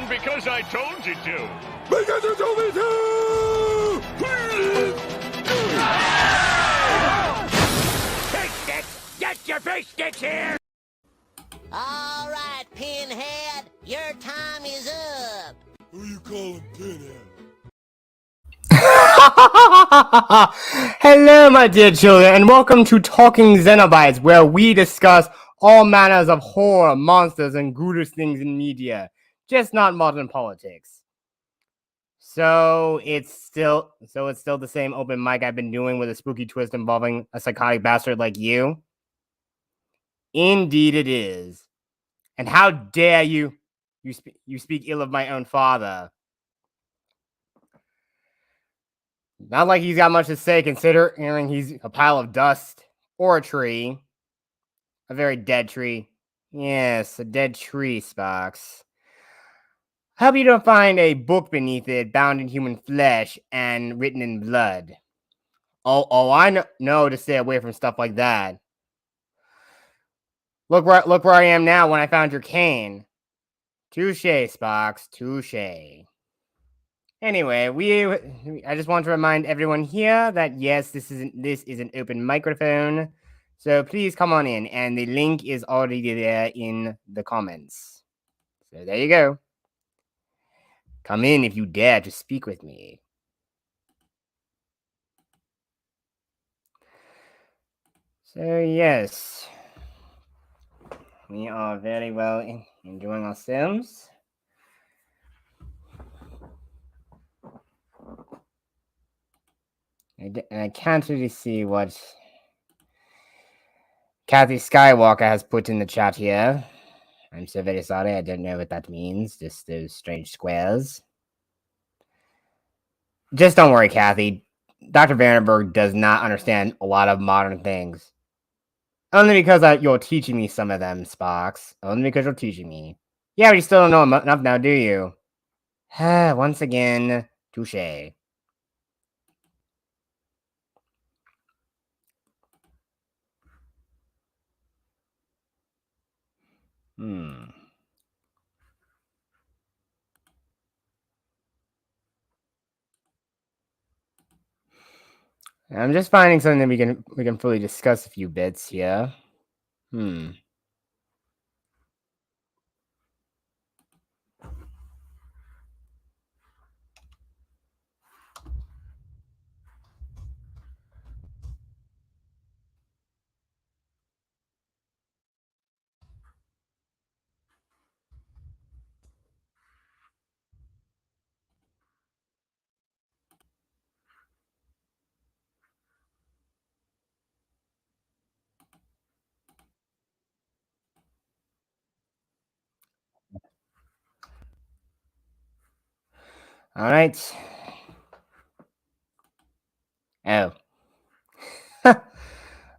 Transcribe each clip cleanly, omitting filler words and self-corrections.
And because I told you to. Because you told me to! Face sticks! Get your face sticks here! All right, Pinhead, your time is up. Who you calling Pinhead? Hello, my dear children, and welcome to Talking Cenobites, where we discuss all manners of horror, monsters, and ghoulish things in media, just not modern politics. So it's still the same open mic I've been doing with a spooky twist involving a psychotic bastard like you? Indeed it is. And how dare you speak ill of my own father? Not like he's got much to say, considering he's a pile of dust. Or a tree. A very dead tree. Yes, a dead tree, Sparks. I hope you don't find a book beneath it, bound in human flesh and written in blood. Oh, I know to stay away from stuff like that. Look where I am now when I found your cane. Touche, Sparks, touche. Anyway, I just want to remind everyone here that yes, this is an open microphone, so please come on in, and the link is already there in the comments. So there you go. Come in if you dare to speak with me. So yes, we are very well enjoying ourselves. And I can't really see what Kathy Skywalker has put in the chat here. I'm so very sorry, I don't know what that means. Just those strange squares. Just don't worry, Kathy. Dr. Vandenberg does not understand a lot of modern things. Only because you're teaching me some of them, Sparks. Only because you're teaching me. Yeah, but you still don't know enough now, do you? Once again, touche. I'm just finding something that we can fully discuss a few bits here. All right. Oh.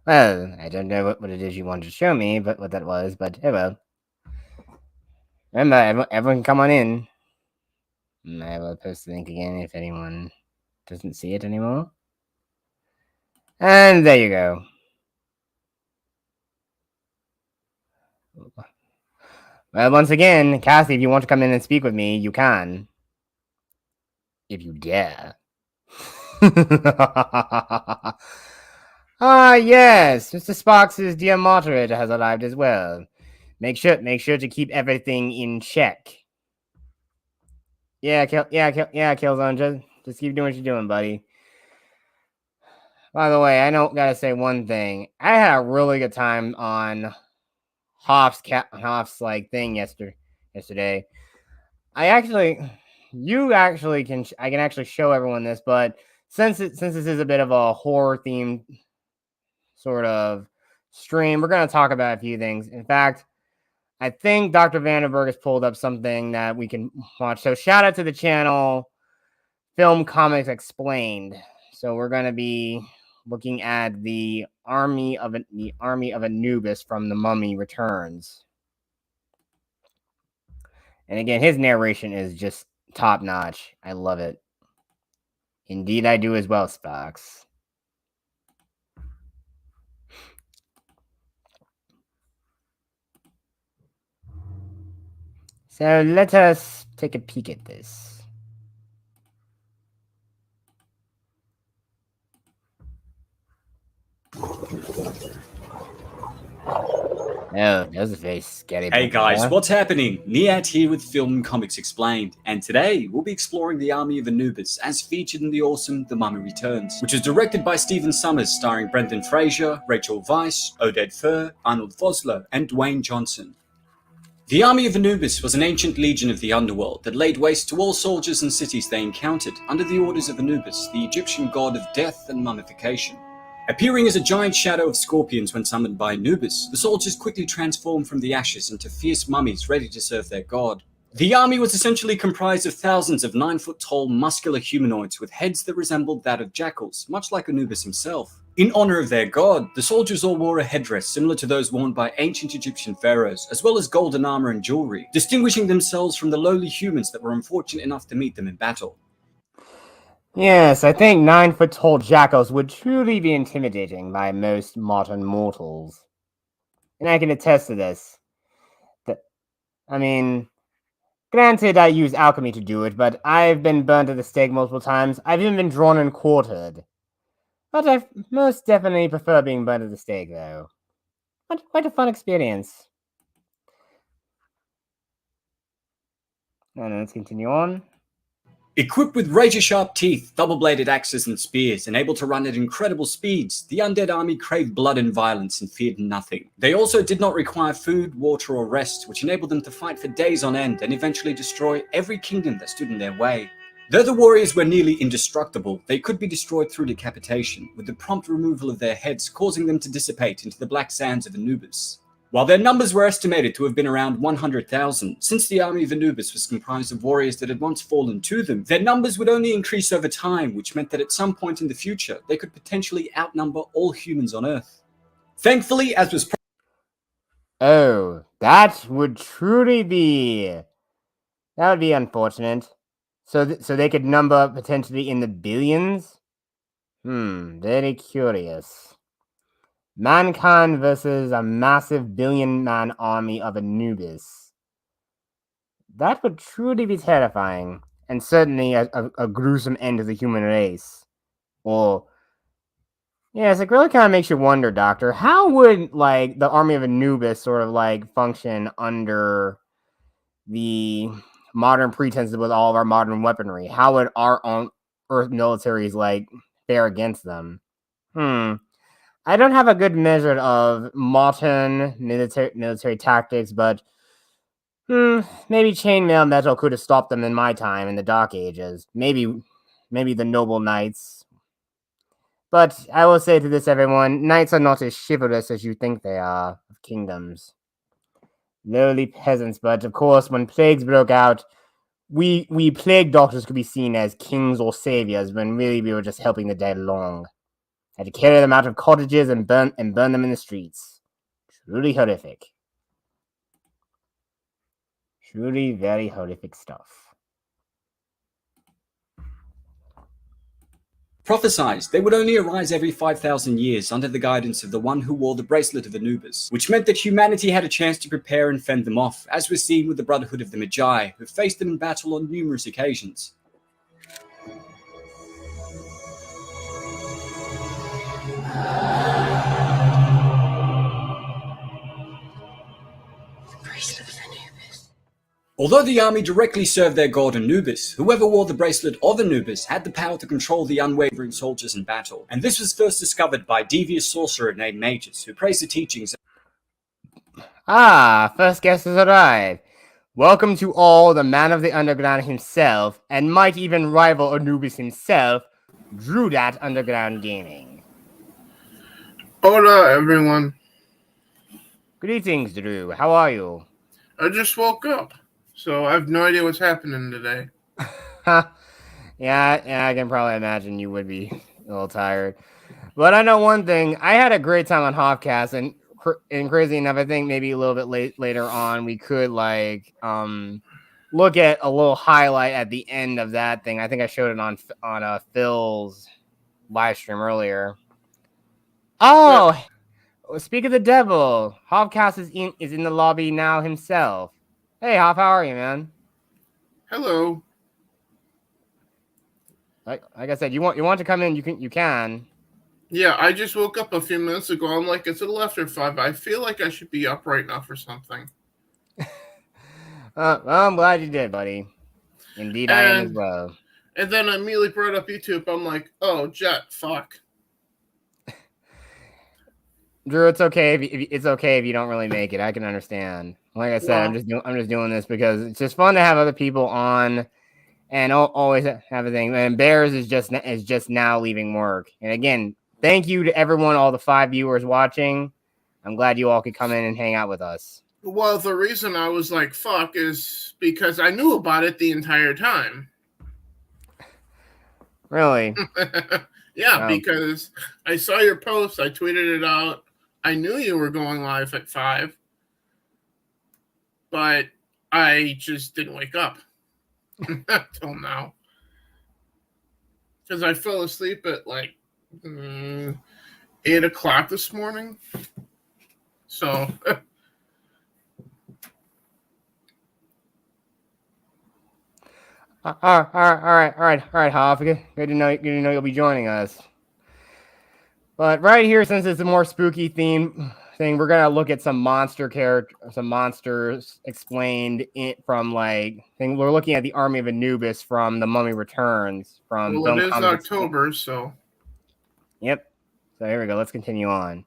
Well, I don't know what it is you wanted to show me, but what that was, but oh well. Remember, everyone can come on in. I will post the link again if anyone doesn't see it anymore. And there you go. Well, once again, Kathy, if you want to come in and speak with me, you can. If you dare. Yes, Mr. Sparks' dear moderator has arrived as well. Make sure to keep everything in check. Yeah, Killzone, just keep doing what you're doing, buddy. By the way, I gotta say one thing. I had a really good time on Hoff's thing yesterday. I can actually show everyone this, but since this is a bit of a horror themed sort of stream, we're gonna talk about a few things. In fact, I think Dr. Vandenberg has pulled up something that we can watch. So shout out to the channel Film Comics Explained. So we're gonna be looking at the Army of Anubis from The Mummy Returns. And again, his narration is just top notch. I love it. Indeed, I do as well, Sparks. So let us take a peek at this. Oh, that was a very scary. Hey guys, what's happening? Nihat here with Film and Comics Explained, and today we'll be exploring the Army of Anubis as featured in the awesome The Mummy Returns, which is directed by Stephen Sommers, starring Brendan Fraser, Rachel Weisz, Oded Fehr, Arnold Vosloo, and Dwayne Johnson. The Army of Anubis was an ancient legion of the underworld that laid waste to all soldiers and cities they encountered under the orders of Anubis, the Egyptian god of death and mummification. Appearing as a giant shadow of scorpions when summoned by Anubis, the soldiers quickly transformed from the ashes into fierce mummies ready to serve their god. The army was essentially comprised of thousands of 9-foot-tall muscular humanoids with heads that resembled that of jackals, much like Anubis himself. In honor of their god, the soldiers all wore a headdress similar to those worn by ancient Egyptian pharaohs, as well as golden armor and jewelry, distinguishing themselves from the lowly humans that were unfortunate enough to meet them in battle. Yes, I think 9-foot-tall jackals would truly be intimidating by most modern mortals. And I can attest to this. Granted I use alchemy to do it, but I've been burned at the stake multiple times. I've even been drawn and quartered. But I most definitely prefer being burned at the stake, though. Quite a fun experience. Let's continue on. Equipped with razor-sharp teeth, double-bladed axes and spears, and able to run at incredible speeds, the undead army craved blood and violence and feared nothing. They also did not require food, water, or rest, which enabled them to fight for days on end and eventually destroy every kingdom that stood in their way. Though the warriors were nearly indestructible, they could be destroyed through decapitation, with the prompt removal of their heads causing them to dissipate into the black sands of Anubis. While their numbers were estimated to have been around 100,000, since the Army of Anubis was comprised of warriors that had once fallen to them, their numbers would only increase over time, which meant that at some point in the future, they could potentially outnumber all humans on Earth. Thankfully, as was Oh, that would truly be... That would be unfortunate. So they could number potentially in the billions? Very curious. Mankind versus a massive billion-man army of Anubis. That would truly be terrifying, and certainly a gruesome end to the human race. Yes, it really kind of makes you wonder, Doctor, how would, the Army of Anubis sort of, function under the modern pretenses with all of our modern weaponry? How would our own Earth militaries, fare against them? I don't have a good measure of modern military tactics, but maybe chainmail metal could have stopped them in my time in the Dark Ages. Maybe the noble knights. But I will say to this, everyone, knights are not as chivalrous as you think they are of kingdoms. Lowly peasants, but of course, when plagues broke out, we plague doctors could be seen as kings or saviors, when really we were just helping the dead along. Had to carry them out of cottages and burn them in the streets. Truly horrific. Truly very horrific stuff. prophesied they would only arise every 5,000 years under the guidance of the one who wore the bracelet of Anubis, which meant that humanity had a chance to prepare and fend them off, as was seen with the Brotherhood of the Magi, who faced them in battle on numerous occasions. Although the army directly served their god Anubis, whoever wore the bracelet of Anubis had the power to control the unwavering soldiers in battle, and this was first discovered by a devious sorcerer named Magus, who praised the teachings. First guest has arrived. Welcome to all the man of the underground himself, and might even rival Anubis himself, Drudat Underground Gaming. Hola, everyone. Greetings, Drew. How are you? I just woke up, so I have no idea what's happening today. Yeah, I can probably imagine you would be a little tired. But I know one thing. I had a great time on Hopcast, and crazy enough, I think maybe a little bit later on, we could look at a little highlight at the end of that thing. I think I showed it on Phil's live stream earlier. Oh, speak of the devil, Hopcast is in the lobby now himself. Hey, Hop, how are you, man? Hello. Like I said, you want to come in, you can. Yeah, I just woke up a few minutes ago. I'm like, it's a little after 5. I feel like I should be up right now for something. Well, I'm glad you did, buddy. Indeed, I am as well. And then I immediately brought up YouTube. I'm like, oh, Jet, fuck. Drew, it's okay if you don't really make it. I can understand. Like I said, I'm just doing this because it's just fun to have other people on, and always have a thing. And Bears is just now leaving work. And again, thank you to everyone, all the 5 viewers watching. I'm glad you all could come in and hang out with us. Well, the reason I was like, fuck, is because I knew about it the entire time. Really? Yeah, because I saw your post. I tweeted it out. I knew you were going live at 5, but I just didn't wake up till now. Because I fell asleep at like 8 o'clock this morning. So... All right, Hoff. Good to know you'll be joining us. But right here, since it's a more spooky theme thing, we're gonna look at some monsters explained from we're looking at the Army of Anubis from The Mummy Returns from. Well, it is October, so. Yep. So here we go. Let's continue on.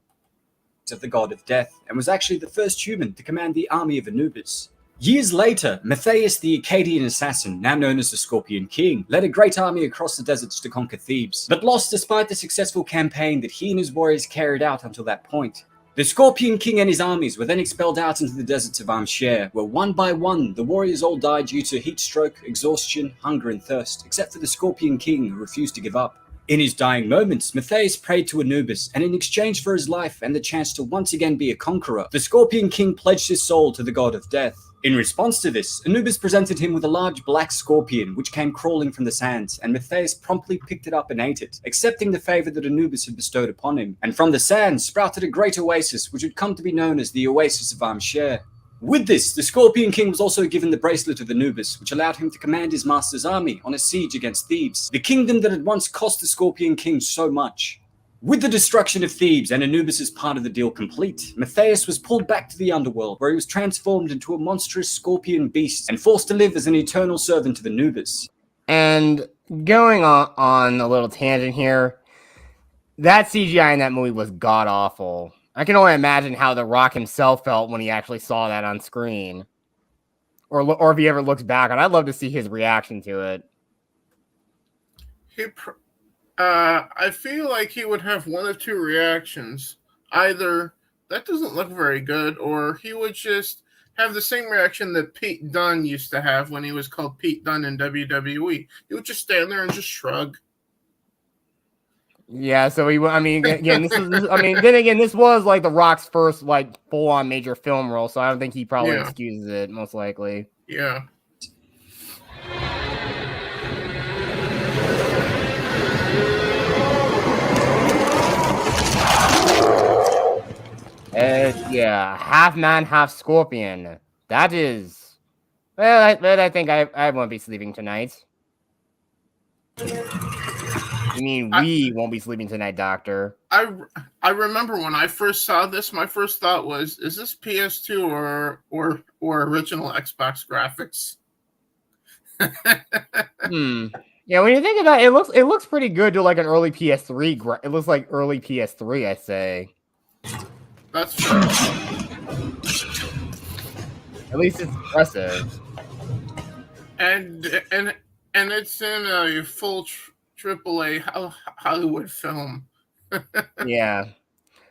Of the god of death, and was actually the first human to command the Army of Anubis. Years later, Matthias the Akkadian assassin, now known as the Scorpion King, led a great army across the deserts to conquer Thebes, but lost despite the successful campaign that he and his warriors carried out until that point. The Scorpion King and his armies were then expelled out into the deserts of Amshir, where one by one the warriors all died due to heat stroke, exhaustion, hunger and thirst, except for the Scorpion King, who refused to give up. In his dying moments, Matthias prayed to Anubis, and in exchange for his life and the chance to once again be a conqueror, the Scorpion King pledged his soul to the god of death. In response to this, Anubis presented him with a large black scorpion which came crawling from the sands, and Matthias promptly picked it up and ate it, accepting the favor that Anubis had bestowed upon him. And from the sands sprouted a great oasis which would come to be known as the Oasis of Amshir. With this, the Scorpion King was also given the bracelet of Anubis, which allowed him to command his master's army on a siege against Thebes, the kingdom that had once cost the Scorpion King so much. With the destruction of Thebes and Anubis' part of the deal complete, Matthias was pulled back to the underworld, where he was transformed into a monstrous scorpion beast and forced to live as an eternal servant of Anubis. And going on a little tangent here, that CGI in that movie was god-awful. I can only imagine how The Rock himself felt when he actually saw that on screen. Or if he ever looks back, and I'd love to see his reaction to it. I feel like he would have one of two reactions. Either that doesn't look very good, or he would just have the same reaction that Pete Dunne used to have when he was called Pete Dunne in WWE. He would just stand there and just shrug. Yeah, so this was like The Rock's first like full-on major film role, so I don't think he probably excuses it, most likely. Yeah. Half man, half scorpion. That is... Well, I think I won't be sleeping tonight. You mean we won't be sleeping tonight, Doctor? I remember when I first saw this, my first thought was, is this PS2 or original Xbox graphics? Yeah, when you think about it, it looks pretty good to like an early PS3. It looks like early PS3, I say. That's true. At least it's impressive. And it's in a full AAA Hollywood film. Yeah,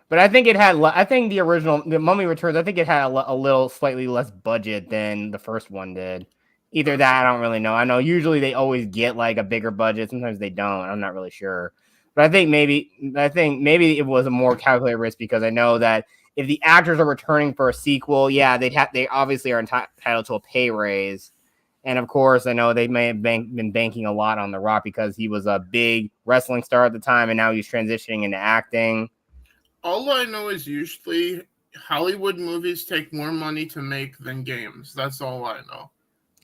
but I think it had. I think the original, The Mummy Returns, I think it had a little slightly less budget than the first one did. Either that, I don't really know. I know usually they always get like a bigger budget. Sometimes they don't. I'm not really sure. But I think maybe it was a more calculated risk, because I know that if the actors are returning for a sequel, they obviously are entitled to a pay raise. And of course, I know they may have been banking a lot on The Rock because he was a big wrestling star at the time, and now he's transitioning into acting. All I know is usually Hollywood movies take more money to make than games. That's all I know.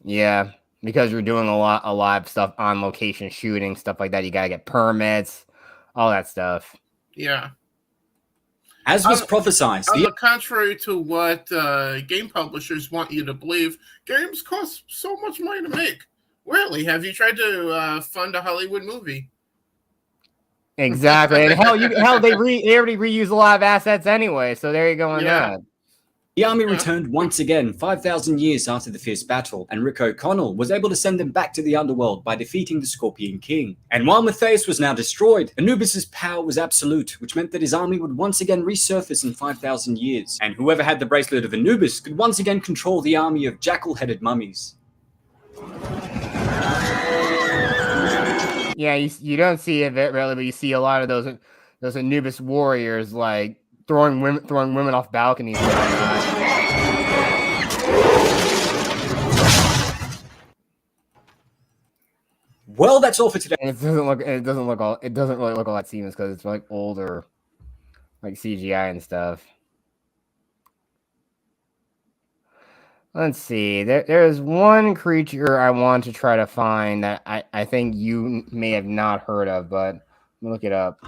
Yeah. because you're doing a lot of stuff on location shooting, stuff like that. You gotta get permits, all that stuff. Yeah. As was prophesized, on the contrary to what game publishers want you to believe, games cost so much money to make. Really, have you tried to fund a Hollywood movie? Exactly, and they already reuse a lot of assets anyway. So there you go on that. The army returned once again 5,000 years after the fierce battle, and Rick O'Connell was able to send them back to the underworld by defeating the Scorpion King. And while Matthias was now destroyed, Anubis' power was absolute, which meant that his army would once again resurface in 5,000 years, and whoever had the bracelet of Anubis could once again control the army of jackal-headed mummies. Yeah, you don't see it really, but you see a lot of those Anubis warriors like throwing women off balconies. Well, that's all for today. And it doesn't really look all that seamless because it's like older, like CGI and stuff. Let's see. There's one creature I want to try to find that I think you may have not heard of, but let me look it up.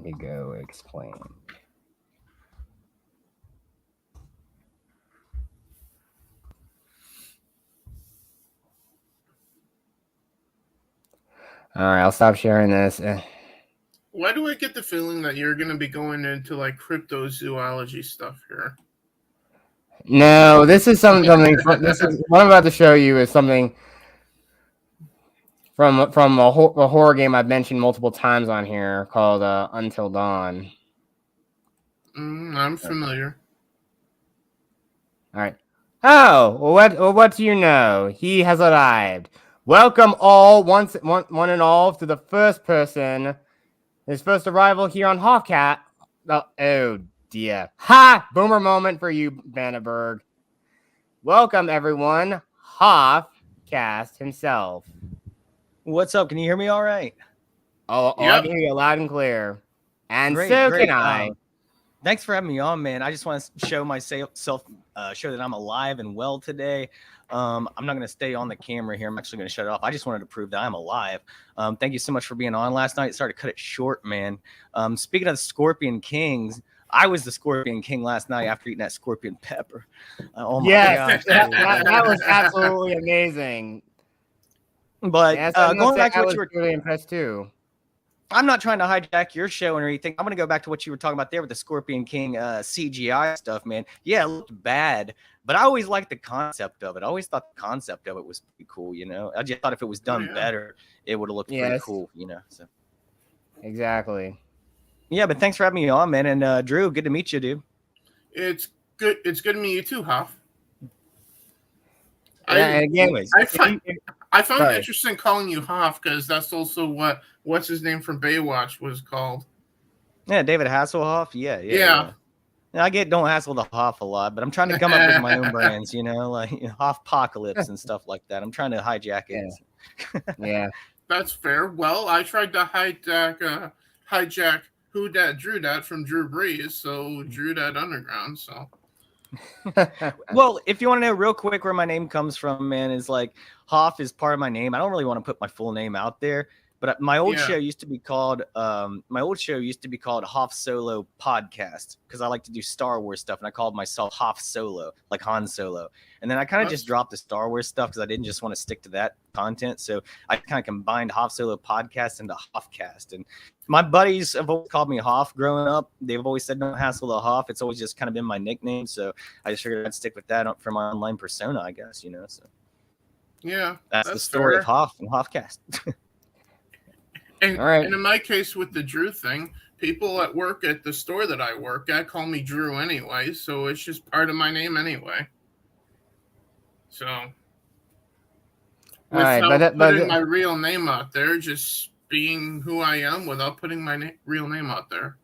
Indigo explain. All right, I'll stop sharing this. Why do I get the feeling that you're going to be going into like cryptozoology stuff here? No, this is something. This is what I'm about to show you is something from a horror game I've mentioned multiple times on here called Until Dawn. I'm familiar. All right. Oh, well, what do you know? He has arrived. Welcome all, one and all, to the first person. His first arrival here on Hofcat. Oh dear. Ha! Boomer moment for you, Vandenberg. Welcome, everyone. Hofcast himself. What's up? Can you hear me all right? Oh, I can hear you loud and clear. And Great. can I. Thanks for having me on, man. I just want to show myself, show that I'm alive and well today. I'm not going to stay on the camera here. I'm actually going to shut it off. I just wanted to prove that I'm alive. Thank you so much for being on last night. Sorry to cut it short, man. Speaking of the Scorpion Kings, I was the Scorpion King last night after eating that scorpion pepper. Oh my gosh. That was absolutely amazing. But going back to what you were really impressed too. I'm not trying to hijack your show or anything. I'm going to go back to what you were talking about there with the Scorpion King CGI stuff, man. Yeah, it looked bad, but I always liked the concept of it. I always thought the concept of it was pretty cool, you know. I just thought if it was done better, it would have looked pretty cool, you know. So exactly. Yeah, but thanks for having me on, man. And Drew, good to meet you, dude. It's good. It's good to meet you too, Hoff. Yeah, I found it interesting calling you Hoff because that's also what's his name from Baywatch was called. Yeah, David Hasselhoff. Yeah. I don't hassle the Hoff a lot, but I'm trying to come up with my own brands, you know, like Hoff-pocalypse and stuff like that. I'm trying to hijack it. Yeah. That's fair. Well, I tried to hijack Who Dat Drew Dat from Drew Brees, so Drew Dat Underground, so. Well, if you want to know real quick where my name comes from, man, is like Hoff is part of my name. I don't really want to put my full name out there, but my old show used to be called Hoff Solo Podcast because I like to do Star Wars stuff, and I called myself Hoff Solo, like Han Solo. And then I kind of just dropped the Star Wars stuff because I didn't just want to stick to that content. So I kind of combined Hoff Solo Podcast into Hoffcast. And my buddies have always called me Hoff growing up. They've always said don't hassle the Hoff. It's always just kind of been my nickname. So I just figured I'd stick with that for my online persona, I guess, you know. So yeah, that's the story of Hoff and Hoffcast. And, and in my case with the Drew thing, people at work at the store that I work at call me Drew anyway, so it's just part of my name anyway. So without putting my real name out there, just being who I am without putting my real name out there.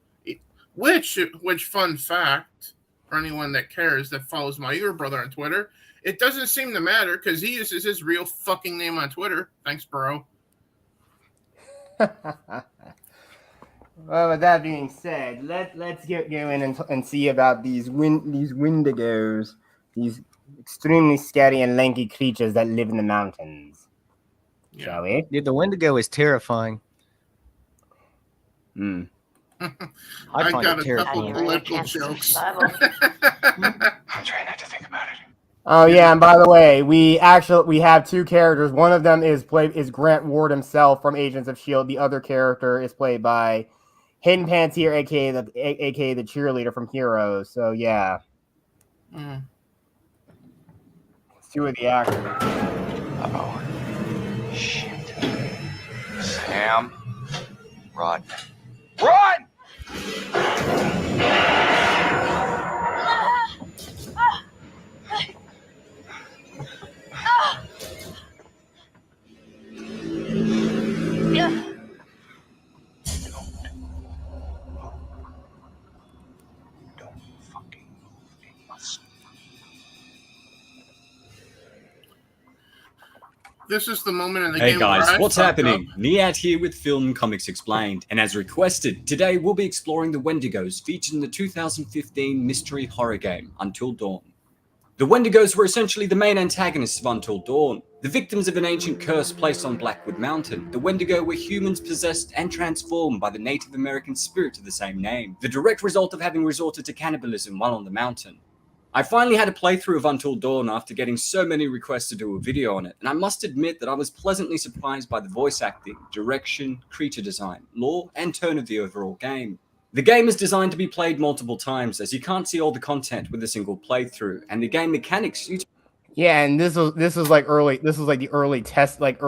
Which fun fact for anyone that cares that follows my younger brother on Twitter, it doesn't seem to matter because he uses his real fucking name on Twitter. Thanks, bro. Well, with that being said, let's get going and see about these Wendigos, these extremely scary and lanky creatures that live in the mountains. Yeah. Shall we? Dude, the Wendigo is terrifying. Hmm. I find got it a couple terrifying. political jokes. I'm trying not to think about it. Oh yeah, and by the way, we have two characters. One of them is Grant Ward himself from Agents of S.H.I.E.L.D. The other character is played by Hayden Panettiere, aka the cheerleader from Heroes. So yeah, Mm. it's two of the actors. Uh-oh. Shit. Sam. Run. Run! Don't fucking move. It must. This is the moment in the Hey game guys, where I what's fucked happening? up. Niat here with Film Comics Explained, and as requested, today we'll be exploring the Wendigos featured in the 2015 mystery horror game, Until Dawn. The Wendigos were essentially the main antagonists of Until Dawn. The victims of an ancient curse placed on Blackwood Mountain, the Wendigo were humans possessed and transformed by the Native American spirit of the same name, the direct result of having resorted to cannibalism while on the mountain. I finally had a playthrough of Until Dawn after getting so many requests to do a video on it, and I must admit that I was pleasantly surprised by the voice acting, direction, creature design, lore, and tone of the overall game. The game is designed to be played multiple times, as you can't see all the content with a single playthrough, and the game mechanics Yeah, and this was like the early test, like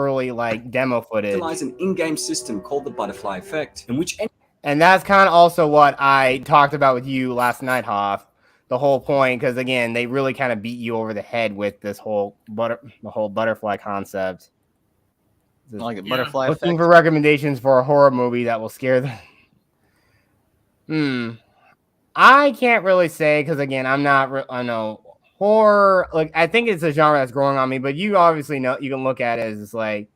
demo footage. utilize an in-game system called the butterfly effect, in which And that's kind of also what I talked about with you last night, Hoff. The whole point, because again, they really kind of beat you over the head with this whole butterfly concept. I like the Yeah. butterfly Looking effect. for recommendations for a horror movie that will scare them. I can't really say because again, I'm not. I know horror. Like I think it's a genre that's growing on me, but you obviously know you can look at it as like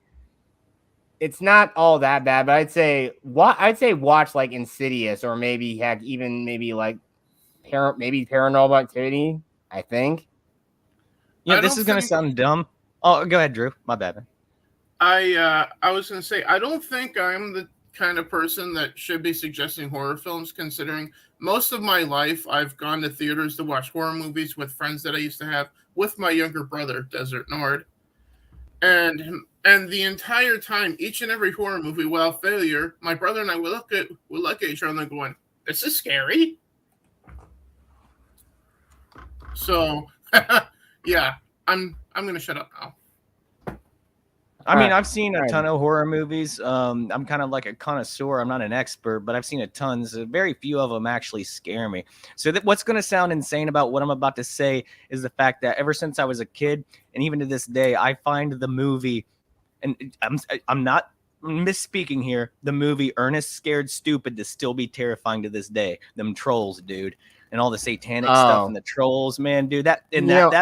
it's not all that bad. But I'd say watch like Insidious or maybe heck even maybe like Paranormal Activity. I think. Yeah, I this don't is gonna think- sound dumb. Oh, go ahead, Drew. My bad, man. I was going to say, I don't think I'm the kind of person that should be suggesting horror films, considering most of my life I've gone to theaters to watch horror movies with friends that I used to have with my younger brother, Desert Nord. And the entire time, each and every horror movie, without failure, my brother and I would look at each other and going, "This is scary." So, yeah, I'm going to shut up now. I mean, Alright. I've seen a ton of horror movies. I'm kind of like a connoisseur. I'm not an expert, but I've seen a tons. Very few of them actually scare me. So what's going to sound insane about what I'm about to say is the fact that ever since I was a kid, and even to this day, I find the movie, and I'm not misspeaking here, the movie Ernest Scared Stupid to still be terrifying to this day. Them trolls, dude. And all the satanic stuff and the trolls, man, dude. That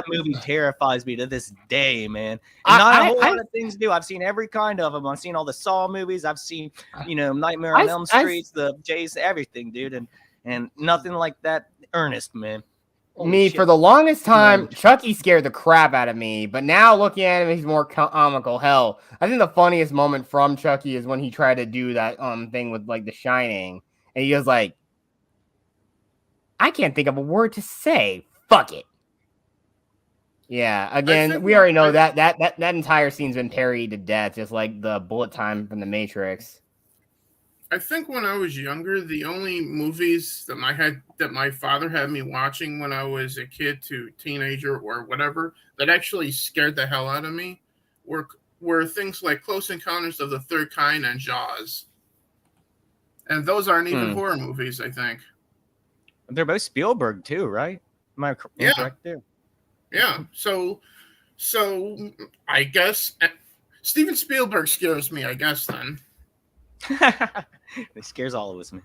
movie terrifies me to this day, man. And not a whole lot of things do. I've seen every kind of them. I've seen all the Saw movies. I've seen, Nightmare on Elm Street, the Jays, everything, dude. And nothing like that. Ernest, man. Holy shit. For the longest time, Chucky scared the crap out of me, but now looking at him, he's more comical. Hell, I think the funniest moment from Chucky is when he tried to do that thing with like The Shining, and he was like, I can't think of a word to say. Fuck it. Yeah, again, we already know that entire scene's been parodied to death, just like the bullet time from The Matrix. I think when I was younger, the only movies that my father had me watching when I was a kid to teenager or whatever that actually scared the hell out of me were things like Close Encounters of the Third Kind and Jaws. And those aren't even horror movies, I think. They're both Spielberg too, right? Am I incorrect there? Yeah. So I guess Steven Spielberg scares me, I guess, then. It scares all of us, man.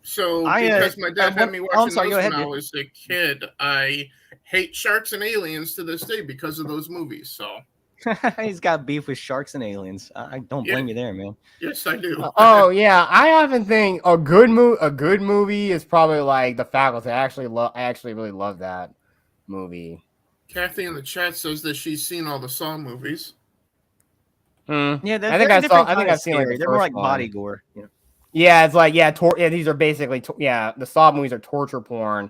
So because my dad had me watching those when I was a kid, I hate sharks and aliens to this day because of those movies. So He's got beef with sharks and aliens. I don't blame you there, man. Yes, I do. Oh yeah, I often think a good movie is probably like The Faculty. I actually really love that movie. Kathy in the chat says that she's seen all the Saw movies. Yeah, I think I've seen like the they're more first like body one. gore. You know? Yeah, it's like these are basically the Saw movies are torture porn.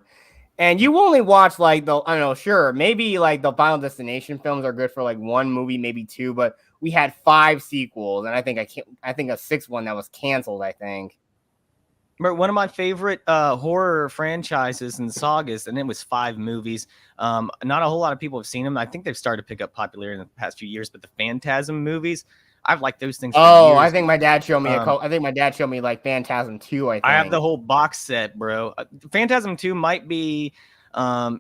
And you only watch like I don't know, sure, maybe like the Final Destination films are good for like one movie, maybe two, but we had 5 sequels, and I think a 6th one that was canceled, I think. But one of my favorite horror franchises and sagas, and it was 5 movies. Not a whole lot of people have seen them. I think they've started to pick up popularity in the past few years, but the Phantasm movies, I've liked those things for years. I think my dad showed me I think my dad showed me like Phantasm 2, I think. I have the whole box set, bro. Phantasm 2 might be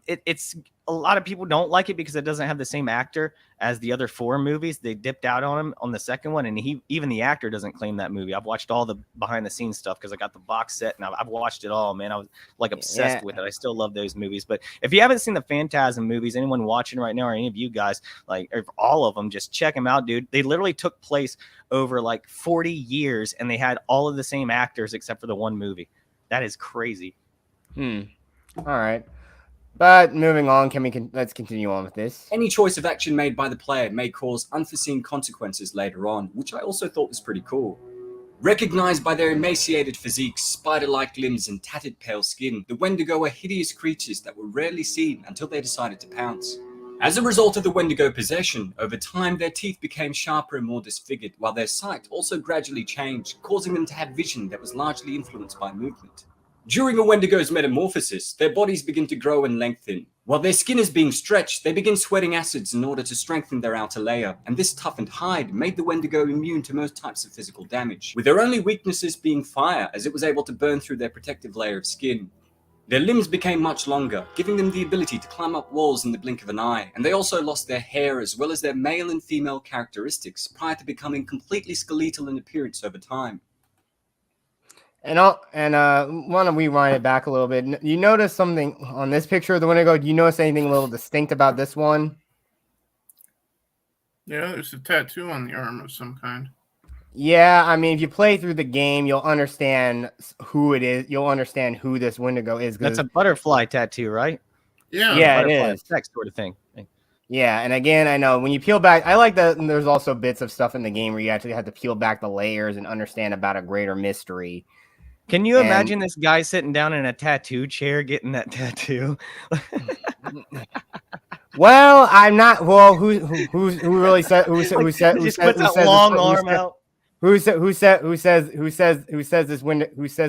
it's a lot of people don't like it because it doesn't have the same actor as the other 4 movies. They dipped out on him on the second one, and even the actor doesn't claim that movie. I've watched all the behind the scenes stuff because I got the box set and I've watched it all, man. I was like obsessed with it. I still love those movies. But if you haven't seen the Phantasm movies, anyone watching right now or any of you guys, like or all of them, just check them out, dude. They literally took place over like 40 years and they had all of the same actors except for the one movie. That is crazy. All right. But moving on, let's continue on with this. Any choice of action made by the player may cause unforeseen consequences later on, which I also thought was pretty cool. Recognized by their emaciated physiques, spider-like limbs, and tattered pale skin, the Wendigo are hideous creatures that were rarely seen until they decided to pounce. As a result of the Wendigo possession, over time their teeth became sharper and more disfigured, while their sight also gradually changed, causing them to have vision that was largely influenced by movement. During a Wendigo's metamorphosis, their bodies begin to grow and lengthen. While their skin is being stretched, they begin sweating acids in order to strengthen their outer layer, and this toughened hide made the Wendigo immune to most types of physical damage, with their only weaknesses being fire, as it was able to burn through their protective layer of skin. Their limbs became much longer, giving them the ability to climb up walls in the blink of an eye, and they also lost their hair as well as their male and female characteristics prior to becoming completely skeletal in appearance over time. And want to rewind it back a little bit. You notice something on this picture of the Wendigo? Do you notice anything a little distinct about this one? Yeah, there's a tattoo on the arm of some kind. Yeah, I mean, if you play through the game, you'll understand who it is. You'll understand who this Wendigo is. That's a butterfly tattoo, right? Yeah, it is. That sort of thing. Yeah, and again, I know when you peel back, I like that there's also bits of stuff in the game where you actually have to peel back the layers and understand about a greater mystery. Can you imagine this guy sitting down in a tattoo chair getting that tattoo? Well, I'm not. Well, who really said? Who says that long arm out? Who says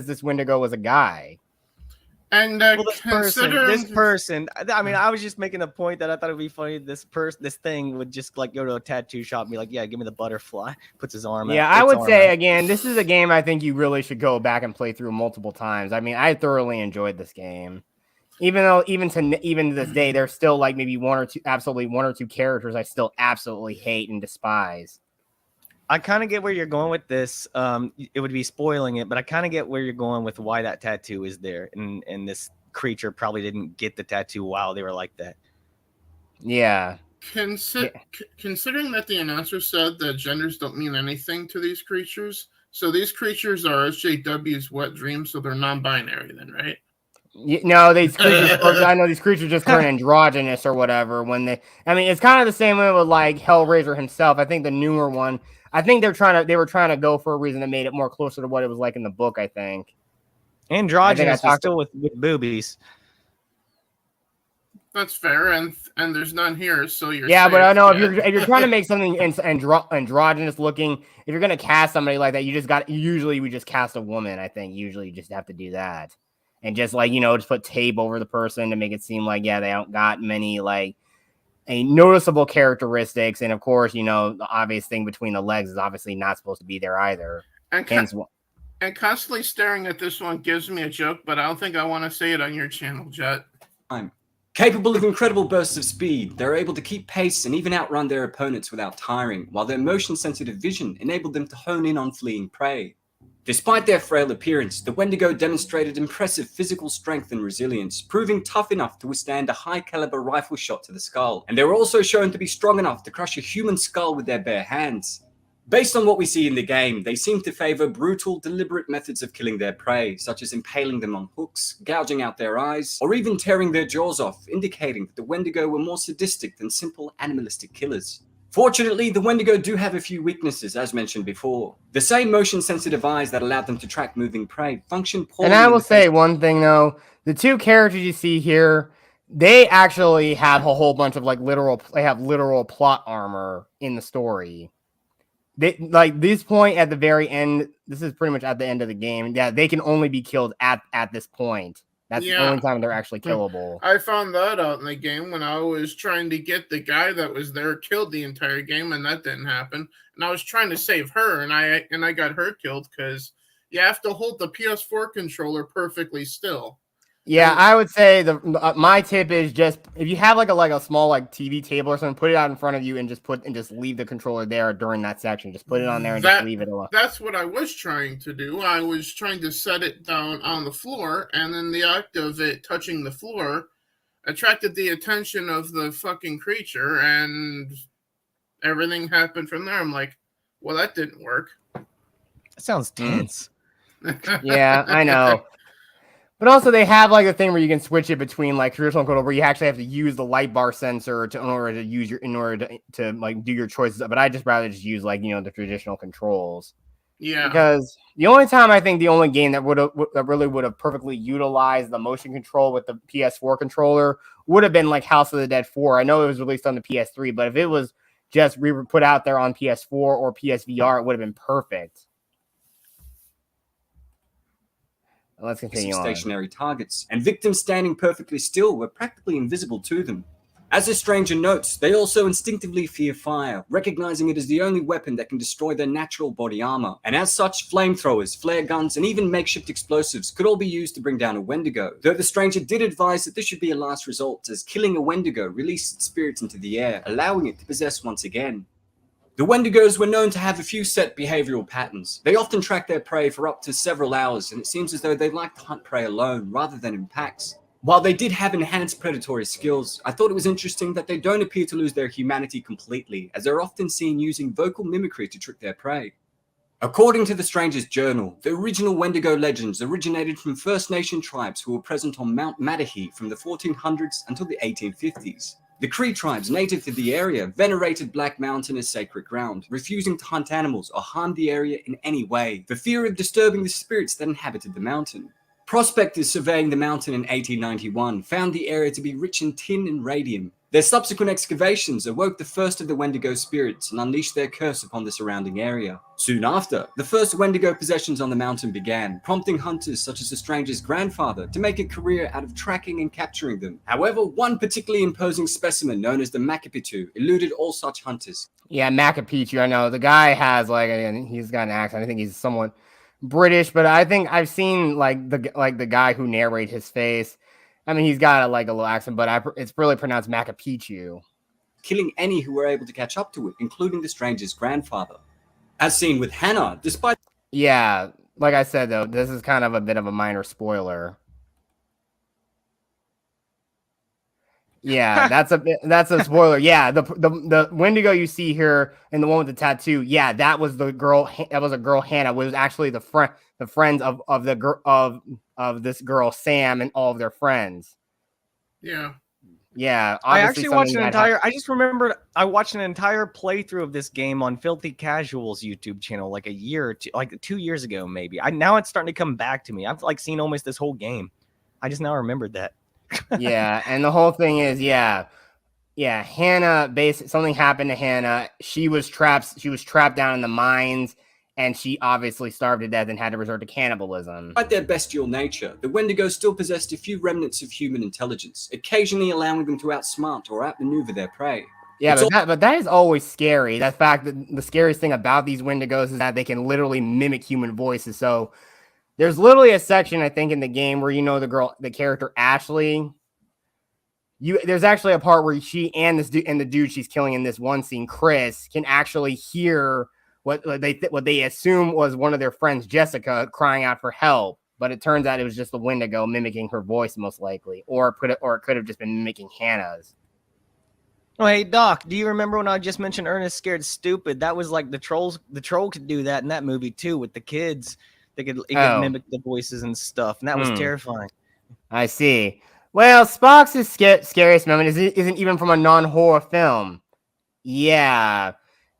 this Wendigo was a guy? And this person. I mean, I was just making a point that I thought it'd be funny. This thing would just like go to a tattoo shop and be like, "Yeah, give me the butterfly." Puts his arm out. Yeah, I would say again, this is a game I think you really should go back and play through multiple times. I mean, I thoroughly enjoyed this game, even to this day, there's still like maybe one or two characters I still absolutely hate and despise. I kind of get where you're going with this. It would be spoiling it, but I kind of get where you're going with why that tattoo is there. And this creature probably didn't get the tattoo while they were like that. Yeah. Considering that the announcer said that genders don't mean anything to these creatures, so these creatures are SJW's wet dreams, so they're non-binary then, right? No, these creatures, I know these creatures just turn androgynous or whatever when they. I mean, it's kind of the same way with like Hellraiser himself. I think the newer one. I think they were trying to go for a reason that made it more closer to what it was like in the book. I think androgynous is still with boobies. That's fair, and there's none here, so you're. Yeah, safe. but I know if you're trying to make something androgynous looking, if you're gonna cast somebody like that, usually we just cast a woman. I think usually you just have to do that. And just like, just put tape over the person to make it seem like, yeah, they don't got many like a noticeable characteristics. And of course, the obvious thing between the legs is obviously not supposed to be there either. And constantly staring at this one gives me a joke, but I don't think I want to say it on your channel, Jet. Capable of incredible bursts of speed, they're able to keep pace and even outrun their opponents without tiring, while their motion-sensitive vision enabled them to hone in on fleeing prey. Despite their frail appearance, the Wendigo demonstrated impressive physical strength and resilience, proving tough enough to withstand a high-caliber rifle shot to the skull, and they were also shown to be strong enough to crush a human skull with their bare hands. Based on what we see in the game, they seem to favor brutal, deliberate methods of killing their prey, such as impaling them on hooks, gouging out their eyes, or even tearing their jaws off, indicating that the Wendigo were more sadistic than simple animalistic killers. Fortunately, the Wendigo do have a few weaknesses, as mentioned before. The same motion-sensitive eyes that allowed them to track moving prey function poorly. And I will say one thing, though. The two characters you see here, they actually have a whole bunch of, like, literal plot armor in the story. They, like, this point at the very end, this is pretty much at the end of the game, yeah, they can only be killed at this point. That's the only time they're actually killable. I found that out in the game when I was trying to get the guy that was there killed the entire game, and that didn't happen. And I was trying to save her, and I got her killed because you have to hold the PS4 controller perfectly still. Yeah, I would say my tip is just if you have like a small like TV table or something, put it out in front of you and just leave the controller there during that section. Just put it on there and just leave it alone. That's what I was trying to do. I was trying to set it down on the floor, and then the act of it touching the floor attracted the attention of the fucking creature, and everything happened from there. I'm like, well, that didn't work. That sounds tense. Yeah, I know. But also they have like a thing where you can switch it between like traditional control where you actually have to use the light bar sensor in order to like do your choices. But I just rather just use like, the traditional controls. Yeah. Because the only time I think the only game that really would have perfectly utilized the motion control with the PS4 controller would have been like House of the Dead 4. I know it was released on the PS3, but if it was just put out there on PS4 or PSVR, it would have been perfect. Let's continue on. Stationary targets, and victims standing perfectly still were practically invisible to them. As the stranger notes, they also instinctively fear fire, recognizing it as the only weapon that can destroy their natural body armor. And as such, flamethrowers, flare guns, and even makeshift explosives could all be used to bring down a Wendigo, though the stranger did advise that this should be a last resort, as killing a Wendigo released its spirits into the air, allowing it to possess once again. The Wendigos were known to have a few set behavioral patterns. They often track their prey for up to several hours, and it seems as though they like to hunt prey alone rather than in packs. While they did have enhanced predatory skills, I thought it was interesting that they don't appear to lose their humanity completely, as they're often seen using vocal mimicry to trick their prey. According to the Stranger's Journal, the original Wendigo legends originated from First Nation tribes who were present on Mount Matahi from the 1400s until the 1850s. The Cree tribes native to the area venerated Black Mountain as sacred ground, refusing to hunt animals or harm the area in any way, for fear of disturbing the spirits that inhabited the mountain. Prospectors surveying the mountain in 1891 found the area to be rich in tin and radium. Their subsequent excavations awoke the first of the Wendigo spirits and unleashed their curse upon the surrounding area. Soon after, the first Wendigo possessions on the mountain began, prompting hunters such as the stranger's grandfather to make a career out of tracking and capturing them. However, one particularly imposing specimen known as the Makapitu eluded all such hunters. Yeah, Makapitu, I know. The guy has he's got an accent. I think he's somewhat British, but I think I've seen the guy who narrates his face. I mean, he's got a little accent, but it's really pronounced Makapichu. Killing any who were able to catch up to it, including the stranger's grandfather. As seen with Hannah, despite... Yeah, like I said, though, this is kind of a bit of a minor spoiler. Yeah, that's a spoiler. Yeah, the Wendigo you see here and the one with the tattoo. Yeah, that was the girl. That was a girl, Hannah. It was actually the friends of this girl, Sam, and all of their friends. Yeah. Yeah. I actually watched an entire. I just remembered I watched an entire playthrough of this game on Filthy Casual's YouTube channel like a year or two, like 2 years ago, maybe. Now it's starting to come back to me. I've seen almost this whole game. I just now remembered that. Yeah, and the whole thing is, Hannah. Something happened to Hannah. She was trapped down in the mines, and she obviously starved to death and had to resort to cannibalism. Despite their bestial nature, the Wendigo still possessed a few remnants of human intelligence, occasionally allowing them to outsmart or outmaneuver their prey. Yeah, but that is always scary. That fact that the scariest thing about these Wendigos is that they can literally mimic human voices. So there's literally a section, I think, in the game where the character Ashley. There's actually a part where she and the dude she's killing in this one scene, Chris, can actually hear what they assume was one of their friends, Jessica, crying out for help. But it turns out it was just the Wendigo mimicking her voice, most likely, or it could have just been mimicking Hannah's. Oh, hey Doc, do you remember when I just mentioned Ernest Scared Stupid? That was like the troll could do that in that movie too with the kids. It could mimic the voices and stuff, and that was terrifying. I see. Well, Spock's scariest moment isn't even from a non-horror film. Yeah.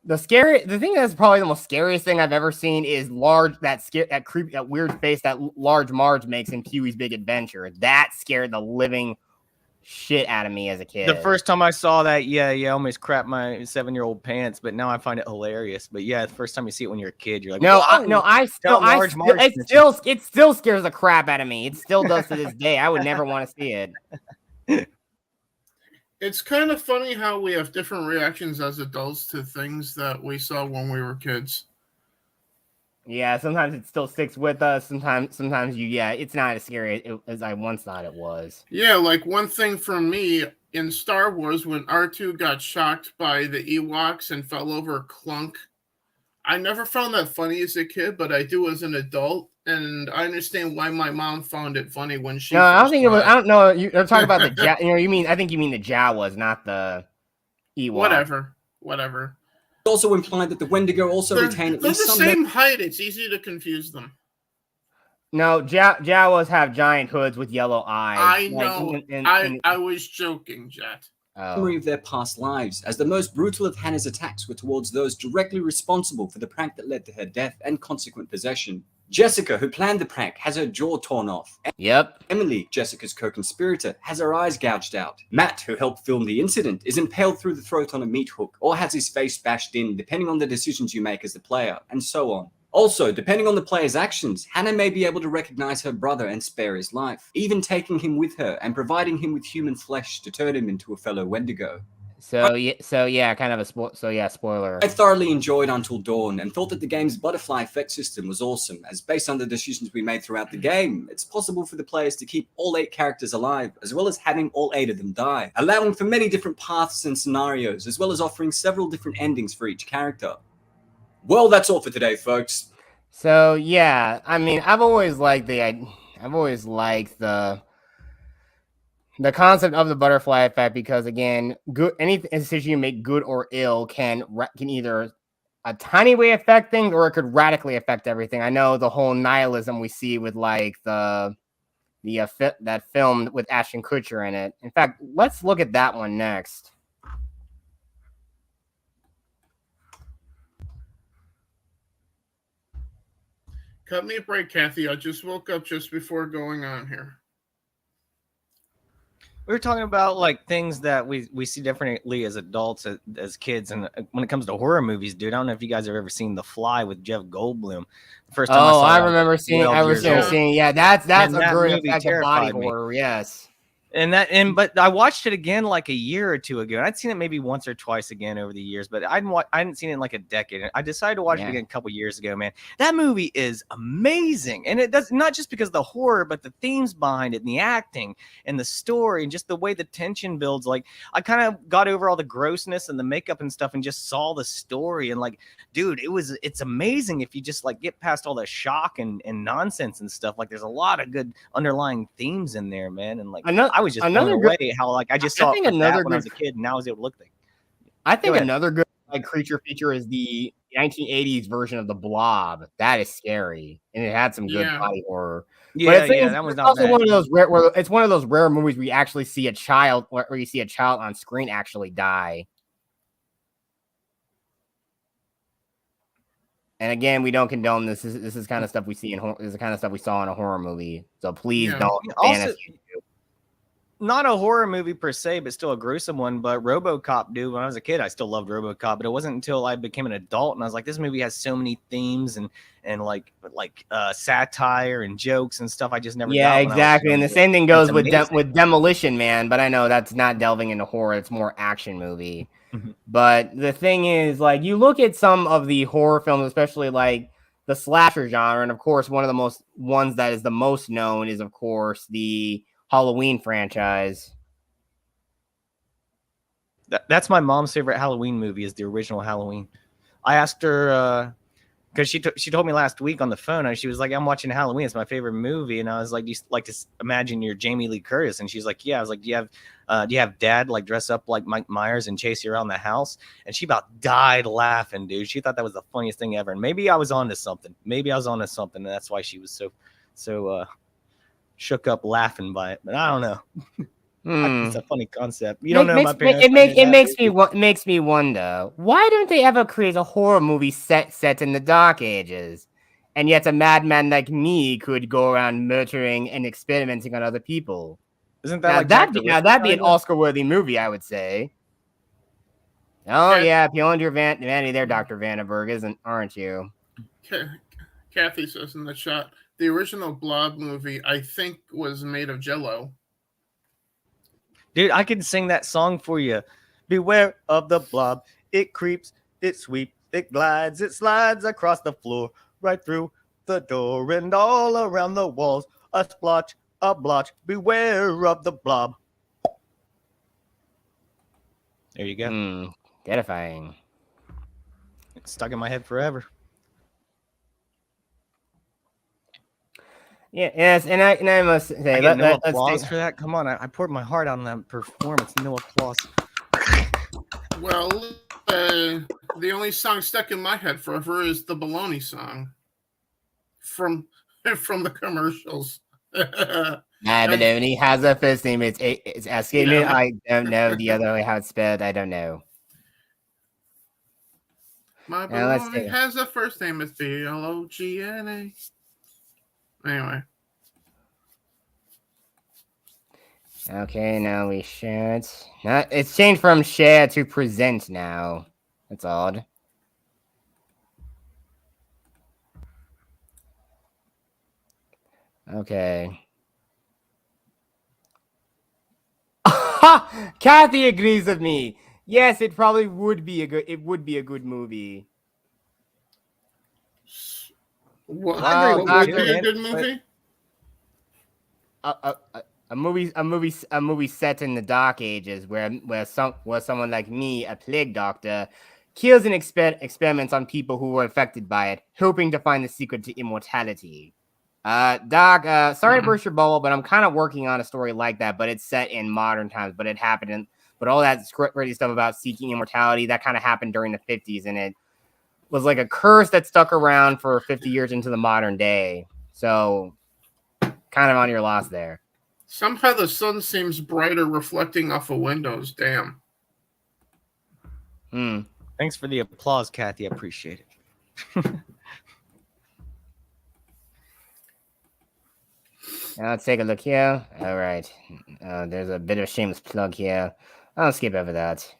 The thing that's probably the most scariest thing I've ever seen is that weird face that Large Marge makes in Pee-wee's Big Adventure. That scared the living shit out of me as a kid. The first time I saw that, I almost crapped my 7-year-old pants, but now I find it hilarious. But yeah, the first time you see it when you're a kid, you're like, it still scares the crap out of me. It still does to this day. I would never want to see it. It's kind of funny how we have different reactions as adults to things that we saw when we were kids. Yeah, sometimes it still sticks with us. Sometimes it's not as scary as I once thought it was. Yeah, like one thing for me in Star Wars when R2 got shocked by the Ewoks and fell over Clunk. I never found that funny as a kid, but I do as an adult, and I understand why my mom found it funny when she. No, I don't think it was. I don't know. You're talking about the I think you mean the Jawas, not the Ewok. Whatever. Also implied that the Wendigo also retain at they're least the some same height. It's easy to confuse them. No, Jawas have giant hoods with yellow eyes. I know. I was joking, Jet. memory of their past lives, as the most brutal of Hannah's attacks were towards those directly responsible for the prank that led to her death and consequent possession. Jessica, who planned the prank, has her jaw torn off. Yep. Emily, Jessica's co-conspirator, has her eyes gouged out. Matt, who helped film the incident, is impaled through the throat on a meat hook, or has his face bashed in, depending on the decisions you make as the player, and so on. Also, depending on the player's actions, Hannah may be able to recognize her brother and spare his life, even taking him with her and providing him with human flesh to turn him into a fellow Wendigo. Spoiler. I thoroughly enjoyed Until Dawn and thought that the game's butterfly effect system was awesome, as based on the decisions we made throughout the game, it's possible for the players to keep all 8 characters alive, as well as having all 8 of them die, allowing for many different paths and scenarios, as well as offering several different endings for each character. Well, that's all for today, folks. So yeah, I mean, I've always liked the concept of the butterfly effect because, again, any decision you make, good or ill, can either a tiny way affect things or it could radically affect everything. I know the whole nihilism we see with like that film with Ashton Kutcher in it. In fact, let's look at that one next. Cut me a break, Kathy. I just woke up just before going on here. We were talking about like things that we see differently as adults, as kids, and when it comes to horror movies, dude. I don't know if you guys have ever seen The Fly with Jeff Goldblum. The first time I remember seeing. Yeah, that's a great effective body horror. Yes. But I watched it again like a year or two ago. And I'd seen it maybe once or twice again over the years, but I hadn't seen it in like a decade. I decided to watch it again a couple years ago, man. That movie is amazing. And it does not just because of the horror, but the themes behind it and the acting and the story and just the way the tension builds. Like, I kind of got over all the grossness and the makeup and stuff and just saw the story. And like, dude, it's amazing if you just like get past all the shock and nonsense and stuff. Like, there's a lot of good underlying themes in there, man. And like, I was just blown away how like I just saw it when I was a kid and now I was able to look like. I think another good like creature feature is the 1980s version of the Blob. That is scary and it had some good body horror. Yeah, that was not bad. One of those it's one of those rare movies where you actually see a child where you see a child on screen actually die. And again, we don't condone this. This is kind of stuff we see this is the kind of stuff we saw in a horror movie. So please don't ban us. Not a horror movie per se, but still a gruesome one. But Robocop, dude, when I was a kid, I still loved Robocop. But it wasn't until I became an adult and I was like, this movie has so many themes and like satire and jokes and stuff I just never. Yeah, exactly. And the same thing goes with Demolition Man. But I know that's not delving into horror; it's more action movie. Mm-hmm. But the thing is, like, you look at some of the horror films, especially like the slasher genre, and of course, one of the ones that is the most known is, of course, the Halloween franchise. That's my mom's favorite Halloween movie is the original Halloween. I asked her because she told me last week on the phone, and she was like, "I'm watching Halloween. It's my favorite movie." And I was like, "Do you like to imagine you're Jamie Lee Curtis?" And she's like, "Yeah." I was like, "Do you have Dad like dress up like Mike Myers and chase you around the house?" And she about died laughing, dude. She thought that was the funniest thing ever. And maybe I was onto something. And that's why she was so shook up laughing by it. But I don't know. It's a funny concept. You don't know my parents. It makes me wonder, why don't they ever create a horror movie set in the Dark Ages? And yet a madman like me could go around murdering and experimenting on other people. Isn't that that'd be an Oscar-worthy movie, I would say. Oh yeah, appealing to your vanity there, Dr. Vandenberg, aren't you? Kathy says in the chat, the original Blob movie, I think, was made of Jell-O. Dude, I can sing that song for you. Beware of the blob. It creeps, it sweeps, it glides, it slides across the floor, right through the door and all around the walls. A splotch, a blotch. Beware of the blob. There you go. Terrifying. It's stuck in my head forever. Yeah, yes, and I must say, I get no applause for that. Come on, I poured my heart out on that performance. No applause. Well, the only song stuck in my head forever is the Baloney song from the commercials. My baloney has a first name. It's asking me. I don't know the other way how it's spelled. I don't know. My baloney has a first name. It's BLOGNA. Anyway. Okay, now we share it. It's changed from share to present now. That's odd. Okay. Kathy agrees with me. Yes, it probably would be a good movie. What would be a good movie? A movie set in the Dark Ages where someone like me, a plague doctor, kills and experiments on people who were affected by it, hoping to find the secret to immortality. Doc, sorry to burst your bubble, but I'm kind of working on a story like that, but it's set in modern times, but it happened but all that script-ready stuff about seeking immortality, that kind of happened during the 50s, and it was like a curse that stuck around for 50 years into the modern day. So, kind of on your loss there. Somehow the sun seems brighter reflecting off of windows. Damn. Thanks for the applause, Kathy. I appreciate it. Now let's take a look here. All right. There's a bit of a shameless plug here. I'll skip over that.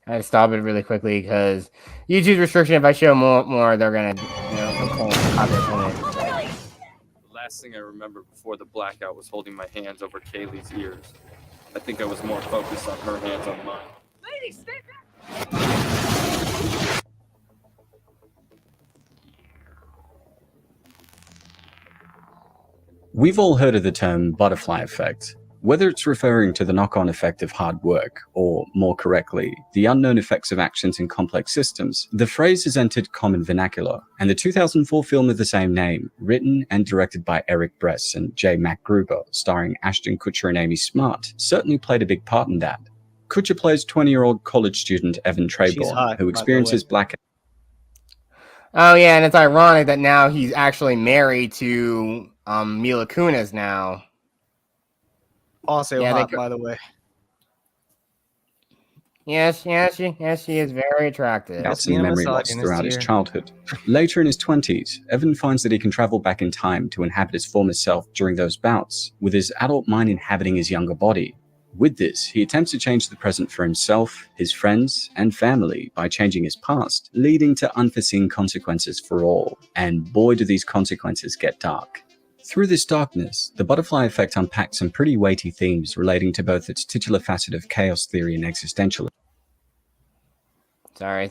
I had to stop it really quickly because YouTube's restriction. If I show more, they're gonna, pull copyright on it. The last thing I remember before the blackout was holding my hands over Kaylee's ears. I think I was more focused on her hands on mine. Lady, stay back! We've all heard of the term butterfly effect. Whether it's referring to the knock-on effect of hard work, or more correctly, the unknown effects of actions in complex systems, the phrase has entered common vernacular, and the 2004 film of the same name, written and directed by Eric Bress and J. Mac Gruber, starring Ashton Kutcher and Amy Smart, certainly played a big part in that. Kutcher plays 20-year-old college student Evan Treborn, who experiences blackout. Oh yeah, and it's ironic that now he's actually married to Mila Kunis now. Also hot, by the way. Yes, she is very attractive. That's in memory loss throughout his childhood. Later in his 20s, Evan finds that he can travel back in time to inhabit his former self during those bouts, with his adult mind inhabiting his younger body. With this, he attempts to change the present for himself, his friends, and family by changing his past, leading to unforeseen consequences for all. And boy, do these consequences get dark. Through this darkness, the butterfly effect unpacks some pretty weighty themes relating to both its titular facet of chaos theory and existentialism, Sorry.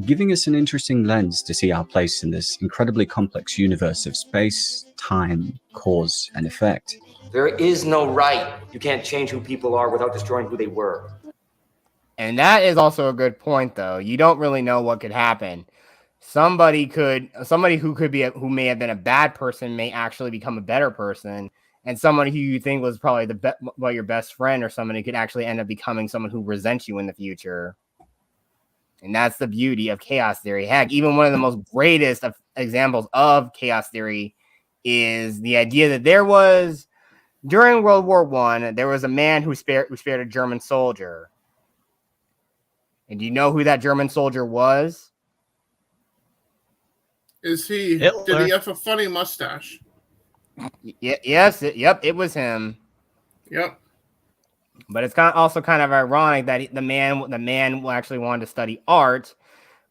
giving us an interesting lens to see our place in this incredibly complex universe of space, time, cause, and effect. There is no right. You can't change who people are without destroying who they were. And that is also a good point, though. You don't really know what could happen. Somebody who may have been a bad person may actually become a better person, and somebody who you think was probably your best friend or somebody could actually end up becoming someone who resents you in the future. And that's the beauty of chaos theory. Heck, even one of the most greatest of examples of chaos theory is the idea that there was, during World War I, there was a man who spared a German soldier. And do you know who that German soldier was? Is he? Hitler. Did he have a funny mustache? Yes, it was him. Yep. But it's also kind of ironic that the man actually wanted to study art.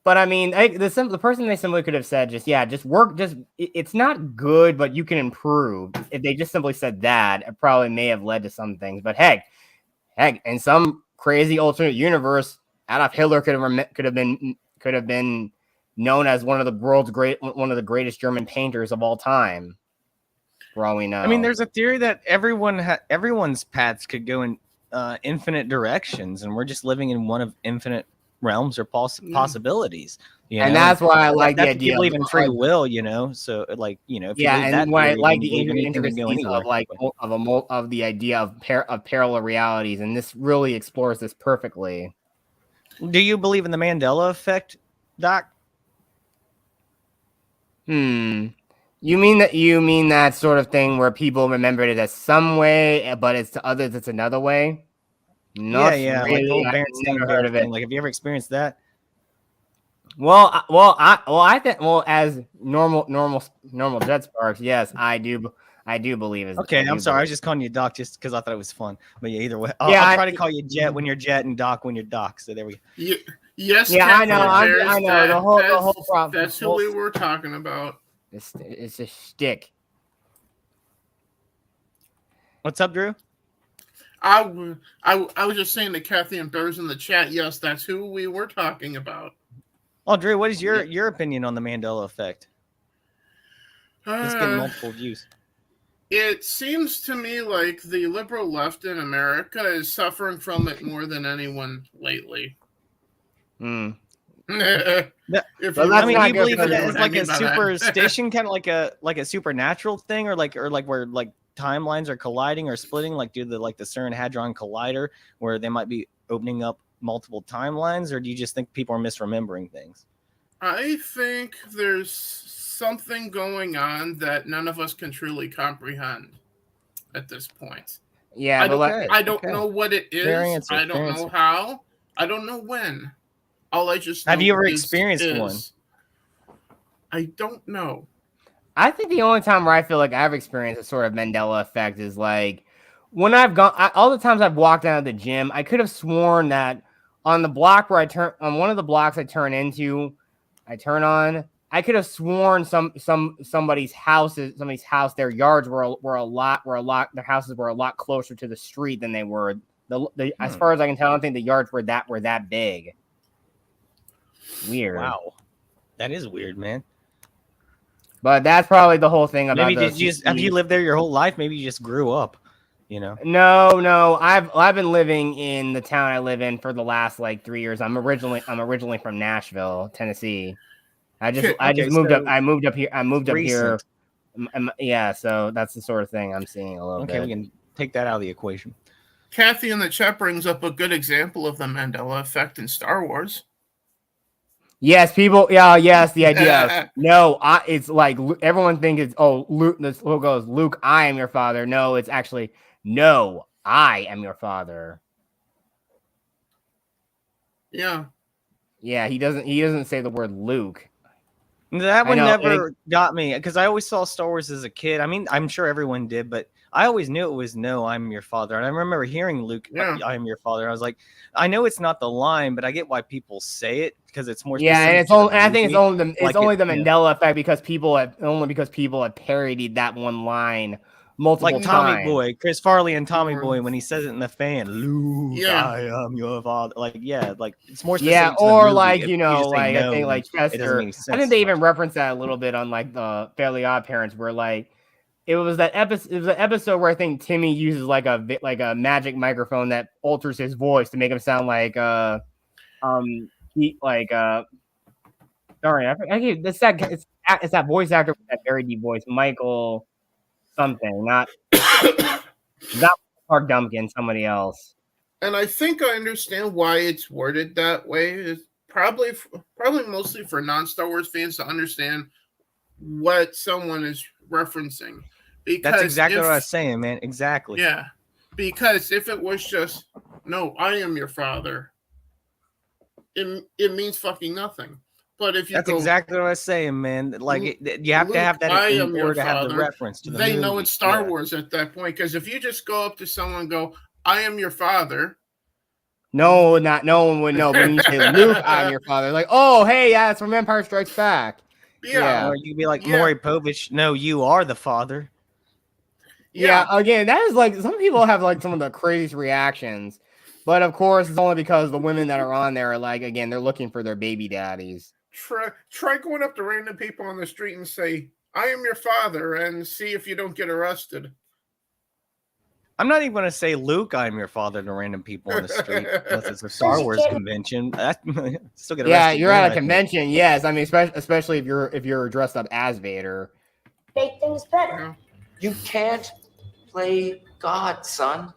But I mean, the person, they simply could have said, just work. It's not good, but you can improve. If they just simply said that, it probably may have led to some things. But heck, in some crazy alternate universe, Adolf Hitler could have been known as one of the greatest German painters of all time. For all we know. I mean, there's a theory that everyone's paths could go in infinite directions, and we're just living in one of infinite realms or possibilities. And that's why I like the idea. You believe in free will, So, if you believe and why I like the intricacies of the idea of parallel realities, and this really explores this perfectly. Do you believe in the Mandela effect, Doc? You mean that sort of thing where people remembered it as some way, but it's to others it's another way? Yeah. Really, like the old I've Berenstain never heard of it. Like, have you ever experienced that? I think as normal Jet Sparks, yes, I do believe it. Okay, I'm sorry. I was just calling you Doc just because I thought it was fun. But yeah, either way, I'll try to call you Jet when you're Jet and Doc when you're Doc. So there we go. Yes. Yeah, I know. The whole problem. That's who we were talking about. It's a shtick. What's up, Drew? I was just saying to Kathy and Bears in the chat. Yes, that's who we were talking about. Oh, Drew, what is your opinion on the Mandela effect? Let's get multiple views. It seems to me like the liberal left in America is suffering from it more than anyone lately. Do you believe that it's like a superstition, kind of like a supernatural thing, or where timelines are colliding or splitting, like do the CERN Hadron Collider, where they might be opening up multiple timelines, or do you just think people are misremembering things? I think there's something going on that none of us can truly comprehend at this point. Yeah, I don't know what it is. I don't know how. I don't know when. All I just have you ever experienced one? I don't know. I think the only time where I feel like I've experienced a sort of Mandela effect is like when I've gone. All the times I've walked out of the gym, I could have sworn that on the block where on one of the blocks I turn on. I could have sworn somebody's house, their yards were a lot, their houses were a lot closer to the street than they were. As far as I can tell, I don't think the yards were that big. Weird. Wow, that is weird, man. But that's probably the whole thing about. Maybe have you lived there your whole life? Maybe you just grew up. No. I've been living in the town I live in for the last 3 years. I'm originally from Nashville, Tennessee. I just moved up. I moved up here. Yeah, so that's the sort of thing I'm seeing a little bit. Okay, we can take that out of the equation. Kathy in the chat brings up a good example of the Mandela effect in Star Wars. Yes, people. Yeah, yes. The idea of it's like everyone thinks it's Luke. This goes Luke. I am your father. No, it's actually no. I am your father. Yeah. Yeah, he doesn't say the word Luke. That one know, never got me because I always saw Star Wars as a kid. I mean, I'm sure everyone did, but I always knew it was "No, I'm your father." And I remember hearing Luke, Yeah. "I am your father." I was like, I know it's not the line, but I get why people say it because it's more. Yeah, and specific it's to the only, and I think it's movie. only the Like only it- the yeah. Mandela effect because people have parodied that one line multiple Like Tommy times. Boy, Chris Farley and Tommy Or- Boy when he says it in the fan, Luke, Yeah. I am your father. Like, yeah, like it's more specific Yeah, to the or movie. like If you know, just say like I no, think then like it doesn't Chester. make any I sense think they so even much. referenced that a little bit on like the Fairly Odd Parents, where like it was that episode. It was an episode where I think Timmy uses like a magic microphone that alters his voice to make him sound like he like sorry, I it's that voice actor with that very deep voice, Michael something, not Clark Dumpkin, somebody else. And I think I understand why it's worded that way. It's probably mostly for non-Star Wars fans to understand what someone is referencing. Because That's exactly what I was saying, man. Exactly. Yeah, because if it was just "No, I am your father," it means fucking nothing. But if you That's go, exactly what I was saying, man. Like you have to Luke, have that I in am your order to have the father, reference to the they movie. know it's Star Yeah. Wars at that point. Because if you just go up to someone and go, "I am your father," No one would know. But when you say Luke, I'm your father, like, oh hey, yeah, it's from Empire Strikes Back. yeah, Or you could be like Yeah. Maury Povich, no, you are the father. Yeah, again, that is like some people have like some of the craziest reactions. But of course, it's only because the women that are on there are like, again, they're looking for their baby daddies. Try going up to random people on the street and say, "I am your father," and see if you don't get arrested. I'm not even going to say Luke, I'm your father to random people on the street unless it's a Star Wars convention. Still get arrested. Yeah, you're at there, a I think. convention. Yes, I mean, especially if you're dressed up as Vader. Make things better. You can't play God, son.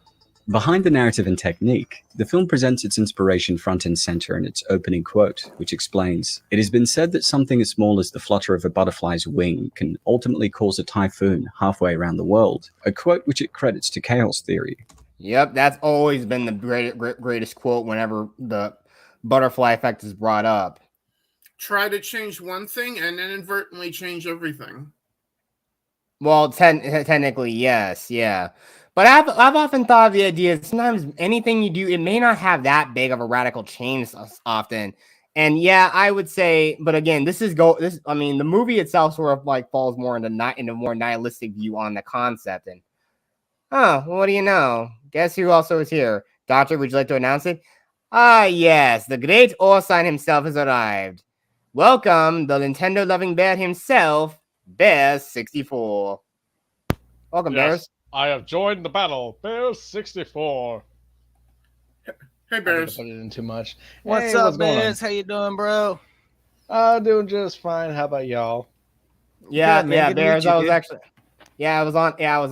Behind the narrative and technique, the film presents its inspiration front and center in its opening quote, which explains, "It has been said that something as small as the flutter of a butterfly's wing can ultimately cause a typhoon halfway around the world," a quote which it credits to chaos theory. Yep, that's always been the greatest quote whenever the butterfly effect is brought up. Try to change one thing and then inadvertently change everything. Well, technically, yes, yeah. But I've often thought of the idea that sometimes anything you do, it may not have that big of a radical change often. And yeah, I would say, but again, I mean, the movie itself sort of like falls more into more nihilistic view on the concept. And what do you know? Guess who also is here? Doctor, would you like to announce it? Ah, yes, the great Orsign himself has arrived. Welcome, the Nintendo-loving bear himself, Bears64. Welcome, Yes, Bears. I have joined the battle. Bears 64. Hey, I didn't Bears. put it in too much. What's Hey, up, going on? Bears? How you doing, bro? Doing just fine. How about y'all? Yeah, Good, man. yeah, Good to meet Bears. you, I was dude. actually, I was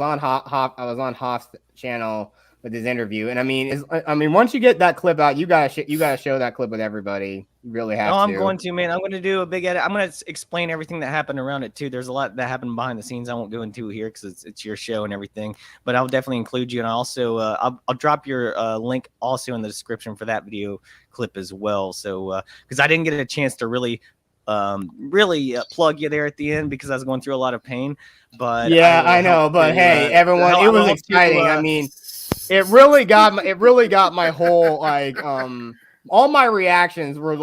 on Hoff's channel with his interview, and I mean, once you get that clip out, you gotta show that clip with everybody. You really have No, to. I'm going to, man. I'm going to do a big edit. I'm going to explain everything that happened around it too. There's a lot that happened behind the scenes. I won't go into here because it's your show and everything. But I'll definitely include you, and also I'll drop your link also in the description for that video clip as well. So because I didn't get a chance to really plug you there at the end because I was going through a lot of pain. But yeah, I know. But hey, everyone, it was exciting. I mean, it really got my whole like all my reactions were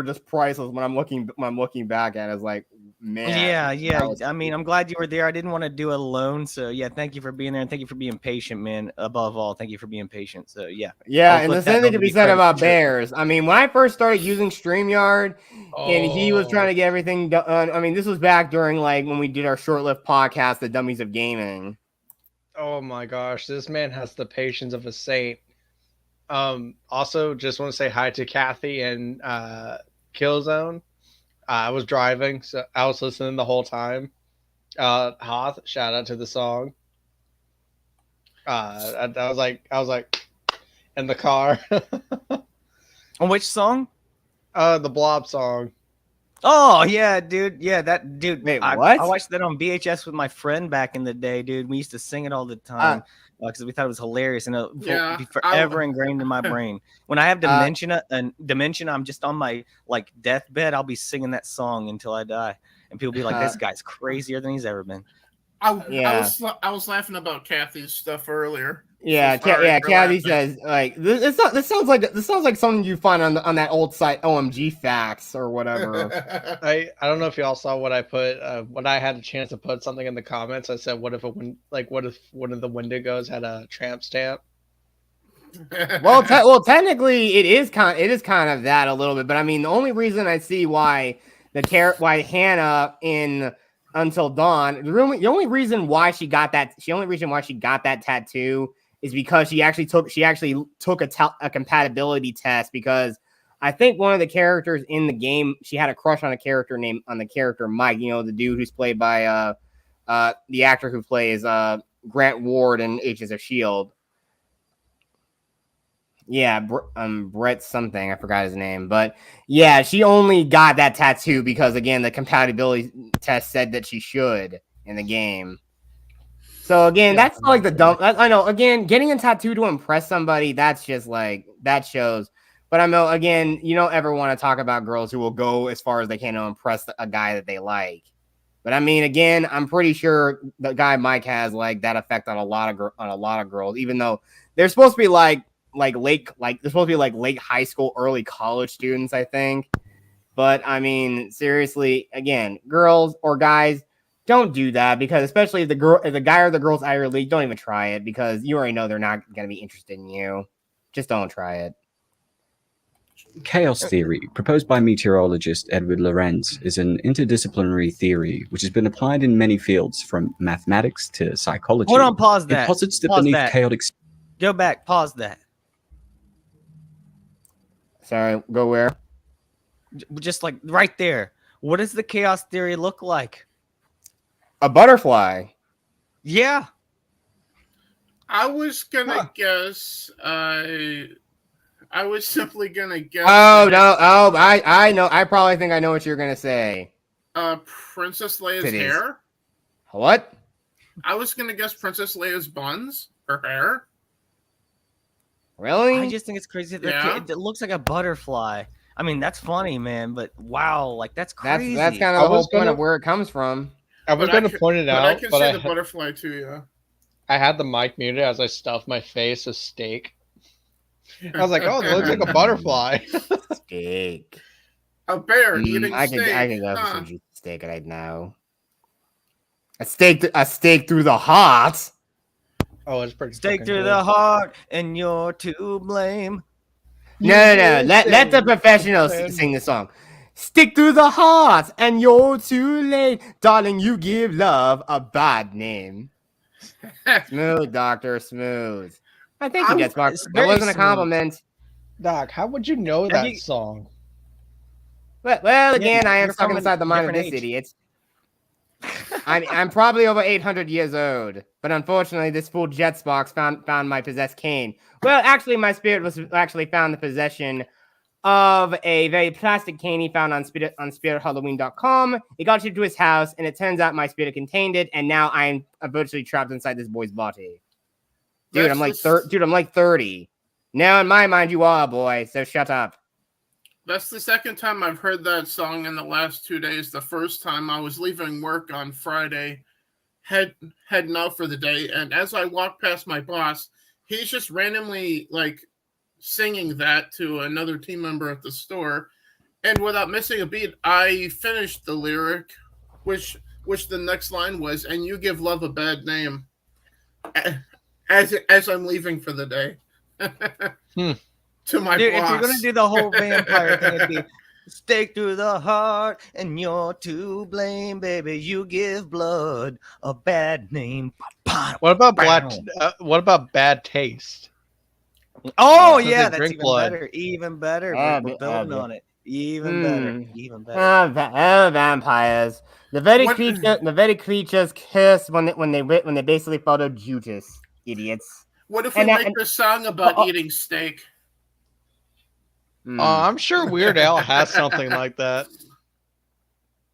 just priceless when I'm looking back at it. It's like, man. Yeah. I mean, I'm glad you were there. I didn't want to do it alone. So yeah, thank you for being there and thank you for being patient, man. Above all, thank you for being patient. So yeah. Yeah, and the same thing could be said about Bears. I mean, when I first started using StreamYard and he was trying to get everything done, I mean, this was back during like when we did our short-lived podcast, The Dummies of Gaming. Oh my gosh, this man has the patience of a saint. Also, just want to say hi to Kathy and Killzone. I was driving, so I was listening the whole time. Hoth, shout out to the song. I was like in the car. On which song? The Blob song. Oh yeah, dude. Yeah, that dude. Wait, I what? watched that on VHS with my friend back in the day, dude. We used to sing it all the time because we thought it was hilarious and it'll be forever ingrained in my brain. When I have dementia, I'm just on my like deathbed. I'll be singing that song until I die. and people be like, "This guy's crazier than he's ever been." I Yeah. was laughing about Kathy's stuff earlier. Yeah, So sorry for Kathy laughing. says like this sounds like something you find on that old site OMG Facts or whatever. I don't know if y'all saw what I put when I had a chance to put something in the comments. I said, what if one of the Wendigos had a tramp stamp? Well, technically, it is kind of that a little bit, but I mean, the only reason I see why Hannah in Until Dawn, the only reason why she got that tattoo is because she actually took a compatibility test, because I think one of the characters in the game, she had a crush on the character Mike, the dude who's played by the actor who plays Grant Ward in Agents of S.H.I.E.L.D. Yeah, Brett something. I forgot his name. But yeah, she only got that tattoo because, again, the compatibility test said that she should in the game. So, again, that's like the dumb... I know, again, getting a tattoo to impress somebody, that's just like... That shows. But I know, again, you don't ever want to talk about girls who will go as far as they can to impress a guy that they like. But I mean, again, I'm pretty sure the guy Mike has like that effect on a lot of girls, even though they're supposed to be late high school, early college students, I think. But I mean, seriously, again, girls or guys, don't do that, because especially if the guy or the girl's out of your league, don't even try it, because you already know they're not going to be interested in you. Just don't try it. Chaos theory, proposed by meteorologist Edward Lorenz, is an interdisciplinary theory which has been applied in many fields, from mathematics to psychology. Hold on, pause that. It posits that Pause beneath that. chaotic... Go back, pause that. Sorry, go where? Just like right there. What does the chaos theory look like? A butterfly. Yeah. I was gonna guess. I was simply gonna guess. Oh no! Oh, I know. I probably think I know what you're gonna say. Princess Leia's Titties. hair. What? I was gonna guess Princess Leia's buns, her hair. Really? I just think it's crazy. Yeah. It looks like a butterfly. I mean, that's funny, man, but wow, like that's crazy. That's kind of the whole point of where it comes from. I was going to point it out, I can see the butterfly too. Yeah. I had the mic muted as I stuffed my face with steak. I was like, "Oh, it looks like a butterfly." Steak. A bear eating I steak. can go for some juicy steak right now. A steak through the heart. Oh, it's pretty. Steak to the heart, and you're to blame. No. Let the professionals sing the song. Stick through the heart, and you're too late, darling. You give love a bad name. Smooth, doctor, smooth. I think he gets marked. That wasn't a compliment. Doc, how would you know that song? Well, again, Yeah, I am you're stuck from a inside the mind of different this age. idiot. I'm probably over 800 years old, but unfortunately, this fool Jetsbox found my possessed cane. Well, actually, my spirit was actually found in the possession of a very plastic cane he found on SpiritHalloween.com. He got shipped to his house, and it turns out my spirit contained it, and now I'm virtually trapped inside this boy's body. Dude, I'm like 30. Now, in my mind, you are a boy, so shut up. That's the second time I've heard that song in the last 2 days. The first time I was leaving work on Friday, heading out for the day, and as I walked past my boss, he's just randomly like singing that to another team member at the store, and without missing a beat, I finished the lyric, which the next line was, "And you give love a bad name," as I'm leaving for the day. To my Dude, boss. if you're gonna do the whole vampire thing, it'd be stake through the heart, and you're to blame, baby. You give blood a bad name. What about what about bad taste? Oh Does yeah, it that's drink even blood? better. Even better. We're building on it. Even better. Oh, vampires! The very creatures curse when they basically follow Judas. Idiots. What if we make a song about eating steak? I'm sure Weird Al has something like that.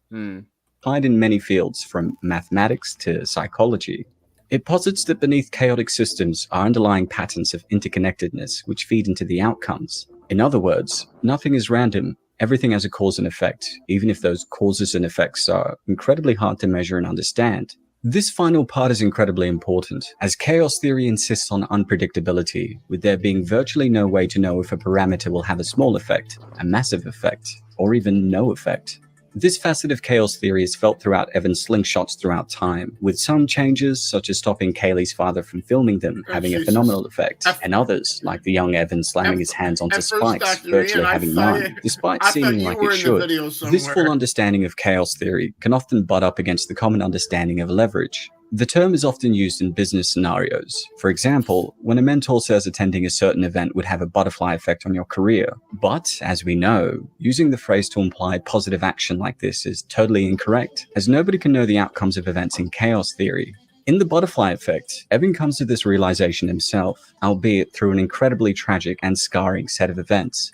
Applied in many fields, from mathematics to psychology. It posits that beneath chaotic systems are underlying patterns of interconnectedness which feed into the outcomes. In other words, nothing is random, everything has a cause and effect, even if those causes and effects are incredibly hard to measure and understand. This final part is incredibly important, as chaos theory insists on unpredictability, with there being virtually no way to know if a parameter will have a small effect, a massive effect, or even no effect. This facet of chaos theory is felt throughout Evan's slingshots throughout time, with some changes, such as stopping Kaylee's father from filming them, having a phenomenal effect, and others, like the young Evan slamming his hands onto spikes, virtually having none, despite seeming like it should. This full understanding of chaos theory can often butt up against the common understanding of leverage. The term is often used in business scenarios. For example, when a mentor says attending a certain event would have a butterfly effect on your career. But, as we know, using the phrase to imply positive action like this is totally incorrect, as nobody can know the outcomes of events in chaos theory. In the butterfly effect, Evan comes to this realization himself, albeit through an incredibly tragic and scarring set of events.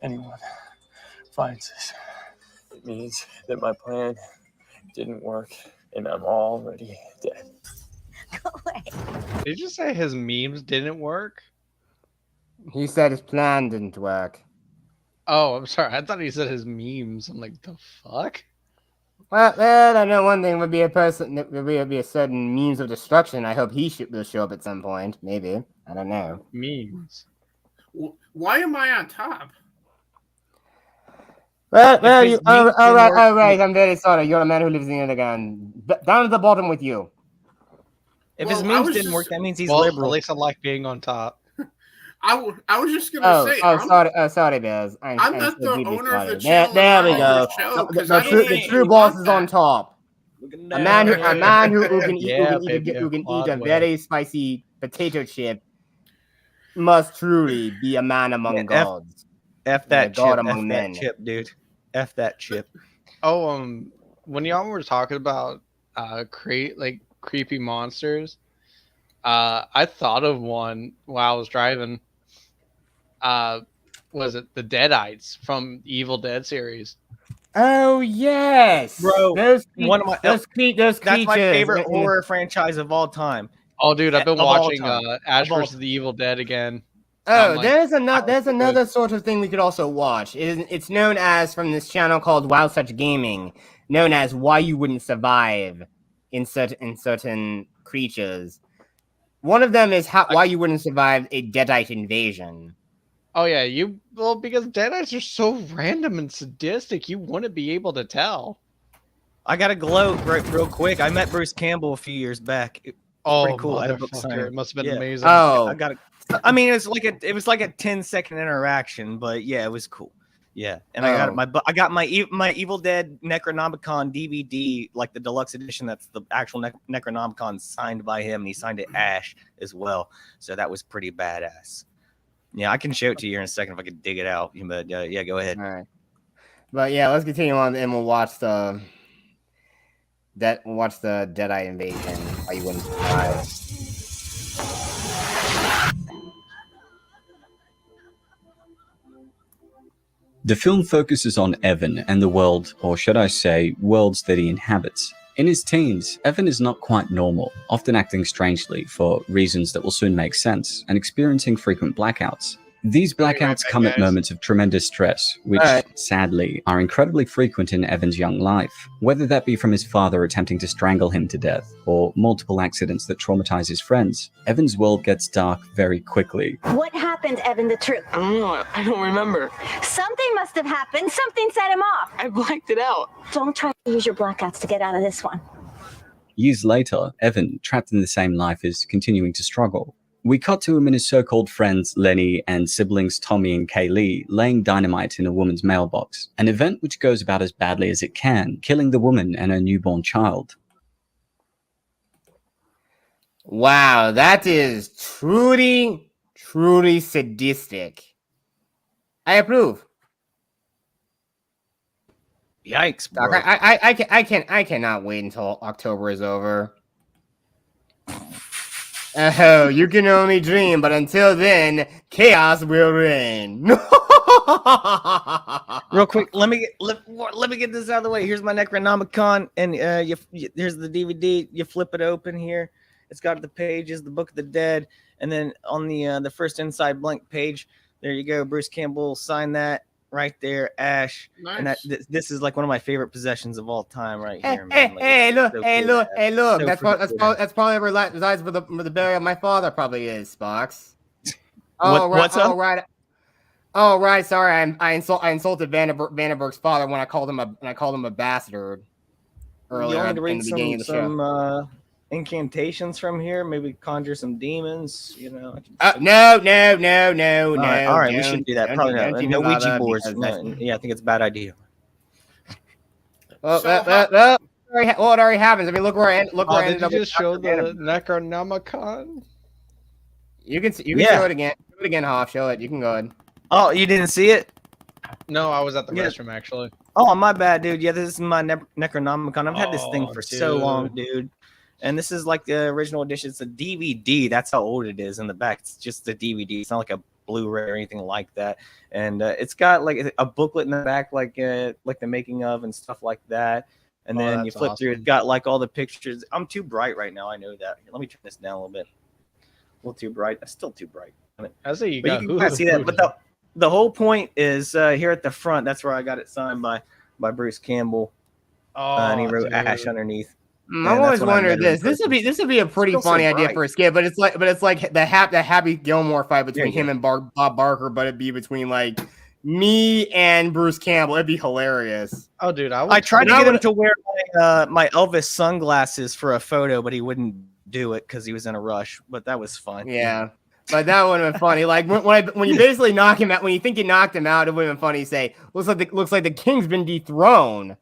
Anyone finds this, it means that my plan didn't work. And I'm already dead. Go away. Did you say his memes didn't work? He said his plan didn't work. Oh, I'm sorry. I thought he said his memes. I'm like, the fuck? Well, I know one thing would be a person that would be a certain means of destruction. I hope he will show up at some point. Maybe. I don't know. Memes. Why am I on top? Well, you, all right. I'm very sorry. You're a man who lives in the underground. Down at the bottom with you. If his memes didn't work, that means he's liberal. At least I like being on top. I was just gonna say. Sorry, Biz. I'm not the owner of the channel. There we go. The true boss is on top. A man who can eat a very spicy potato chip must truly be a man among gods. F that chip. F that chip, dude. F that chip. Oh, when y'all were talking about creepy monsters, I thought of one while I was driving. Was it the Deadites from Evil Dead series? Oh yes, bro. Those that's creatures. My favorite horror franchise of all time. Oh, dude, I've been watching Ash vs. the Evil Dead again. Oh, there's another sort of thing we could also watch. It's known as, from this channel called Wild Such Gaming, known as Why You Wouldn't Survive in certain creatures. One of them is why you wouldn't survive a Deadite invasion. Oh yeah, because Deadites are so random and sadistic, you wouldn't be able to tell. I got a gloat real quick. I met Bruce Campbell a few years back. Pretty cool. It must have been amazing. Oh, I mean, it was like a 10-second interaction, but yeah, it was cool. Yeah, and I got my Evil Dead Necronomicon DVD, like the deluxe edition. That's the actual Necronomicon signed by him, and he signed it Ash as well. So that was pretty badass. Yeah, I can show it to you here in a second if I could dig it out. But yeah, go ahead. All right, but yeah, let's continue on, and we'll watch the Deadite invasion. Why You Wouldn't Survive. The film focuses on Evan and the world, or should I say, worlds that he inhabits. In his teens, Evan is not quite normal, often acting strangely for reasons that will soon make sense, and experiencing frequent blackouts. These blackouts come at moments of tremendous stress, which, sadly, are incredibly frequent in Evan's young life, whether that be from his father attempting to strangle him to death, or multiple accidents that traumatize his friends. Evan's world gets dark very quickly. What happened, Evan, the truth? I don't know. I don't remember. Something must have happened. Something set him off. I blacked it out. Don't try to use your blackouts to get out of this one. Years later, Evan, trapped in the same life, is continuing to struggle. We cut to him and his so-called friends Lenny and siblings Tommy and Kaylee laying dynamite in a woman's mailbox, an event which goes about as badly as it can, killing the woman and her newborn child. Wow, that is truly sadistic. I approve. Yikes, bro. Doc, I cannot wait until October is over. Oh, you can only dream, but until then, chaos will reign. Real quick, let me get this out of the way. Here's my Necronomicon, and here's the DVD. You flip it open here. It's got the pages, the Book of the Dead, and then on the first inside blank page, there you go. Bruce Campbell signed that right there, Ash. Nice. And this is like one of my favorite possessions of all time, right Hey, here, man. Like, hey, it's look, so hey, cool look, to have. hey, look. So That's freaking cool to have. probably where resides where the burial of my father probably is, Spox. What's up? Oh right, sorry, I insulted Vandenberg's father when I called him a bastard earlier You want me to in read the beginning of the show. some incantations from here? Maybe conjure some demons. You know. No. All right, we shouldn't do that. Probably not. don't even No Ouija bother, boards. because No, yeah, I think it's a bad idea. Well, So it already happens. I mean, look where I Did ended you up with just show Dr. the Vandenberg. Necronomicon? You can Yeah. show it again. Show it again, Hoff. Show it. You can go ahead. Oh, you didn't see it? No, I was at the Yeah. restroom actually. Oh, my bad, dude. Yeah, this is my Necronomicon. I've had this thing Oh, for so long, dude. dude. And this is like the original edition. It's a DVD. That's how old it is in the back. It's just a DVD. It's not like a Blu-ray or anything like that. And it's got like a booklet in the back, like the making of and stuff like that. And Oh, then you that's flip through. awesome. It's got like all the pictures. I'm too bright right now. I know that. Here, let me turn this down a little bit. A little too bright. That's still too bright. I see you But got you can kind of see that. But the whole point is here at the front. That's where I got it signed by Bruce Campbell. And he wrote Ash underneath. I've always wondered this. This would be a pretty Still so funny idea bright. for a skit, but it's like the Happy Gilmore fight between Yeah, him and Bob Barker, but it'd be between like me and Bruce Campbell. It'd be hilarious. Oh, dude, I tried to get him to wear my Elvis sunglasses for a photo, but he wouldn't do it because he was in a rush. But that was fun. Yeah. But that would have been funny. Like when you basically knock him out, when you think you knocked him out, it would have been funny to say, looks like the king's been dethroned.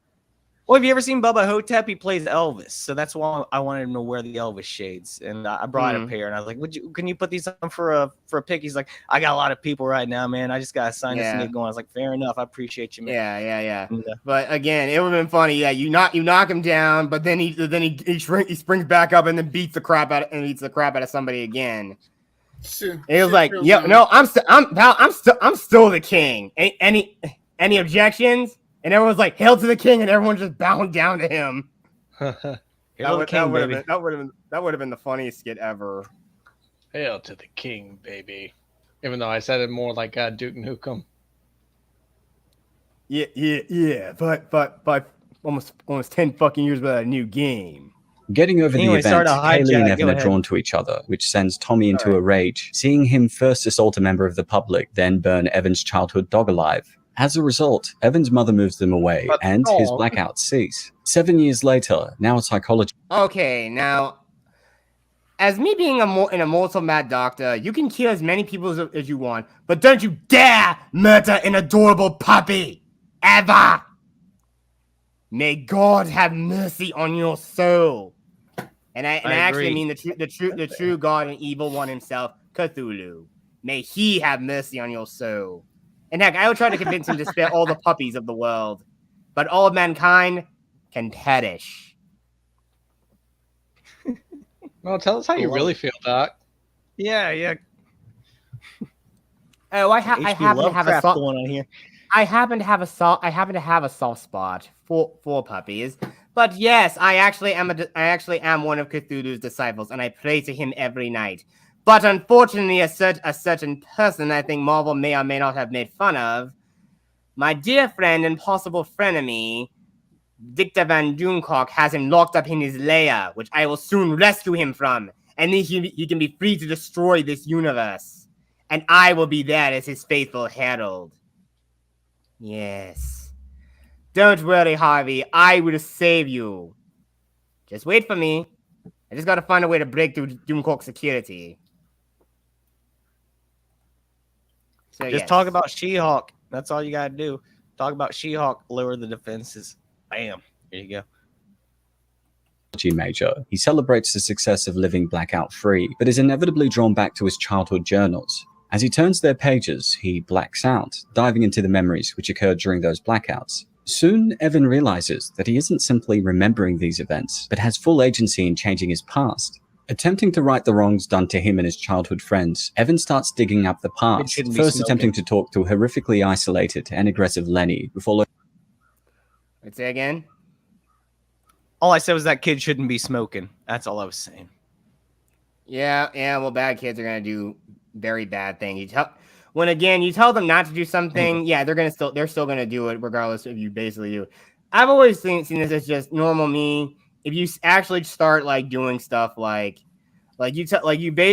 Well, have you ever seen Bubba Hotep? He plays Elvis, so that's why I wanted him to wear the Elvis shades. And I brought a pair, and I was like, "Can you put these on for a pic?" He's like, "I got a lot of people right now, man. I just gotta sign this and get going." I was like, "Fair enough. I appreciate you, man." Yeah. But again, it would have been funny. Yeah, you knock him down, but then he springs back up and then beats the crap out of somebody again. It was like, "Yo, no, I'm still the king. Any objections?" And everyone's like, "Hail to the king!" And everyone's just bowing down to him. That would have been the funniest skit ever. Hail to the king, baby. Even though I said it more like Duke Nukem. Yeah. But almost 10 fucking years without a new game. Getting over Anyway, the sorry event, to Kaylee and hijack. Evan Go are ahead. drawn to each other, which sends Tommy into a rage, seeing him first assault a member of the public, then burn Evan's childhood dog alive. As a result, Evan's mother moves them away, and his blackouts cease. 7 years later, now a psychologist. Okay, now, as me being an immortal mad doctor, you can kill as many people as you want, but don't you dare murder an adorable puppy! Ever! May God have mercy on your soul. And I actually agree. mean the true God and evil one himself, Cthulhu. May he have mercy on your soul. And heck, I will try to convince him to spare all the puppies of the world, but all of mankind can perish. Well, tell us how you really feel, Doc. Yeah. Oh, I happen to have a Lovecraft going on here. I happen to have a soft spot for puppies. But yes, I actually am one of Cthulhu's disciples, and I pray to him every night. But unfortunately, a certain person I think Marvel may or may not have made fun of, my dear friend and possible frenemy, Victor Van Doomcock, has him locked up in his lair, which I will soon rescue him from, and then he can be free to destroy this universe. And I will be there as his faithful herald. Yes. Don't worry, Harvey. I will save you. Just wait for me. I just gotta find a way to break through Doomcock's security. So, Just talk about She-Hulk. That's all you gotta do. Talk about She-Hulk. Lower the defenses. Bam. Here you go. Major. He celebrates the success of living blackout free, but is inevitably drawn back to his childhood journals. As he turns their pages, he blacks out, diving into the memories which occurred during those blackouts. Soon, Evan realizes that he isn't simply remembering these events, but has full agency in changing his past. Attempting to right the wrongs done to him and his childhood friends, Evan starts digging up the past, first attempting to talk to horrifically isolated and aggressive Lenny before... Wait, say again? All I said was that kid shouldn't be smoking. That's all I was saying. Yeah, well, bad kids are gonna do very bad things. when again you tell them not to do something, yeah, they're still gonna do it regardless if you basically do it. I've always seen this as just normal me. If you actually start like doing stuff if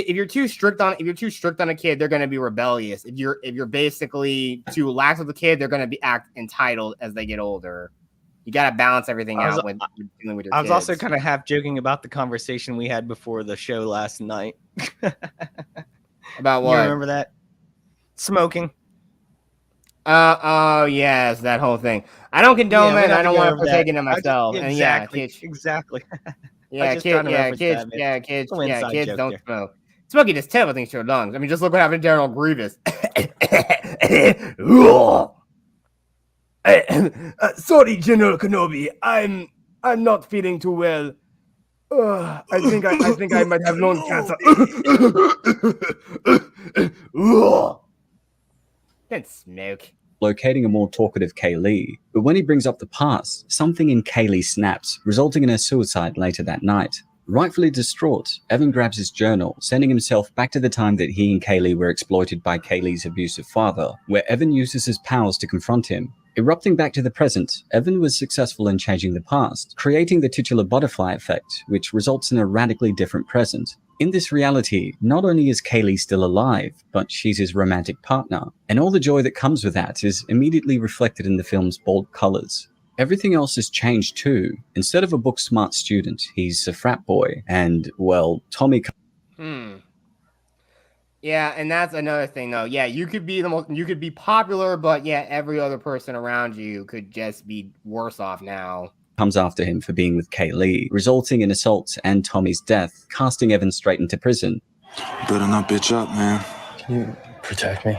you're too strict on a kid, they're gonna be rebellious. If you're basically too lax with the kid, they're gonna act entitled as they get older. You gotta balance everything out when you're dealing with your kids. I was also kind of half joking about the conversation we had before the show last night. About what? You remember that? Smoking. Oh yes, that whole thing. I don't condone it. I don't want to partake in it myself. Exactly. And Exactly. kids don't there. smoke. Smoking does terrible things to your lungs. I mean, just look what happened to General Grievous. Sorry, General Kenobi. I'm not feeling too well. I think I might have lung cancer. Don't smoke. Locating a more talkative Kaylee, but when he brings up the past, something in Kaylee snaps, resulting in her suicide later that night. Rightfully distraught, Evan grabs his journal, sending himself back to the time that he and Kaylee were exploited by Kaylee's abusive father, where Evan uses his powers to confront him. Erupting back to the present, Evan was successful in changing the past, creating the titular butterfly effect, which results in a radically different present. In this reality, not only is Kaylee still alive, but she's his romantic partner, and all the joy that comes with that is immediately reflected in the film's bold colors. Everything else has changed too. Instead of a book-smart student, he's a frat boy, and, well, Tommy... Yeah, and that's another thing, though. Yeah, you could be popular, but yeah, every other person around you could just be worse off now. Comes after him for being with Kaylee, resulting in assault and Tommy's death, casting Evan straight into prison. Better not bitch up, man. Can you protect me?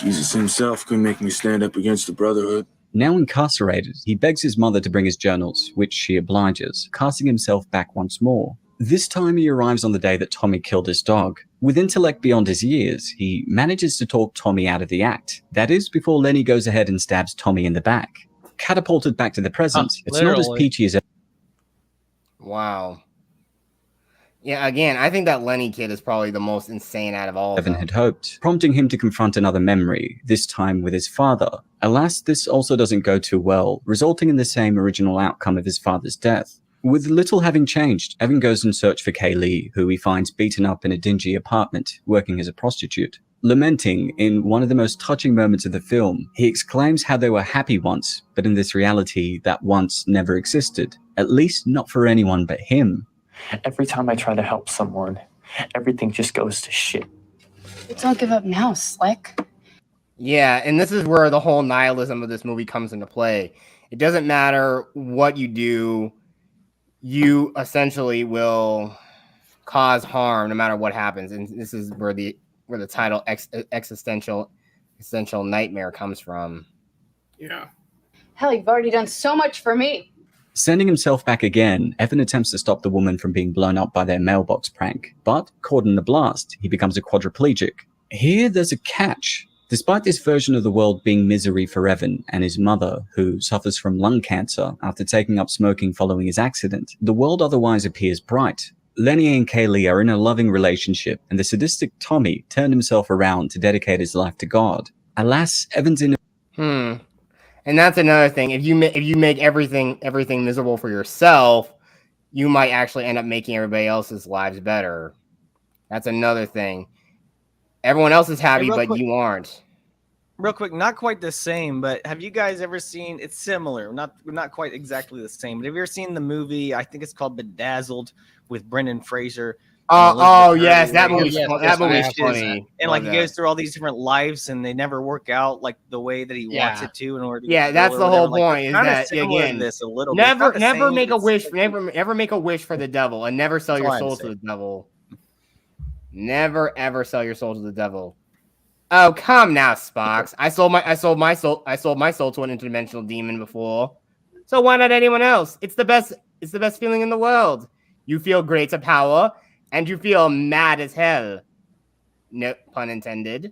Jesus himself could make me stand up against the Brotherhood. Now incarcerated, he begs his mother to bring his journals, which she obliges, casting himself back once more. This time he arrives on the day that Tommy killed his dog. With intellect beyond his years, he manages to talk Tommy out of the act. That is, before Lenny goes ahead and stabs Tommy in the back. Catapulted back to the present, it's not as peachy as... Wow. Yeah, again, I think that Lenny kid is probably the most insane out of all of Evan them. had hoped, prompting him to confront another memory, this time with his father. Alas, this also doesn't go too well, resulting in the same original outcome of his father's death. With little having changed, Evan goes in search for Kaylee, who he finds beaten up in a dingy apartment, working as a prostitute. Lamenting, in one of the most touching moments of the film, he exclaims how they were happy once, but in this reality, that once never existed. At least not for anyone but him. Every time I try to help someone, everything just goes to shit. Don't give up now, Slick. Yeah, and this is where the whole nihilism of this movie comes into play. It doesn't matter what you do, you essentially will cause harm no matter what happens. And this is where the title existential nightmare comes from. Yeah. Hell, you've already done so much for me. Sending himself back again, Evan attempts to stop the woman from being blown up by their mailbox prank, but caught in the blast, he becomes a quadriplegic. Here, there's a catch. Despite this version of the world being misery for Evan and his mother, who suffers from lung cancer after taking up smoking following his accident, the world otherwise appears bright. Lenny and Kaylee are in a loving relationship, and the sadistic Tommy turned himself around to dedicate his life to God. Alas, Evan's in a... And that's another thing. If you make everything miserable for yourself, you might actually end up making everybody else's lives better. That's another thing. Everyone else is happy, but you aren't. Real quick, not quite the same, but have you guys ever seen? It's similar, not quite exactly the same. But have you ever seen the movie? I think it's called Bedazzled with Brendan Fraser. Yes, that movie's funny. And like he goes through all these different lives, and they never work out like the way that he wants it to. In order, that's the whole point. Is that again, this a little never make a wish, never make a wish for the devil, and never sell your soul to the devil. Never ever sell your soul to the devil. Oh, come now, Spox. I sold my soul to an interdimensional demon before. So why not anyone else? It's the best feeling in the world. You feel greater power, and you feel mad as hell. No pun intended.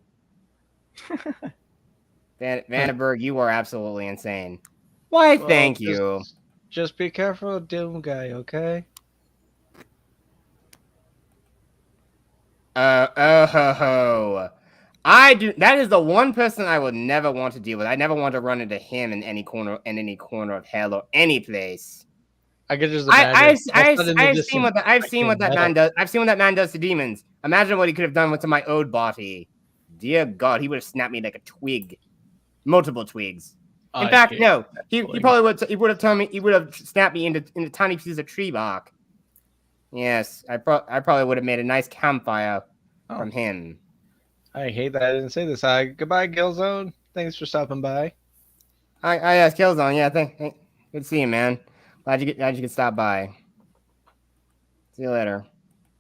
Vandenberg, you are absolutely insane. Why, thank you. Just be careful of Doom Guy, okay? I do. That is the one person I would never want to deal with. I never want to run into him in any corner of hell or any place. I could just imagine. I've seen what that man does. I've seen what that man does to demons. Imagine what he could have done to my old body. Dear God, he would have snapped me like a twig, multiple twigs. In fact, no, he probably would. He would have told me. He would have snapped me into tiny pieces of tree bark. Yes, I probably would have made a nice campfire from him. I hate that I didn't say this. Goodbye, Killzone. Thanks for stopping by. Yes, Killzone. Yeah, good to see you, man. Glad you could stop by. See you later.